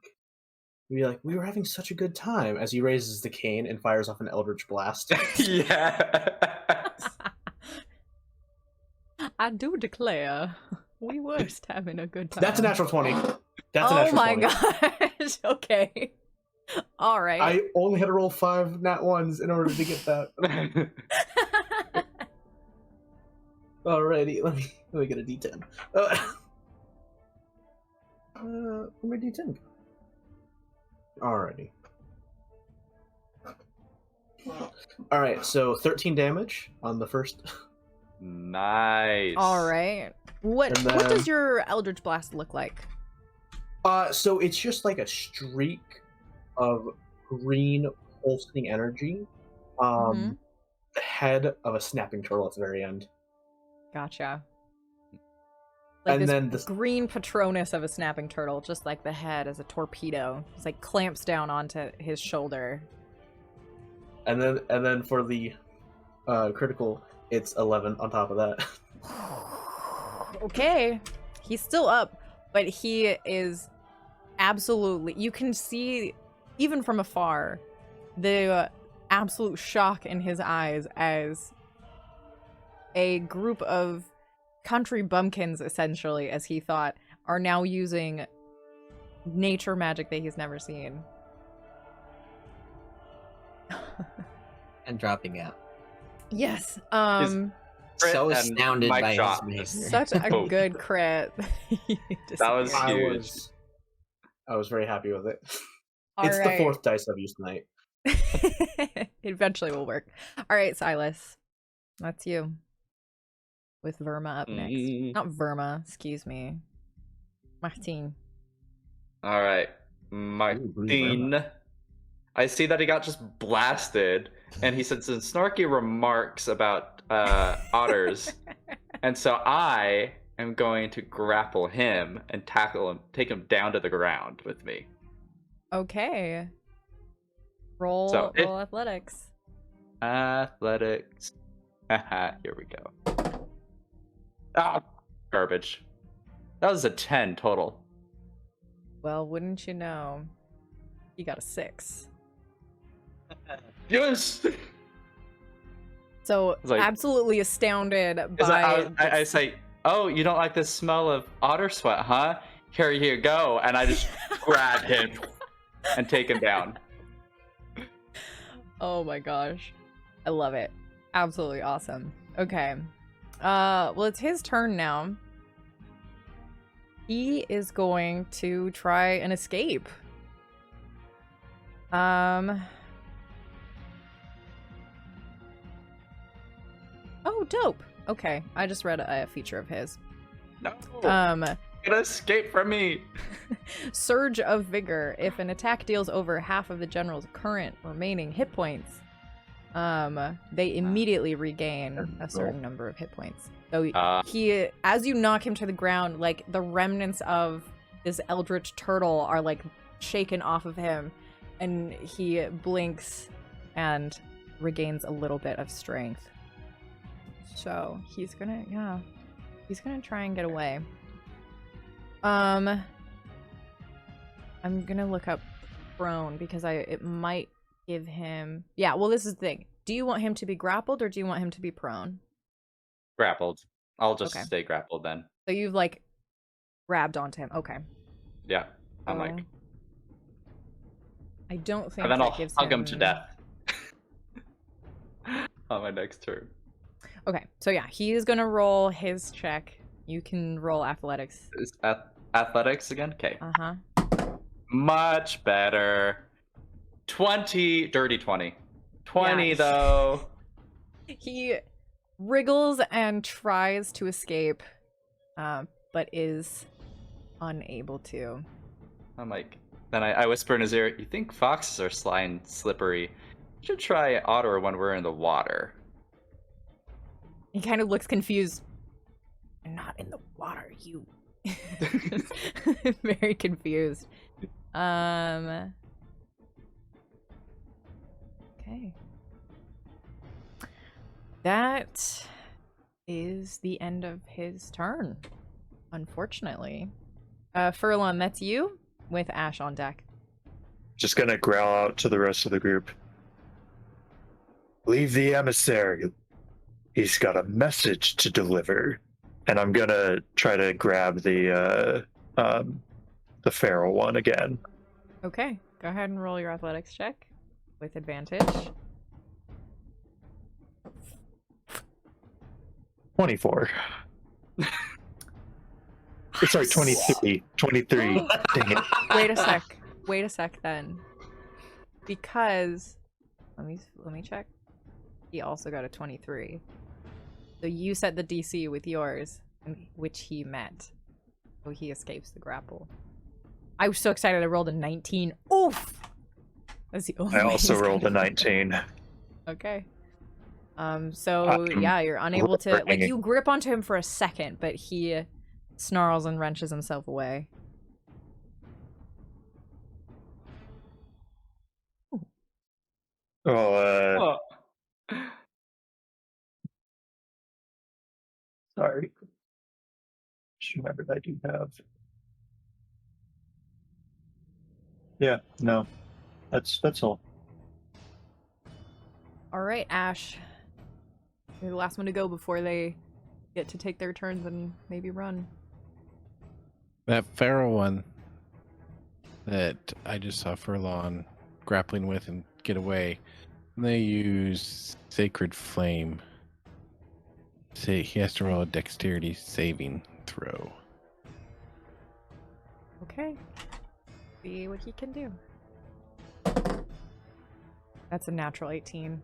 we were having such a good time, as he raises the cane and fires off an eldritch blast. Yes. I do declare, we were just having a good time. That's a natural 20. That's a Oh natural my 20. gosh. Okay. All right. I only had to roll 5 nat 1s in order to get that. Alrighty, let me get a D10. Let me D10. Alrighty. Alright, so 13 damage on the first. Nice. All right. What And what then- does your Eldritch Blast look like? So it's just like a streak of green pulsing energy. Mhm. The head of a snapping turtle at the very end. Gotcha. Like And this then the- green Patronus of a snapping turtle, just like the head as a torpedo. It's like clamps down onto his shoulder. And then for the critical, it's 11 on top of that. Okay. He's still up, but he is absolutely, you can see even from afar the absolute shock in his eyes as a group of country bumpkins, essentially, as he thought, are now using nature magic that he's never seen. And dropping out. Yes. Crit So and astounded mic by drop. his behavior. Such a Oh. good crit. That was Disappeared. huge. I was very happy with it. All It's right. the 4th dice I've used tonight. It eventually will work. All right, Sylas. That's you. With Verma up next. Not Verma, excuse me. Martin. All right, Martin. Martin. I see that he got just blasted, and he said some snarky remarks about otters, and so I am going to grapple him and tackle him, take him down to the ground with me. Okay. Roll, So if- roll athletics. Athletics. Haha, here we go. Ah, garbage. That was a 10 total. Well, wouldn't you know? You got a 6. Yes! So, It's like- absolutely astounded Is by... I say, oh, you don't like the smell of otter sweat, huh? Here you go. And I just grab him and take him down. Oh my gosh. I love it. Absolutely awesome. Okay. Well, it's his turn now. He is going to try and escape. Oh, dope. Okay, I just read a feature of his. No. Get escape from me. Surge of Vigor. If an attack deals over half of the general's current remaining hit points, they immediately regain a certain number of hit points. So he, as you knock him to the ground, like the remnants of this eldritch turtle are like shaken off of him, and he blinks and regains a little bit of strength. So he's gonna, he's gonna try and get away. I'm gonna look up prone because it might give him, yeah, well, this is the thing. Do you want him to be grappled or do you want him to be prone? Grappled. I'll just Okay. stay grappled then. So you've like grabbed onto him. Okay. Yeah. I'm like, So, I don't think and then that I'll gives hug him to death on my next turn. Okay, so yeah, he is gonna roll his check. You can roll athletics. Is athletics again? Okay. Uh-huh. Much better. 20, dirty 20. 20 Yeah. though. He wriggles and tries to escape, but is unable to. I'm like, then I whisper in his ear, you think foxes are sly and slippery? You should try otter when we're in the water. He kind of looks confused. I'm not in the water, you. Very confused. Okay. That is the end of his turn, unfortunately. Furlon, that's you with Ash on deck. Just gonna growl out to the rest of the group. Leave the emissary. He's got a message to deliver. and I'm gonna try to grab the feral one again. Okay, go ahead and roll your athletics check with advantage. 24. Sorry, 23. 23. Dang it. Wait a sec then. Because let me check. He also got a 23. So you set the DC with yours, which he met. So he escapes the grapple. I was so excited I rolled a 19. Oof! That's the only I way also he's rolled a gonna- 19. Okay. So yeah, you're unable to like hanging. you grip onto him for a second, but he snarls and wrenches himself away. Oh, sorry. Just remembered I do have. Yeah, no. That's all. All right, Ash. You're the last one to go before they get to take their turns and maybe run. That feral one that I just saw Furlong grappling with and get away, they use Sacred Flame. Say he has to roll a dexterity saving throw. Okay. See what he can do. That's a natural 18.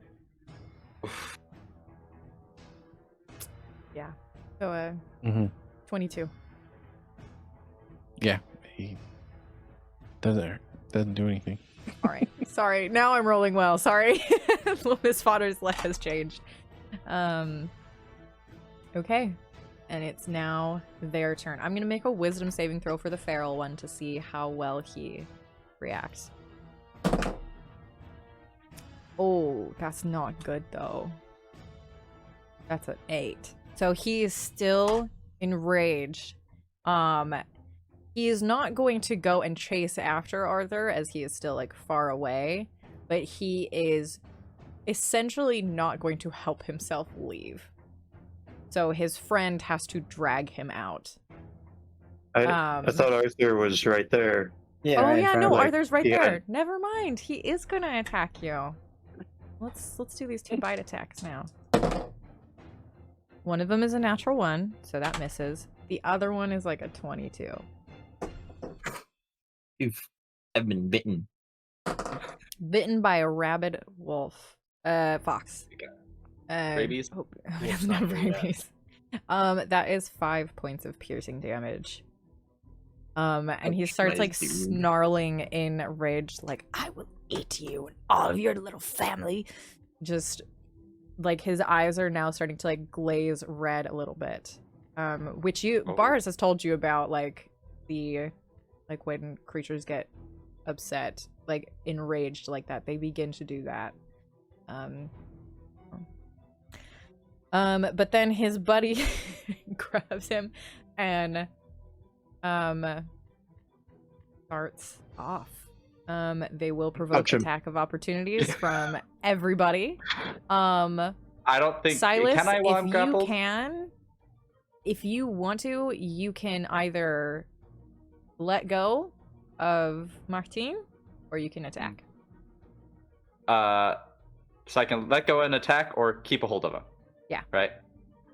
Yeah. So, Mm-hmm. 22. Yeah, he doesn't do anything. All right. Sorry. Now I'm rolling well. Sorry. Miss Fodder's life has changed. Okay. And it's now their turn. I'm going to make a wisdom saving throw for the feral one to see how well he reacts. Oh, that's not good though. That's an 8. So he is still enraged. He is not going to go and chase after Arthur as he is still like far away, but he is essentially not going to help himself leave. So his friend has to drag him out. I thought Arthur was right there. Yeah. Oh right in yeah, front no, of us. Arthur's right yeah. there. Never mind. He is gonna attack you. Let's do these 2 bite attacks now. One of them is a natural 1, so that misses. The other one is like a 22. I've been bitten. Bitten by a rabid wolf. Fox. Rabies? Hope he doesn't have rabies. That is 5 points of piercing damage. And he Ouch, starts my like dude. snarling in rage, like, I will eat you and all of your little family. Just like his eyes are now starting to like glaze red a little bit. Which Bars has told you about, like like when creatures get upset, like enraged like that, they begin to do that. But then his buddy grabs him and starts off. They will provoke Touch him. attack of opportunities from everybody. I don't think. Silas, Can I while I'm if grappled? you can, if you want to, you can either let go of Martin or you can attack. So I can let go and attack or keep a hold of him. Yeah. Right?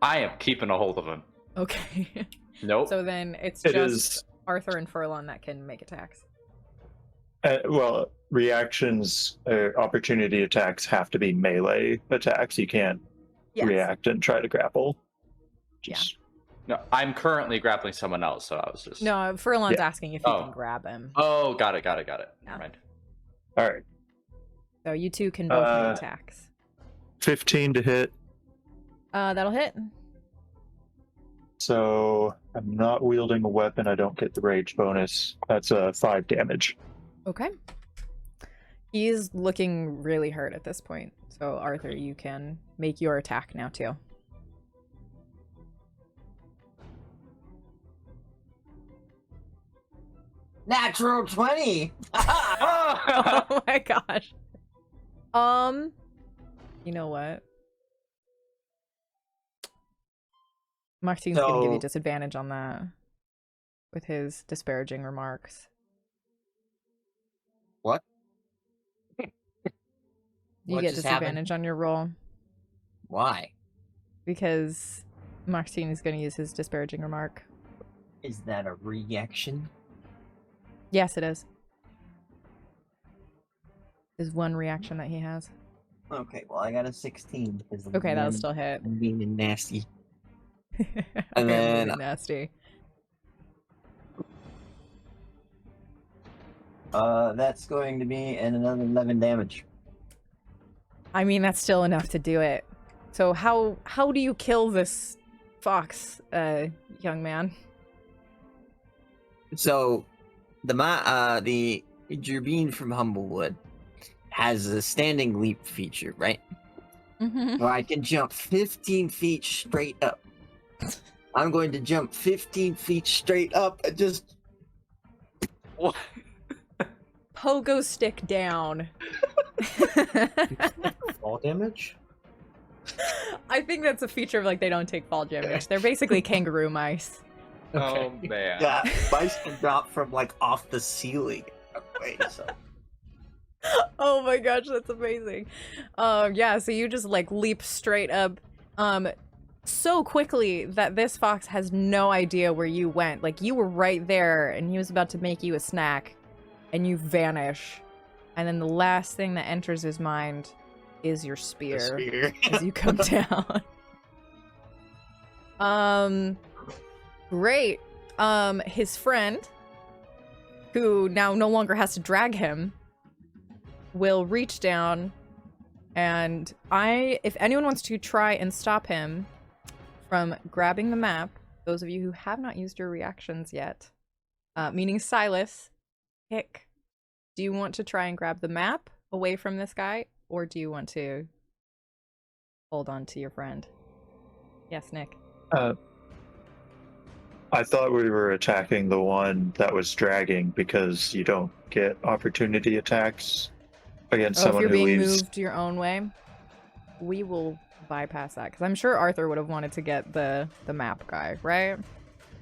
I am keeping a hold of him. Okay. Nope. So then it's It just is. Arthur and Furlong that can make attacks. Well, reactions, opportunity attacks have to be melee attacks. You can't react and try to grapple. Just, No, I'm currently grappling someone else, so I was just. No, Furlong's Yeah. asking if you Oh. can grab him. Oh, got it. Yeah. Never mind. All right. So you two can both make attacks. 15 to hit. That'll hit. So I'm not wielding a weapon. I don't get the rage bonus. That's 5 damage. Okay. He's looking really hurt at this point. So Arthur, you can make your attack now too. Natural 20. Oh my gosh. You know what? Martin's gonna give you So- disadvantage on that with his disparaging remarks. What? You What get just happened? disadvantage on your roll Why? because Martin is gonna use his disparaging remark. Is that a reaction? Yes, it is. Is one reaction that he has. Okay, well I got a 16 because I'm Okay, that'll being- still hit. I'm being nasty. Okay, And then- really nasty. That's going to be another 11 damage. I mean, that's still enough to do it. So how do you kill this fox, young man? So the Gerbine from Humblewood has a standing leap feature, right? Mm-hmm. Where I can jump 15 feet straight up. I'm going to jump 15 feet straight up and just What? Pogo stick down. Fall damage? I think that's a feature of like they don't take fall damage. They're basically kangaroo mice. Oh man. yeah, mice can drop from like off the ceiling. Okay, so Oh my gosh, that's amazing. Yeah, so you just like leap straight up so quickly that this fox has no idea where you went. Like you were right there and he was about to make you a snack and you vanish. And then the last thing that enters his mind is your spear. As you come down. Great. His friend, who now no longer has to drag him, will reach down and if anyone wants to try and stop him from grabbing the map, those of you who have not used your reactions yet, meaning Sylas, pick. Do you want to try and grab the map away from this guy, or do you want to hold on to your friend? Yes, Nick. I thought we were attacking the one that was dragging because you don't get opportunity attacks against Oh, if someone you're who being leaves. moved your own way, we will bypass that because I'm sure Arthur would have wanted to get the map guy, right?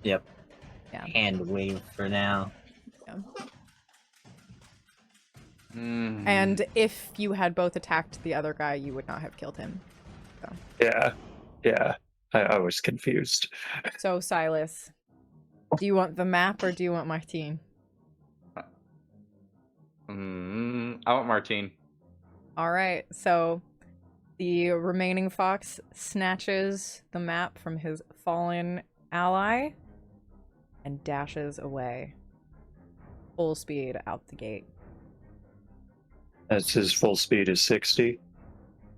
Yep. Yeah. Hand wave for now. Mm. And if you had both attacked the other guy, you would not have killed him. Yeah. I was confused. So, Sylas, do you want the map or do you want Martine? I want Martine. All right, so the remaining fox snatches the map from his fallen ally and dashes away. Full speed out the gate. That's his full speed is 60.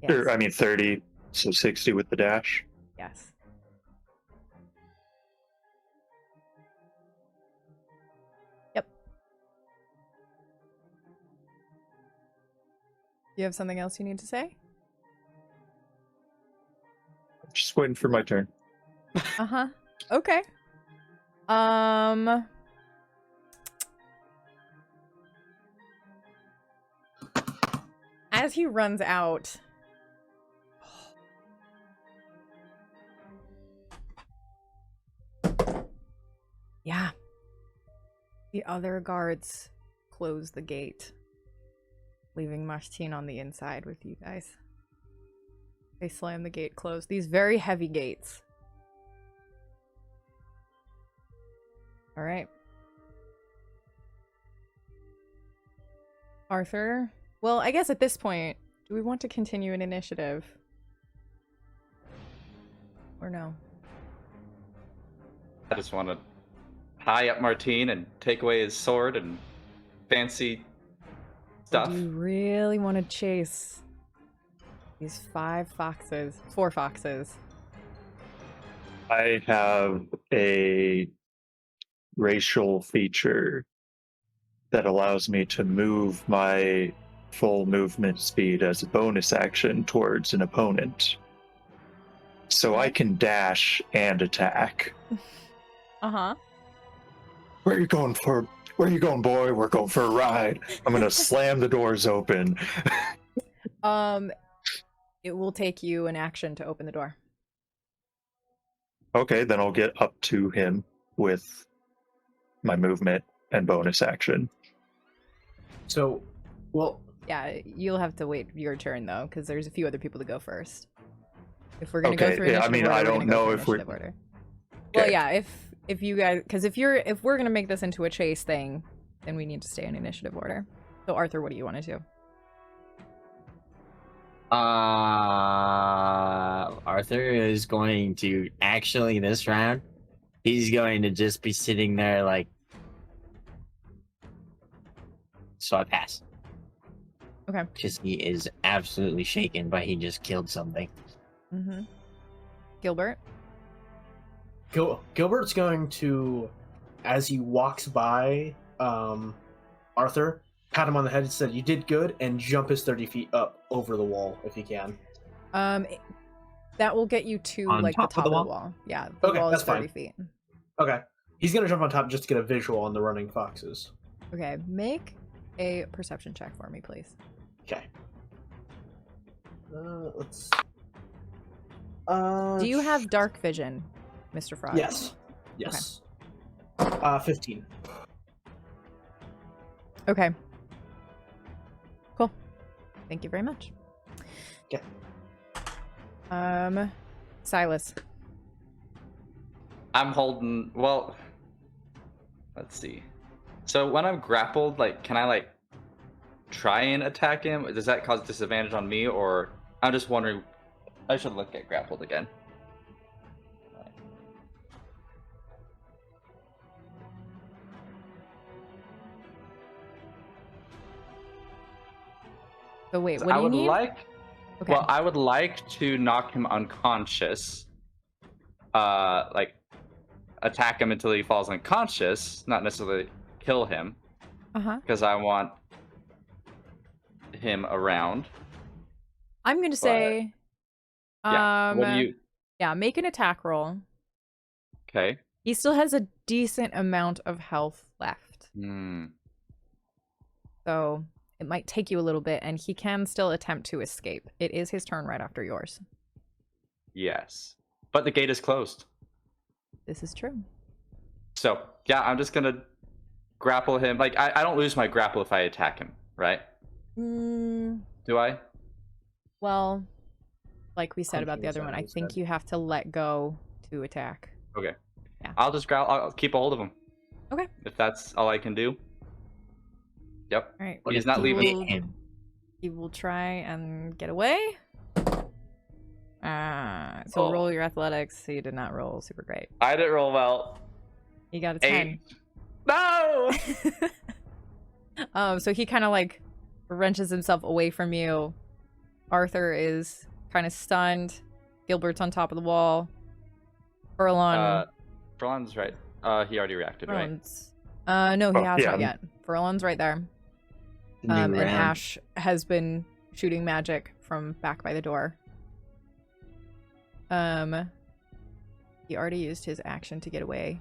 Yes. Or, I mean 30, so 60 with the dash. Yes. Yep. You have something else you need to say? Just waiting for my turn. Uh-huh. Okay. As he runs out, yeah, the other guards close the gate, leaving Martine on the inside with you guys. They slam the gate closed. These very heavy gates. All right. Arthur? Well, I guess at this point, do we want to continue an initiative? Or no? I just want to tie up Martine and take away his sword and fancy Or stuff. do you really want to chase these 4 foxes? I have a racial feature that allows me to move my full movement speed as a bonus action towards an opponent. So I can dash and attack. Uh-huh. Where are you going, boy? We're going for a ride. I'm gonna slam the doors open. It will take you an action to open the door. Okay, then I'll get up to him with my movement and bonus action. So, well, Yeah, you'll have to wait your turn though, because there's a few other people to go first. If we're gonna go through initiative order, I we're don't gonna go know through if we're. initiative order. Well, Okay. yeah, if you guys, because if we're gonna make this into a chase thing, then we need to stay in initiative order. So Arthur, what do you want to do? Arthur is going to actually this round. He's going to just be sitting there like. So I pass. Okay. Because he is absolutely shaken, but he just killed something. Mm-hmm. Gilbert. Gilbert's going to, as he walks by Arthur, pat him on the head and said, "You did good," and jump his 30 feet up over the wall if he can. That will get you to On like top the top of the of the wall? wall. Yeah, the Okay, wall is that's fine. 30 feet. Okay. He's gonna jump on top just to get a visual on the running foxes. Okay, make a perception check for me, please. Okay. Let's. Do you have dark vision, Mr. Frog? Yes. Yes. 15. Okay. Cool. Thank you very much. Okay. Sylas. I'm holding. Well, let's see. So when I'm grappled, like, can I like try and attack him? Does that cause disadvantage on me, or I'm just wondering? I should look at grappled again. So wait, So what I do you would need? like. Okay. Well, I would like to knock him unconscious. Like attack him until he falls unconscious, not necessarily kill him, because I want him around. I'm gonna say, Yeah. What do you? yeah, make an attack roll. Okay. He still has a decent amount of health left, so it might take you a little bit, and he can still attempt to escape. It is his turn right after yours. Yes, but the gate is closed. This is true. So yeah, I'm just gonna grapple him. Like I don't lose my grapple if I attack him, right? Do I? Well, like we said about the Punching other one, I sounds think good. you have to let go to attack. Okay. Yeah. I'll keep a hold of him. Okay. If that's all I can do. Yep. All right. What He's if not you leaving. hit him? He will try and get away. So Oh. roll your athletics. So you did not roll super great. I didn't roll well. You got a 10. 8. No. So he kind of like wrenches himself away from you. Arthur is kind of stunned. Gilbert's on top of the wall. Furlong. Furlong's right. He already reacted, right? Furlong's- no, he Oh, has yeah. not yet. Furlong's right there. New And round. Ash has been shooting magic from back by the door. He already used his action to get away.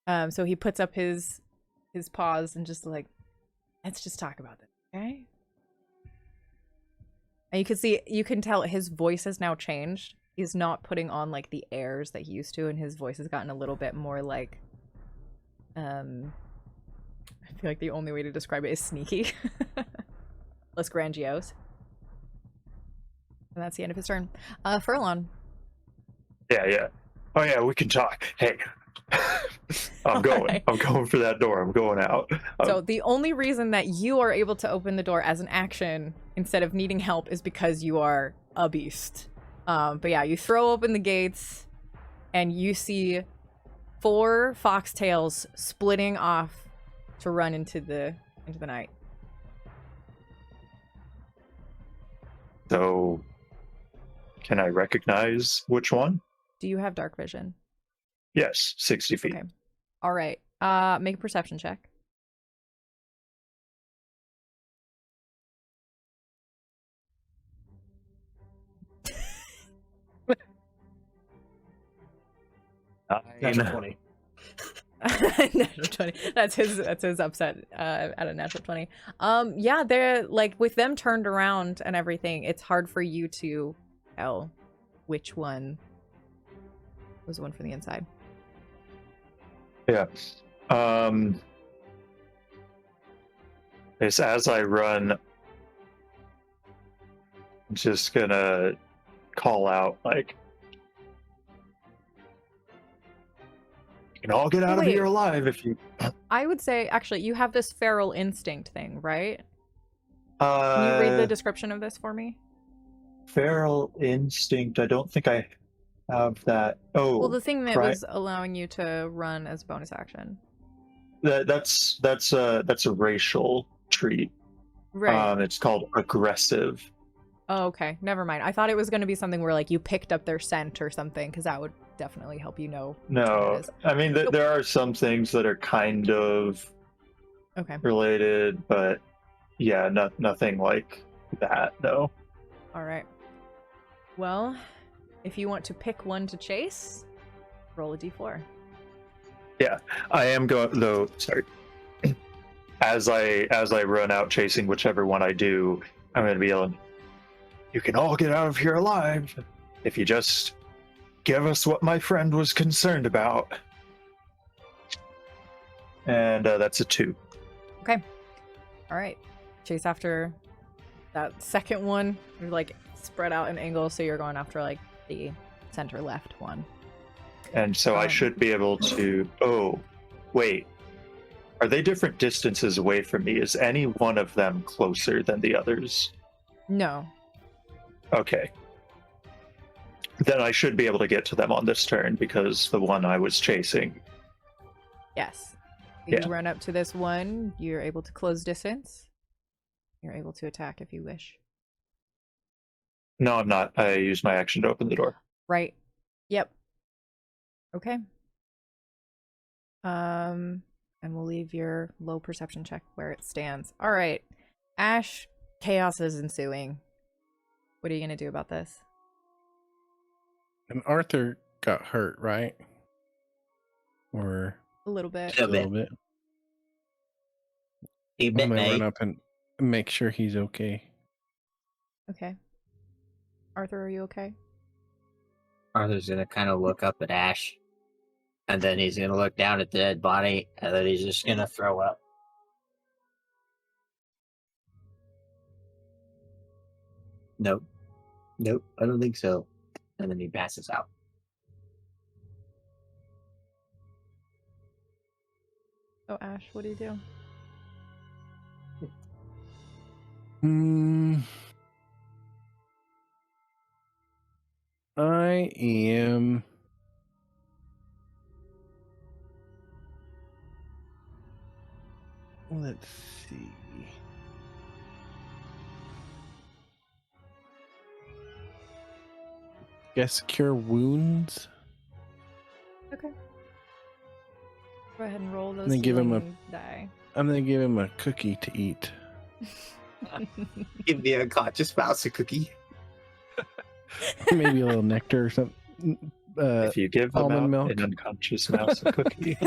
So he puts up his paws and just like, let's just talk about this, okay? And you can tell his voice has now changed. He's not putting on like the airs that he used to, and his voice has gotten a little bit more like, I feel like the only way to describe it is sneaky. Less grandiose. And that's the end of his turn. Furlong. Yeah. Oh yeah, we can talk. Hey. I'm going. Alright. I'm going for that door. I'm going out. So the only reason that you are able to open the door as an action instead of needing help is because you are a beast. But yeah, you throw open the gates and you see 4 foxtails splitting off to run into the night. So, can I recognize which one? Do you have dark vision? Yes, 60 feet. Okay. All right. Make a perception check. Natural 20. Natural 20. That's his upset at a natural 20. Yeah, they're like with them turned around and everything, it's hard for you to tell which one was the one from the inside. Yeah. It's as I run, I'm just gonna call out like, "You can all get out of wait. here alive if you." I would say, actually, you have this feral instinct thing, right? Can you read the description of this for me? Feral instinct. I don't think I have that. Oh, Well, the thing that right. was allowing you to run as bonus action. That's a racial trait. Right. It's called aggressive. Oh, okay. Never mind. I thought it was going to be something where, like, you picked up their scent or something, because that would definitely help you know. What it No, is. I mean Nope. there are some things that are kind of Okay. related, but yeah, nothing like that. No. All right. Well, if you want to pick one to chase, roll a d4. I am going though. Sorry. As I run out chasing whichever one I do, I'm going to be yelling, "You can all get out of here alive if you just give us what my friend was concerned about." And that's a 2. Okay. All right. Chase after that second one. You're like spread out an angle, so you're going after like the center left one. And so I should be able to. Oh, wait. Are they different distances away from me? Is any one of them closer than the others? No. Okay. Then I should be able to get to them on this turn because the one I was chasing. Yes. Yeah. You run up to this one. You're able to close distance. You're able to attack if you wish. No, I'm not. I used my action to open the door. Right. Yep. Okay. And we'll leave your low perception check where it stands. All right. Ash, chaos is ensuing. What are you going to do about this? And Arthur got hurt, right? Or A little bit. a little bit. He I'm bit gonna me. run up and make sure he's okay. Okay. Arthur, are you okay? Arthur's gonna kind of look up at Ash, and then he's gonna look down at the dead body, and then he's just gonna throw up. Nope. Nope, I don't think so. And then he passes out. So, Ash, what do you do? I am. Let's see. Guess cure wounds. Okay. Go ahead and roll those Then give him a- healing die. I'm gonna give him a cookie to eat. Give the unconscious mouse a cookie. Maybe a little nectar or something. If you give them almond out milk. an unconscious mouse a cookie.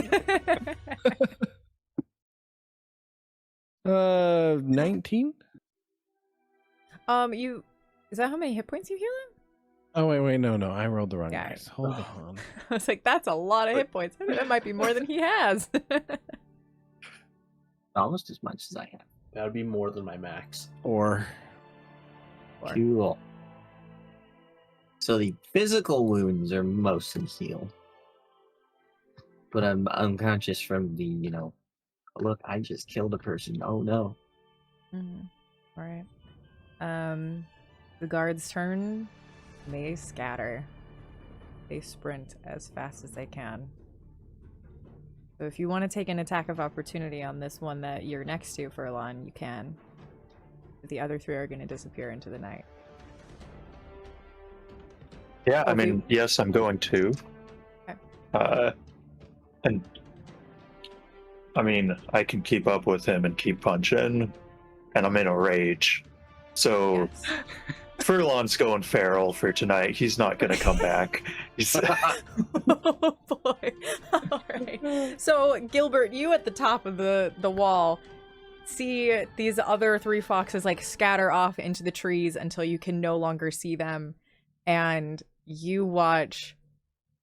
19? Is that how many hit points you heal him? Oh wait, no, I rolled the wrong Yeah. dice. Hold on. I was like, that's a lot of hit points. That might be more than he has. Almost as much as I have. That would be more than my max. Or Cool. So the physical wounds are mostly healed. But I'm unconscious from the, look, I just killed a person. Oh no. Mm-hmm. All right. The guards' turn. They scatter. They sprint as fast as they can. So if you want to take an attack of opportunity on this one that you're next to, Furlon, you can. The other three are going to disappear into the night. Yeah, I Or if mean, you- yes, I'm going to. Okay. And I mean, I can keep up with him and keep punching, and I'm in a rage. So Yes. Furlon's going feral for tonight. He's not going to come back. He's, Oh boy. All right. So Gilbert, you at the top of the wall see these other three foxes like scatter off into the trees until you can no longer see them, and you watch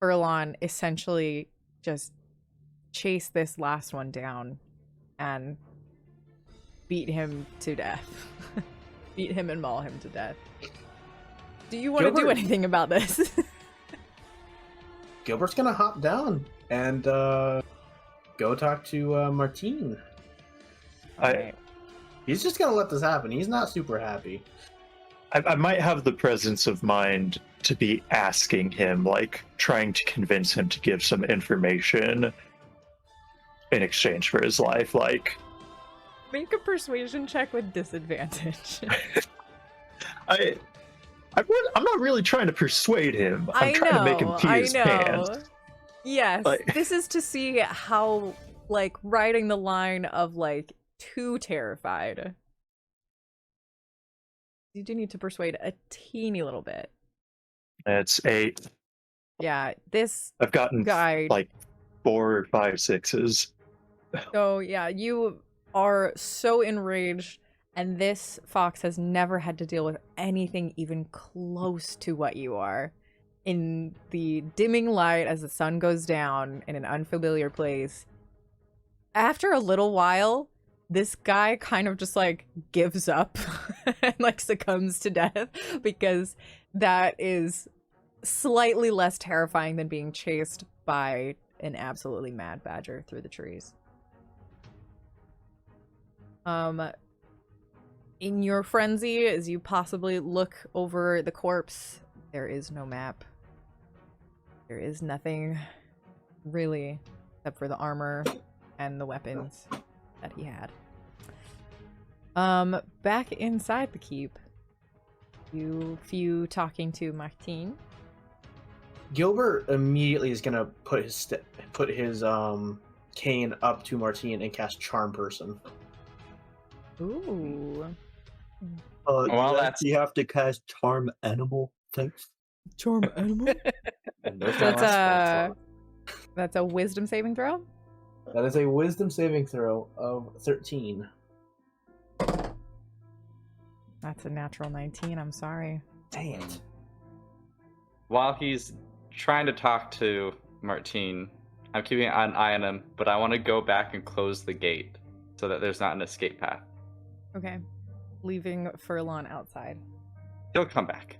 Furlon essentially just chase this last one down and beat him to death. Beat him and maul him to death. Do you want to do Gilbert. anything about this? Gilbert's gonna hop down and go talk to Martine. He's just gonna let this happen. He's not super happy. I might have the presence of mind to be asking him, like, trying to convince him to give some information in exchange for his life, like... Make a persuasion check with disadvantage. I'm not really trying to persuade him. I'm trying to make him pee his pants. Yes, Like- this is to see how, like, riding the line of, like, too terrified. You do need to persuade a teeny little bit. It's 8. Yeah, this I've gotten guy... like 4 or 5 6s. So, yeah, you are so enraged, and this fox has never had to deal with anything even close to what you are. In the dimming light as the sun goes down in an unfamiliar place, after a little while, this guy kind of just, like, gives up and, like, succumbs to death, because that is slightly less terrifying than being chased by an absolutely mad badger through the trees. In your frenzy, as you possibly look over the corpse, there is no map. There is nothing, really, except for the armor and the weapons that he had. Back inside the keep, few talking to Martine. Gilbert immediately is gonna put his cane up to Martine and cast Charm Person. Ooh. Well, does that's- he have to cast Charm Animal? Thanks. Charm animal? And there's my last spell That's a wisdom saving throw? slot. That is a Wisdom saving throw of 13. That's a natural 19, I'm sorry. Dang it. While he's trying to talk to Martine, I'm keeping an eye on him, but I want to go back and close the gate so that there's not an escape path. Okay. Leaving Furlon outside. He'll come back.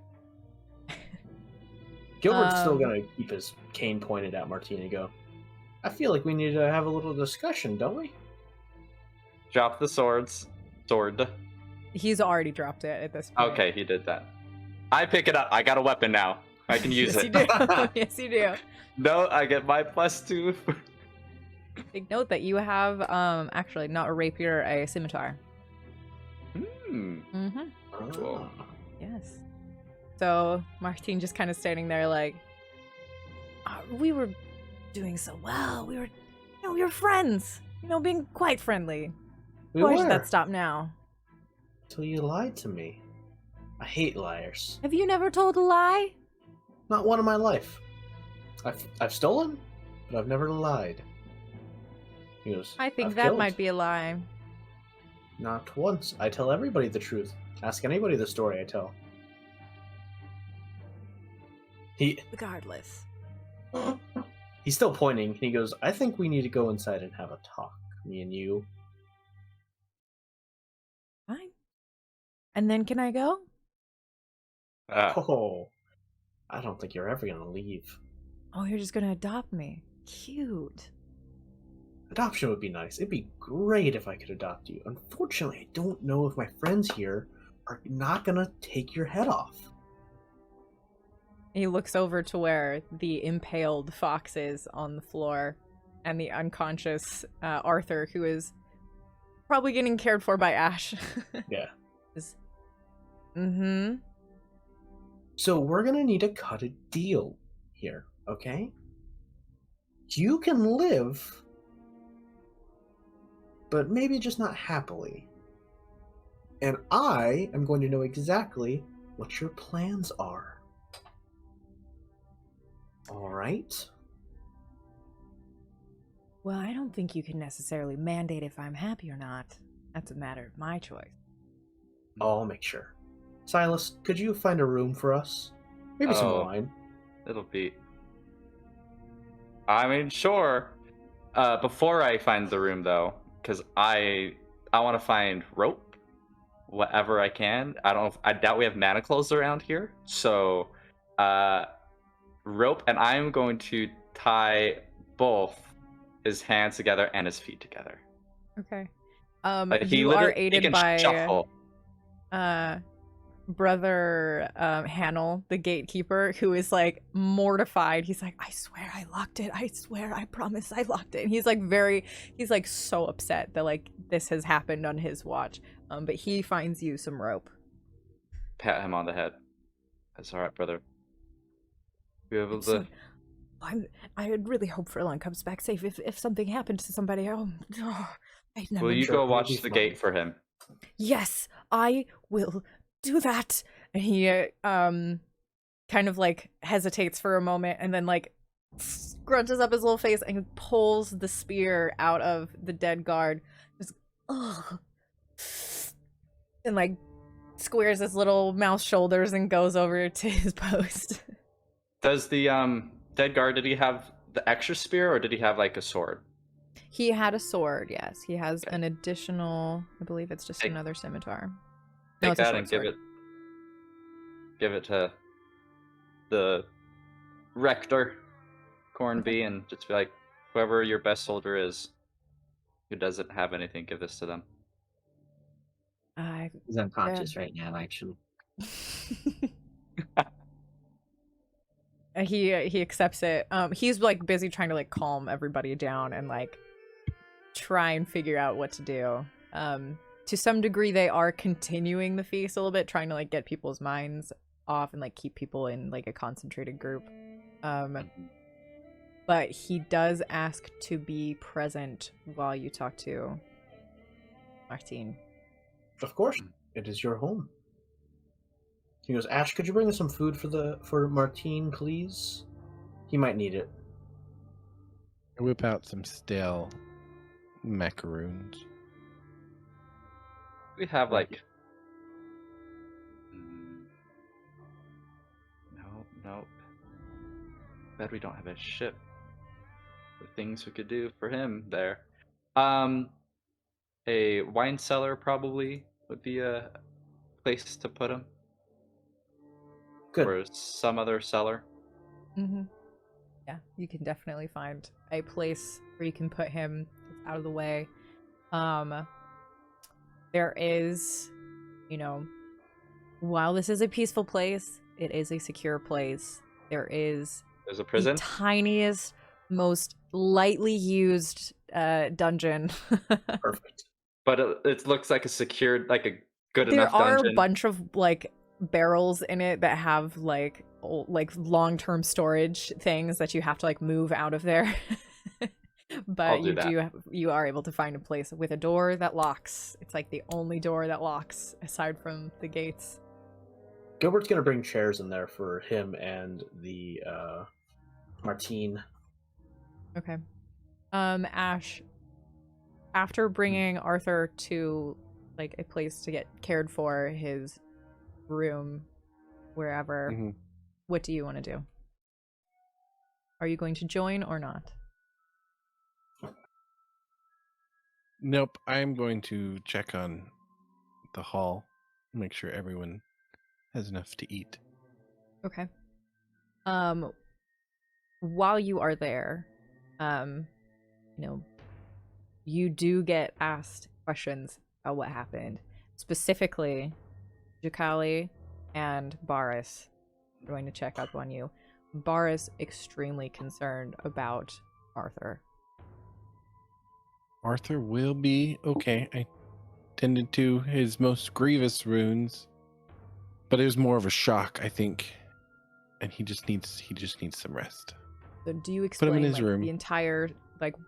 Gilbert's still Um, gonna keep his cane pointed at Martine and go, I feel like we need to have a little discussion, don't we? Drop the sword. He's already dropped it at this point. Okay, he did that. I pick it up. I got a weapon now. I can use Yes, it. you do. Yes, you do. No, I get my +2. Take note that you have, actually, not a rapier, a scimitar. Mm-hmm. Cool. Yes. So, Martine just kind of standing there like, we were doing so well. We were friends. Being quite friendly. We Why should were, that stop now? till you lied to me. I hate liars. Have you never told a lie? Not one in my life. I've stolen, but I've never lied. He goes, I think "I've that killed." might be a lie. Not once. I tell everybody the truth. Ask anybody the story I tell. Regardless. He's still pointing. He goes, I think we need to go inside and have a talk. Me and you. Fine. And then can I go? Oh, I don't think you're ever gonna leave. Oh, you're just gonna adopt me. Cute. Adoption would be nice. It'd be great if I could adopt you. Unfortunately, I don't know if my friends here are not gonna take your head off. He looks over to where the impaled fox is on the floor and the unconscious Arthur, who is probably getting cared for by Ash. Yeah. Mm-hmm. So we're gonna need to cut a deal here, okay? You can live, but maybe just not happily. And I am going to know exactly what your plans are. Alright? Well, I don't think you can necessarily mandate if I'm happy or not. That's a matter of my choice. I'll make sure. Sylas, could you find a room for us? Maybe some Oh. wine. It'll be I mean, sure. Before I find the room, though, because I want to find rope, whatever I can. I doubt we have manacles around here, so rope, and I'm going to tie both his hands together and his feet together. Okay. He You are literally aided can by shuffle. brother Hannel, the gatekeeper, who is like mortified. He's like, I swear I locked it. I swear, I promise I locked it. And he's like so upset that like this has happened on his watch. But he finds you some rope. Pat him on the head. That's all right, brother. Be able to. Excellent. I had really hoped Furlong comes back safe. If something happened to somebody, I'd never. Will you Sure, go he'll watch be the fine. gate for him? Yes, I will do that. And he kind of like hesitates for a moment and then like scrunches up his little face and pulls the spear out of the dead guard. Just ugh. And like squares his little mouse shoulders and goes over to his post. Does the dead guard, did he have the extra spear or did he have like a sword? He had a sword, yes. He has an additional, I believe it's just another scimitar. No, Take it's a that short and sword. give it to the rector, Cornby, and just be like, whoever your best soldier is who doesn't have anything, give this to them. He's unconscious right now, actually. He accepts it. He's like busy trying to like calm everybody down and like try and figure out what to do. To some degree they are continuing the feast a little bit, trying to like get people's minds off and like keep people in like a concentrated group. But he does ask to be present while you talk to Martine. Of course, it is your home. He goes, Ash, could you bring us some food for Martine, please? He might need it. I whip out some stale macaroons. We have like nope. Bet we don't have a ship. The things we could do for him there. A wine cellar probably would be a place to put him. Good. Or some other cellar. Mm-hmm. Yeah, you can definitely find a place where you can put him out of the way. There is, while this is a peaceful place, it is a secure place. There's a prison. The tiniest, most lightly used dungeon. Perfect. But it looks like a secured, like a good enough There are dungeon. a bunch of like barrels in it that have like long-term storage things that you have to like move out of there. But you are able to find a place with a door that locks. It's like the only door that locks aside from the gates. Gilbert's gonna bring chairs in there for him and the Martine. Okay. Ash, after bringing Arthur to like a place to get cared for, his room, wherever, what do you want to do? Are you going to join or not? Nope, I'm going to check on the hall, make sure everyone has enough to eat. Okay. While you are there, you do get asked questions about what happened. Specifically, Jakali and Baris are going to check up on you. Baris extremely concerned about Arthur. Arthur will be okay. I tended to his most grievous wounds, but it was more of a shock, I think, and he just needs some rest. So do you explain Put him in his room. The entire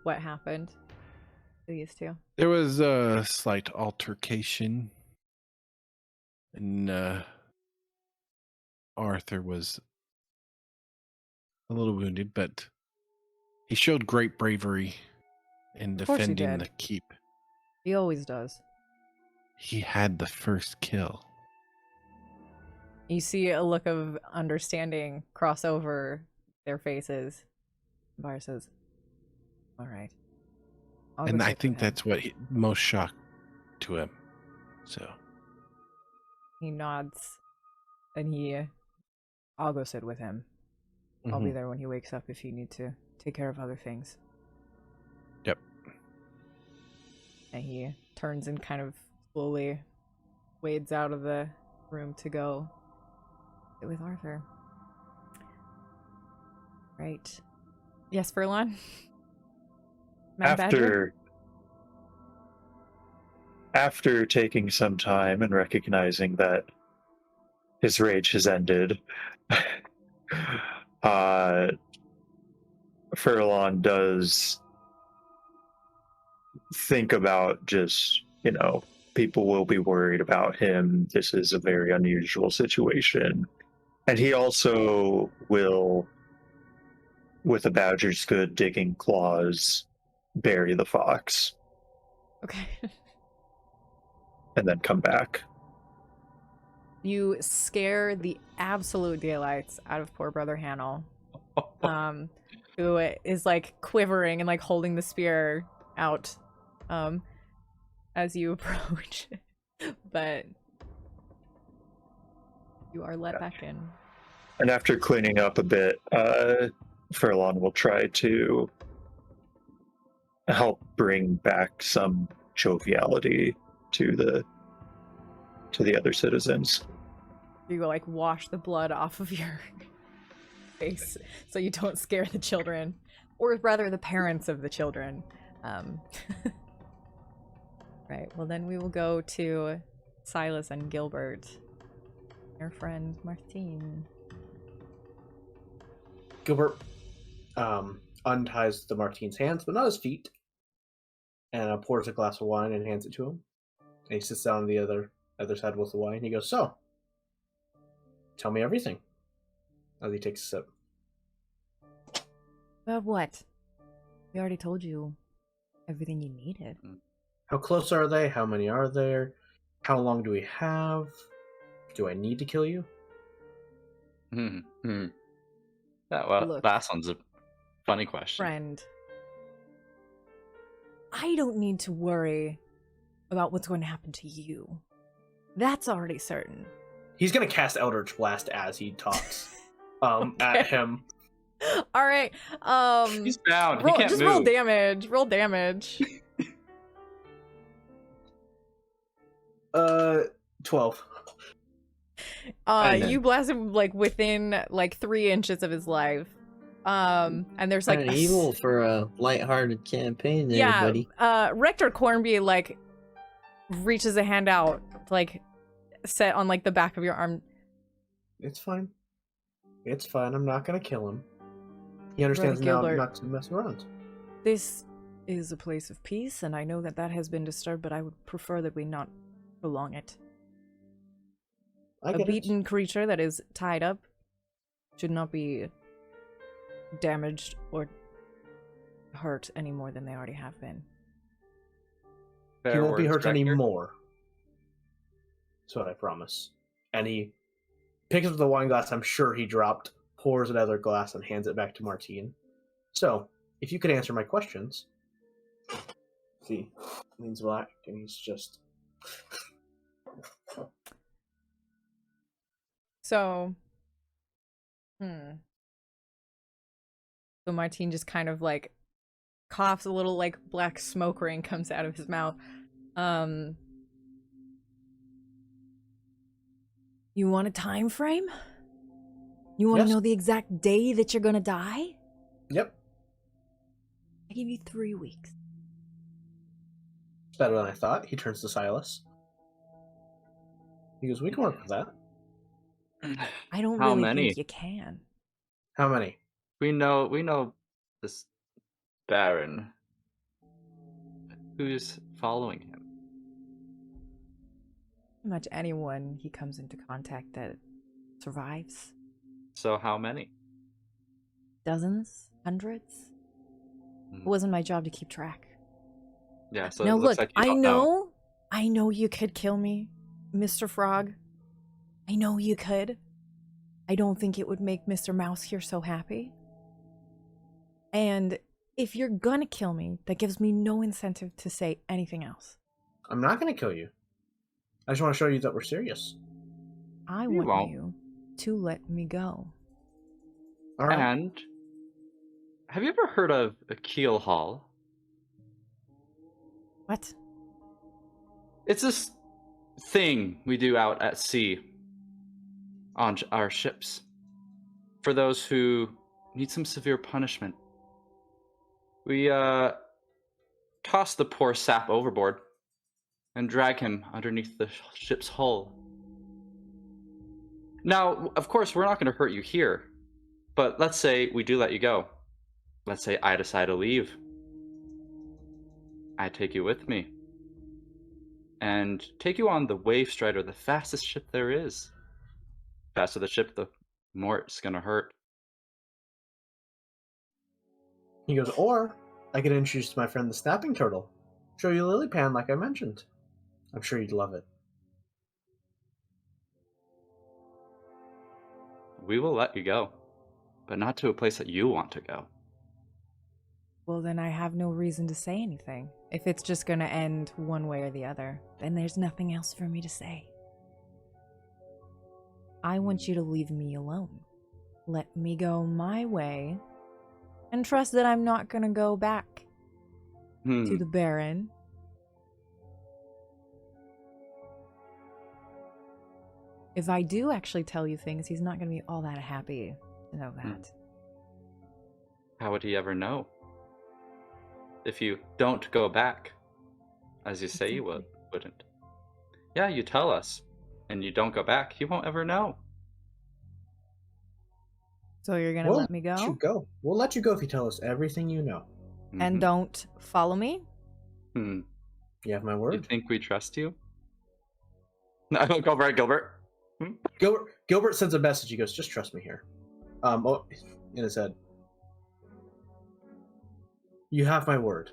what happened to these two? There was a slight altercation, and Arthur was a little wounded, but he showed great bravery in defending the keep. He always does. He had the first kill. You see a look of understanding cross over their faces. Bar says, all right. I'll go And I check with think him." that's what most shocked to him. So He nods, and I'll go sit with him. I'll be mhm. there when he wakes up if you need to take care of other things. Yep. And he turns and kind of slowly wades out of the room to go sit with Arthur. Right. Yes, Furlon? Mad Badger? After taking some time and recognizing that his rage has ended, Furlon does think about just, people will be worried about him. This is a very unusual situation. And he also will, with a badger's good digging claws, bury the fox Okay. and then come back. You scare the absolute daylights out of poor brother Hannel, who is like quivering and like holding the spear out as you approach. But you are let back in. And after cleaning up a bit, Furlon will try to help bring back some joviality to the other citizens. You like wash the blood off of your face so you don't scare the children, or rather the parents of the children. Right, well then we will go to Sylas and Gilbert. Your friend Martine. Gilbert unties the Martine's hands, but not his feet, and pours a glass of wine and hands it to him. And he sits down on the other side with the wine. He goes, "So, tell me everything." As he takes a sip. About what? We already told you everything you needed. How close are they? How many are there? How long do we have? Do I need to kill you? Look, last one's a funny question. Friend, I don't need to worry about what's going to happen to you. That's already certain. He's gonna cast Eldritch Blast as he talks at him. All right. He's bound. Roll, he can't just move. roll damage. Roll damage. 12. You blast him like within like 3 inches of his life. And there's like Kinda evil for a lighthearted campaign there, yeah, buddy. Rector Cornby like reaches a hand out, like set on like the back of your arm. It's fine. It's fine. I'm not gonna kill him. He understands now Gilbert. not to mess around. This is a place of peace, and I know that that has been disturbed, but I would prefer that we not prolong it. I A get it. beaten creature that is tied up should not be damaged or hurt any more than they already have been. He Fair won't be words, hurt Rector. anymore. That's what I promise. And he picks up the wine glass I'm sure he dropped, pours another glass, and hands it back to Martine. So, if you could answer my questions. See, leans back, and he's just... So, So Martine just kind of like coughs, a little like black smoke ring comes out of his mouth. You want a time frame? You want to Yes. know the exact day that you're gonna die? Yep. I give you 3 weeks. Better than I thought. He turns to Sylas. He goes, we can work with that. I don't How really many? think you can. How many? We know this Baron. Who's following him? Pretty much anyone he comes into contact that survives. So how many? Dozens? Hundreds? It wasn't my job to keep track. Yeah, so Now it looks look, like you don't know. I know you could kill me, Mr. Frog. I know you could. I don't think it would make Mr. Mouse here so happy. And if you're gonna kill me, that gives me no incentive to say anything else. I'm not going to kill you. I just want to show you that we're serious. I You want won't. you to let me go. All right. And have you ever heard of a keel haul? What? It's this thing we do out at sea on our ships for those who need some severe punishment. We toss the poor sap overboard and drag him underneath the ship's hull. Now, of course, we're not going to hurt you here, but let's say we do let you go. Let's say I decide to leave. I take you with me and take you on the Wave Strider, the fastest ship there is. Faster the ship, the more it's going to hurt. He goes, or I could introduce you to my friend the Snapping Turtle. Show you Lily Pan like I mentioned. I'm sure you'd love it. We will let you go, but not to a place that you want to go. Well, then I have no reason to say anything. If it's just gonna end one way or the other, then there's nothing else for me to say. I want you to leave me alone. Let me go my way, and trust that I'm not gonna go back to the Baron. If I do actually tell you things, he's not gonna be all that happy to know that. How would he ever know? If you don't go back, as you say you wouldn't. Yeah, you tell us, and you don't go back, he won't ever know. So you're gonna let me Let you go? go. We'll let you go if you tell us everything you know. And don't follow me? You You have my word. think we trust you? No, go right, Gilbert. Gilbert sends a message. He goes, "Just trust me here." In his head. You have my word.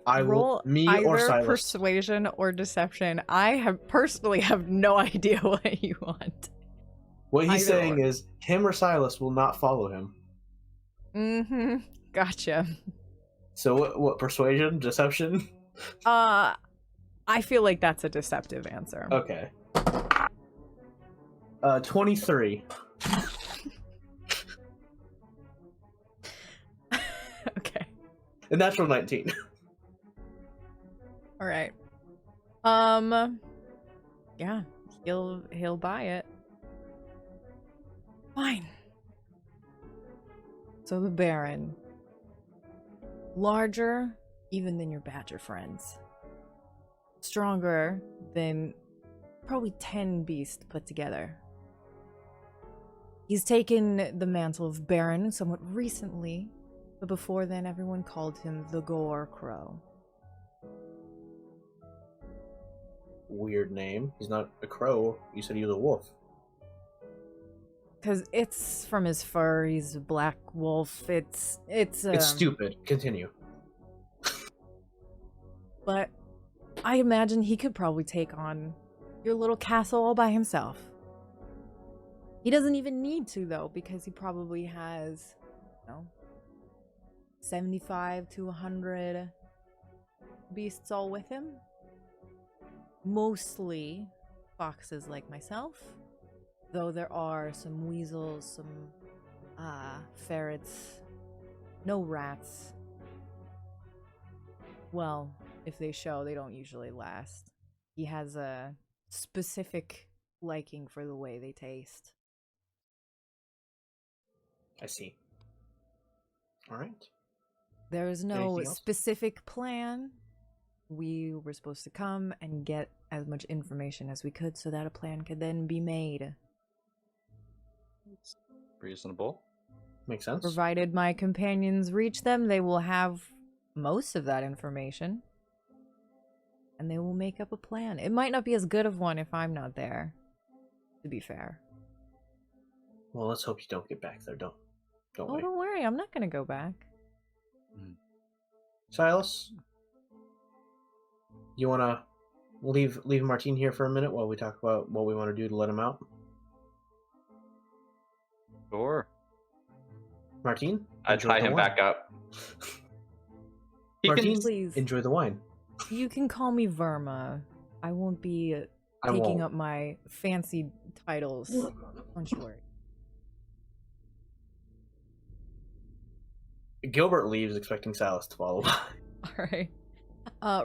I Roll will. Me either or Sylas. persuasion or deception. I personally have no idea what you want. What he's either saying or. is, him or Sylas will not follow him. Mm-hmm. Gotcha. So what? Persuasion, deception. I feel like that's a deceptive answer. Okay. 23. Okay. A natural 19. All right. Yeah, he'll buy it. Fine. So the Baron, larger even than your badger friends, stronger than probably 10 beasts put together. He's taken the mantle of Baron somewhat recently, but before then everyone called him the Gore Crow. Weird name. He's not a crow. You said he was a wolf. Because it's from his fur, he's a black wolf, it's stupid. Continue. But I imagine he could probably take on your little castle all by himself. He doesn't even need to, though, because he probably has, 75 to 100 beasts all with him. Mostly foxes like myself, though there are some weasels, some ferrets, no rats. Well, if they show, they don't usually last. He has a specific liking for the way they taste. I see. All right. There is no Anything else? specific plan. We were supposed to come and get as much information as we could so that a plan could then be made. It's reasonable. Makes sense. Provided my companions reach them, they will have most of that information. And they will make up a plan. It might not be as good of one if I'm not there, to be fair. Well, let's hope you don't get back there. Don't Oh, wait. don't worry, I'm not gonna go back. Sylas, you want to leave Martine here for a minute while we talk about what we want to do to let him out? Sure. Martine, I enjoy tie the him wine. back up. He Martine, can. Please. enjoy the wine. You can call me Verma. I won't be I taking won't. up my fancy titles. Don't you worry. Gilbert leaves, expecting Sylas to follow. All right.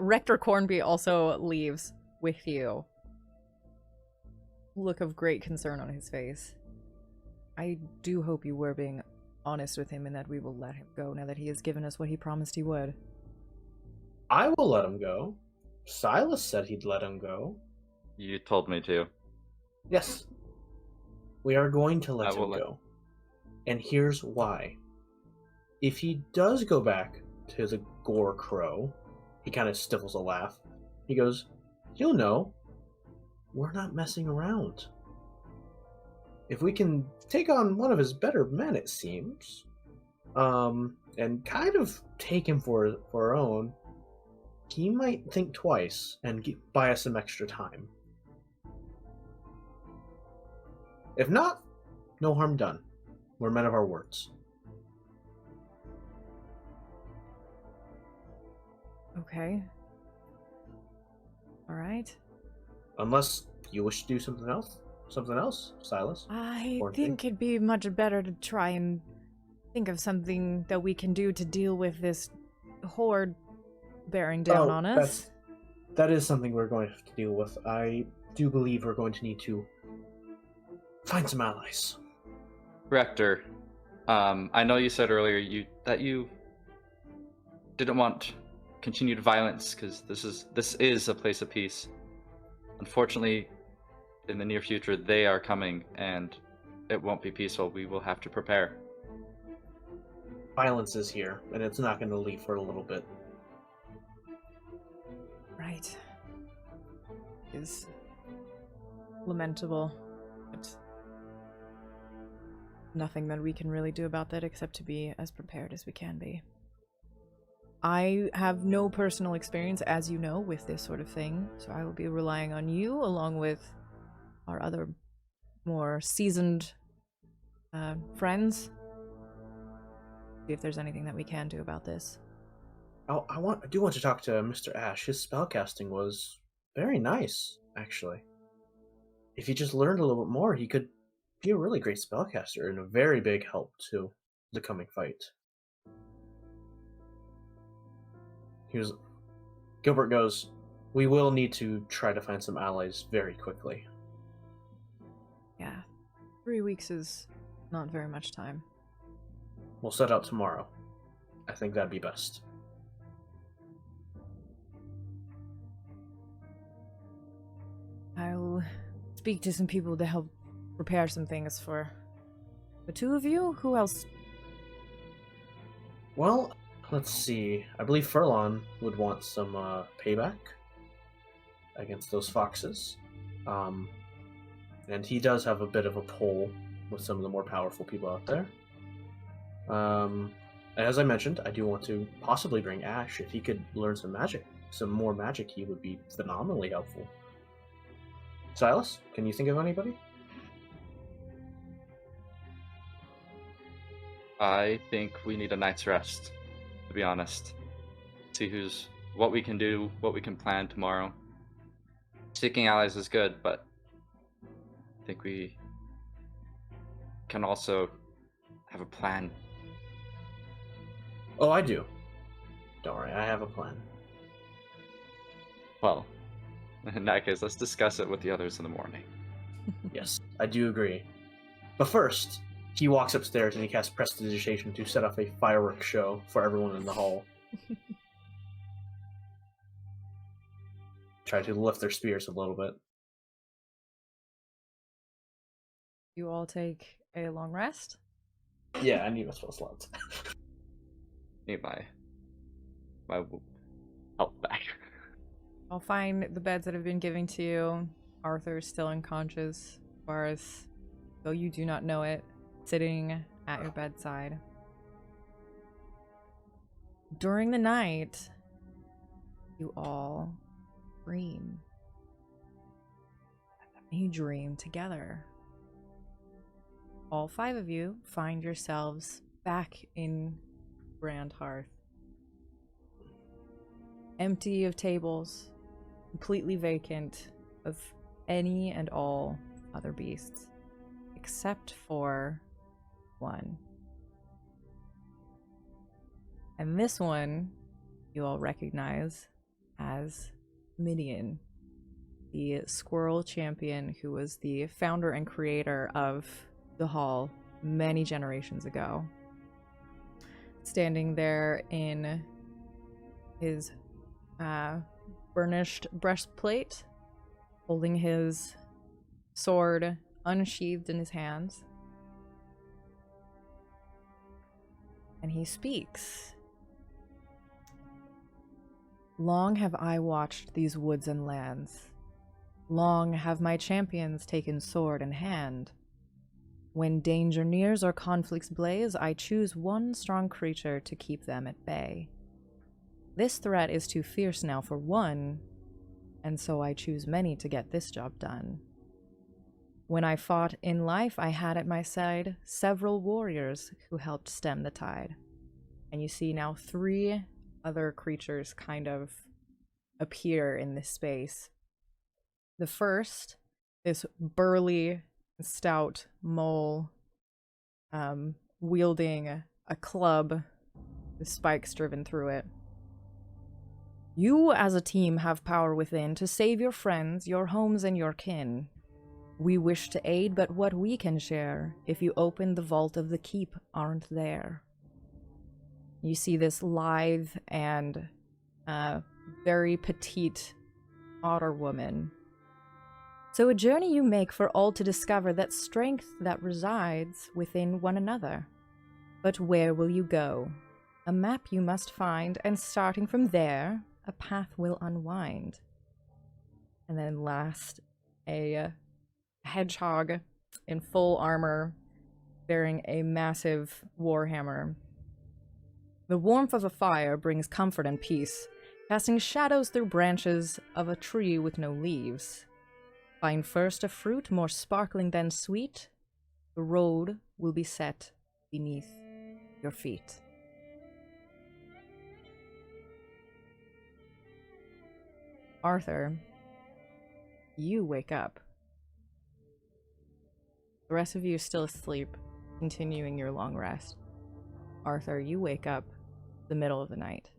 Rector Cornby also leaves with you. Look of great concern on his face. I do hope you were being honest with him and that we will let him go now that he has given us what he promised he would. I will let him go. Sylas said he'd let him go. You told me to. Yes. We are going to let I will him let- go. And here's why. If he does go back to the Gore Crow, he kind of stifles a laugh. He goes, "You'll know. We're not messing around. If we can take on one of his better men, it seems, and kind of take him for our own, he might think twice and buy us some extra time. If not, no harm done. We're men of our words." Okay. All right. Unless you wish to do something else. Something else, Sylas. I Or think it'd be much better to try and think of something that we can do to deal with this horde bearing down on us. That is something we're going to have to deal with. I do believe we're going to need to find some allies. Rector, I know you said earlier that you didn't want continued violence because this is a place of peace. Unfortunately, in the near future, they are coming, and it won't be peaceful. We will have to prepare. Violence is here, and it's not going to leave for a little bit. Right. Is lamentable, but nothing that we can really do about that except to be as prepared as we can be. I have no personal experience, as you know, with this sort of thing, so I will be relying on you along with our other more seasoned friends. See if there's anything that we can do about this. I do want to talk to Mr. Ash. His spellcasting was very nice, actually. If he just learned a little bit more, he could be a really great spellcaster and a very big help to the coming fight. Gilbert goes, "We will need to try to find some allies very quickly." Yeah. 3 weeks is not very much time. We'll set out tomorrow. I think that'd be best. I'll speak to some people to help prepare some things for the two of you. Who else? Well, let's see. I believe Furlon would want some payback against those foxes. And he does have a bit of a pull with some of the more powerful people out there. As I mentioned, I do want to possibly bring Ash. If he could learn some magic, some more magic, he would be phenomenally helpful. Sylas, can you think of anybody? I think we need a night's rest, to be honest. See what we can do, what we can plan tomorrow. Seeking allies is good, but I think we can also have a plan. Oh, I do. Don't worry, I have a plan. Well, in that case, let's discuss it with the others in the morning. Yes, I do agree. But first, he walks upstairs and he casts Prestidigitation to set off a fireworks show for everyone in the hall. Try to lift their spirits a little bit. You all take a long rest? Yeah, I need my spell slots. Need my health back. I'll find the beds that have been given to you. Arthur's still unconscious, as far as though you do not know it, sitting at your bedside. During the night, you all dream. You dream together. All 5 of you find yourselves back in Grand Hearth. Empty of tables, completely vacant of any and all other beasts, except for one. And this one you all recognize as Midian, the squirrel champion who was the founder and creator of the hall many generations ago. Standing there in his burnished breastplate, holding his sword unsheathed in his hands. And he speaks. Long have I watched these woods and lands. Long have my champions taken sword in hand. When danger nears or conflicts blaze, I choose one strong creature to keep them at bay. This threat is too fierce now for one, and so I choose many to get this job done. When I fought in life, I had at my side several warriors who helped stem the tide. And you see now 3 other creatures kind of appear in this space. The first, this burly, stout mole, wielding a club with spikes driven through it. You as a team have power within to save your friends, your homes, and your kin. We wish to aid, but what we can share, if you open the vault of the keep, aren't there. You see this lithe and very petite otter woman. So a journey you make for all to discover that strength that resides within one another. But where will you go? A map you must find, and starting from there, a path will unwind. And then last, a hedgehog in full armor, bearing a massive warhammer. The warmth of a fire brings comfort and peace, casting shadows through branches of a tree with no leaves. Find first a fruit more sparkling than sweet. The road will be set beneath your feet. Arthur, you wake up. The rest of you are still asleep, continuing your long rest. Arthur, you wake up the middle of the night.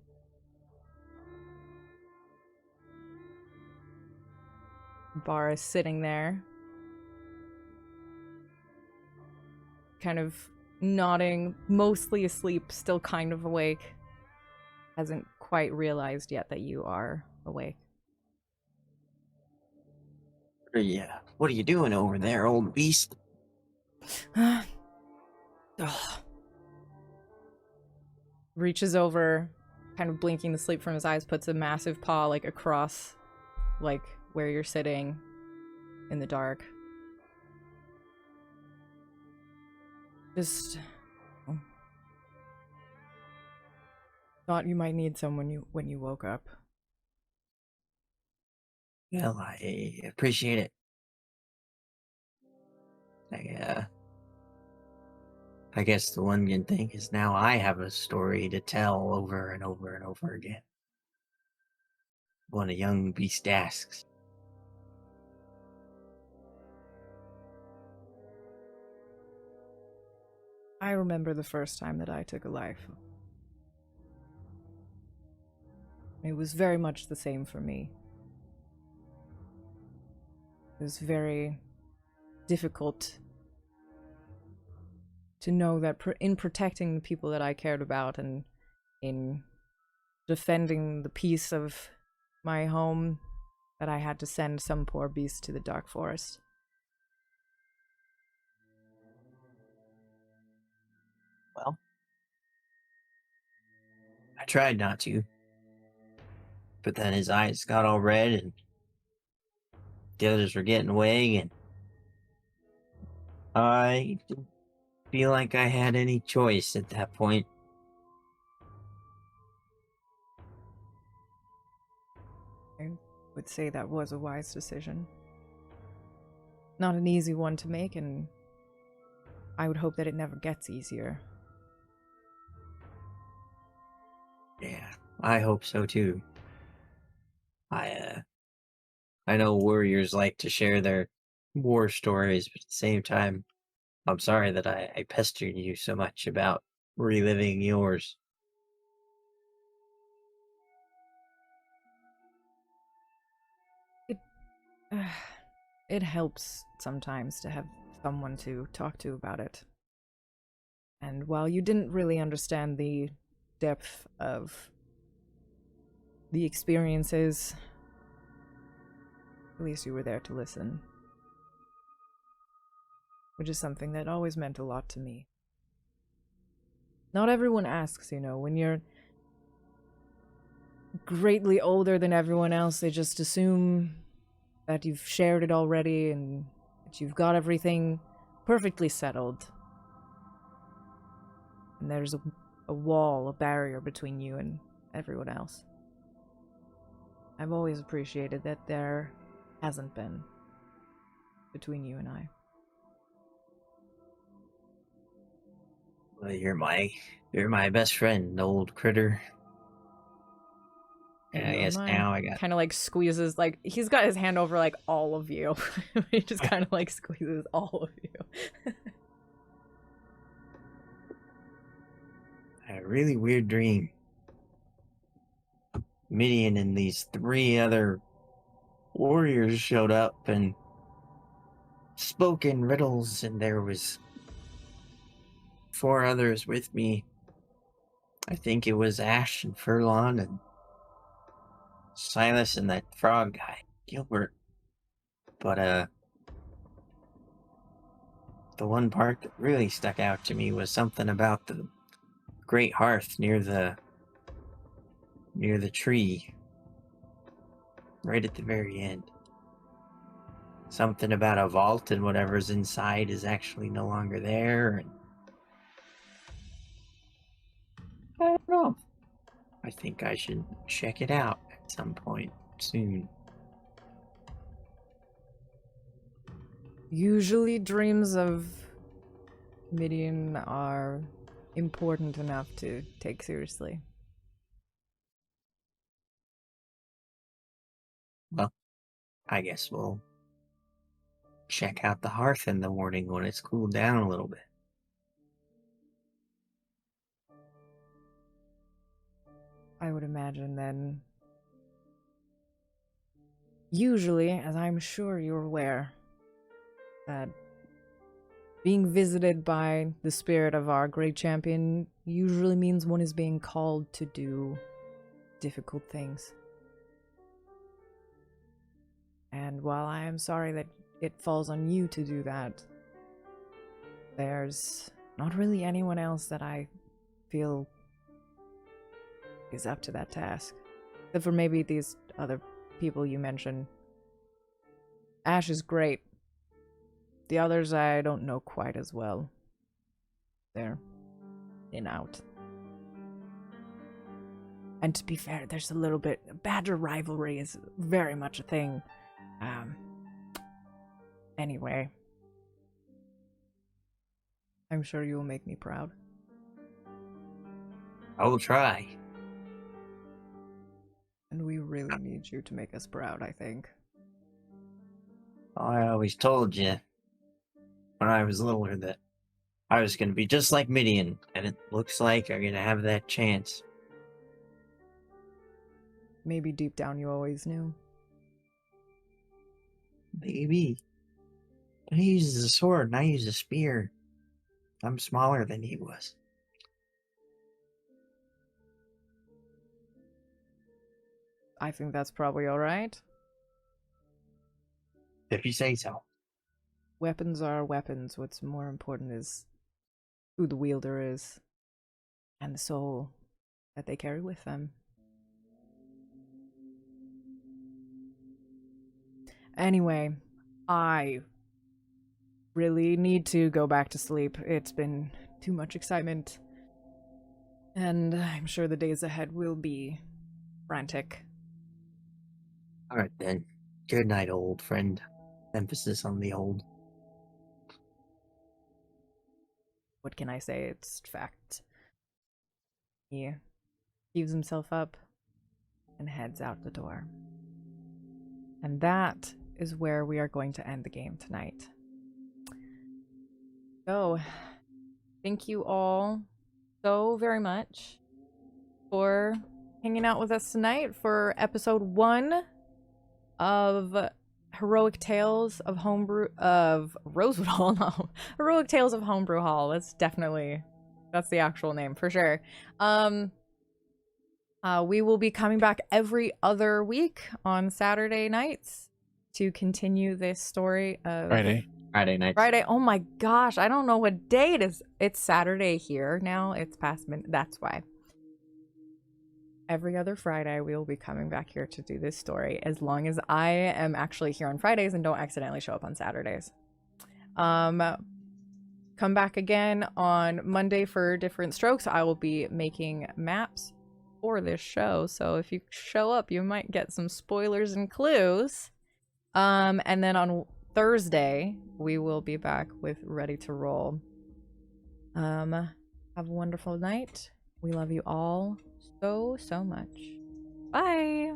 Bar is sitting there, kind of nodding, mostly asleep, still kind of awake. Hasn't quite realized yet that you are awake. What are you doing over there, old beast? Reaches over, kind of blinking the sleep from his eyes, puts a massive paw like across like where you're sitting in the dark. Just thought you might need someone when you woke up. Well, I appreciate it. I guess the one good thing is now I have a story to tell over and over and over again. When a young beast asks. I remember the first time that I took a life. It was very much the same for me. It was very difficult to know that in protecting the people that I cared about and in defending the peace of my home, that I had to send some poor beast to the dark forest. Well, I tried not to. But then his eyes got all red and the others were getting away, and I didn't feel like I had any choice at that point. I would say that was a wise decision. Not an easy one to make, and I would hope that it never gets easier. I hope so too. I know warriors like to share their war stories, but at the same time, I'm sorry that I pestered you so much about reliving yours. It helps sometimes to have someone to talk to about it. And while you didn't really understand the depth of the experiences, at least you were there to listen. Which is something that always meant a lot to me. Not everyone asks, when you're greatly older than everyone else, they just assume that you've shared it already and that you've got everything perfectly settled. And there's a wall, a barrier between you and everyone else. I've always appreciated that there hasn't been between you and I. Well, you're my best friend, old critter. And I guess now I got. Kind of like squeezes, like he's got his hand over like all of you. He just kind of like squeezes all of you. I had a really weird dream. Midian and these 3 other warriors showed up and spoke in riddles, and there was 4 others with me. I think it was Ash and Furlon and Sylas and that frog guy, Gilbert. But the one part that really stuck out to me was something about the great hearth near the tree, right at the very end. Something about a vault and whatever's inside is actually no longer there. And I don't know. I think I should check it out at some point soon. Usually dreams of Midian are important enough to take seriously. Well, I guess we'll check out the hearth in the morning when it's cooled down a little bit. I would imagine then. Usually, as I'm sure you're aware, that being visited by the spirit of our great champion usually means one is being called to do difficult things. And while I am sorry that it falls on you to do that, there's not really anyone else that I feel is up to that task. Except for maybe these other people you mentioned. Ash is great. The others I don't know quite as well. They're in out. And to be fair, there's a little bit... Badger rivalry is very much a thing. Anyway. I'm sure you will make me proud. I will try. And we really need you to make us proud, I think. I always told you when I was littler that I was going to be just like Midian, and it looks like I'm going to have that chance. Maybe deep down you always knew. Maybe. But he uses a sword and I use a spear. I'm smaller than he was. I think that's probably alright. If you say so. Weapons are weapons. What's more important is who the wielder is and the soul that they carry with them. Anyway, I really need to go back to sleep. It's been too much excitement. And I'm sure the days ahead will be frantic. Alright then. Good night, old friend. Emphasis on the old. What can I say? It's fact. He heaves himself up, and heads out the door. And that is where we are going to end the game tonight. So, thank you all so very much for hanging out with us tonight for episode 1 of Heroic Tales of Rosewood Hall. No, Heroic Tales of Homebrew Hall. That's the actual name for sure. We will be coming back every other week on Saturday nights to continue this story of Friday nights. Friday. Oh my gosh, I don't know what day it is. It's Saturday here now. It's past midnight. That's why. Every other Friday, we will be coming back here to do this story as long as I am actually here on Fridays and don't accidentally show up on Saturdays. Come back again on Monday for different strokes. I will be making maps for this show, so if you show up, you might get some spoilers and clues. And then on Thursday, we will be back with Ready to Roll. Have a wonderful night. We love you all so much. Bye.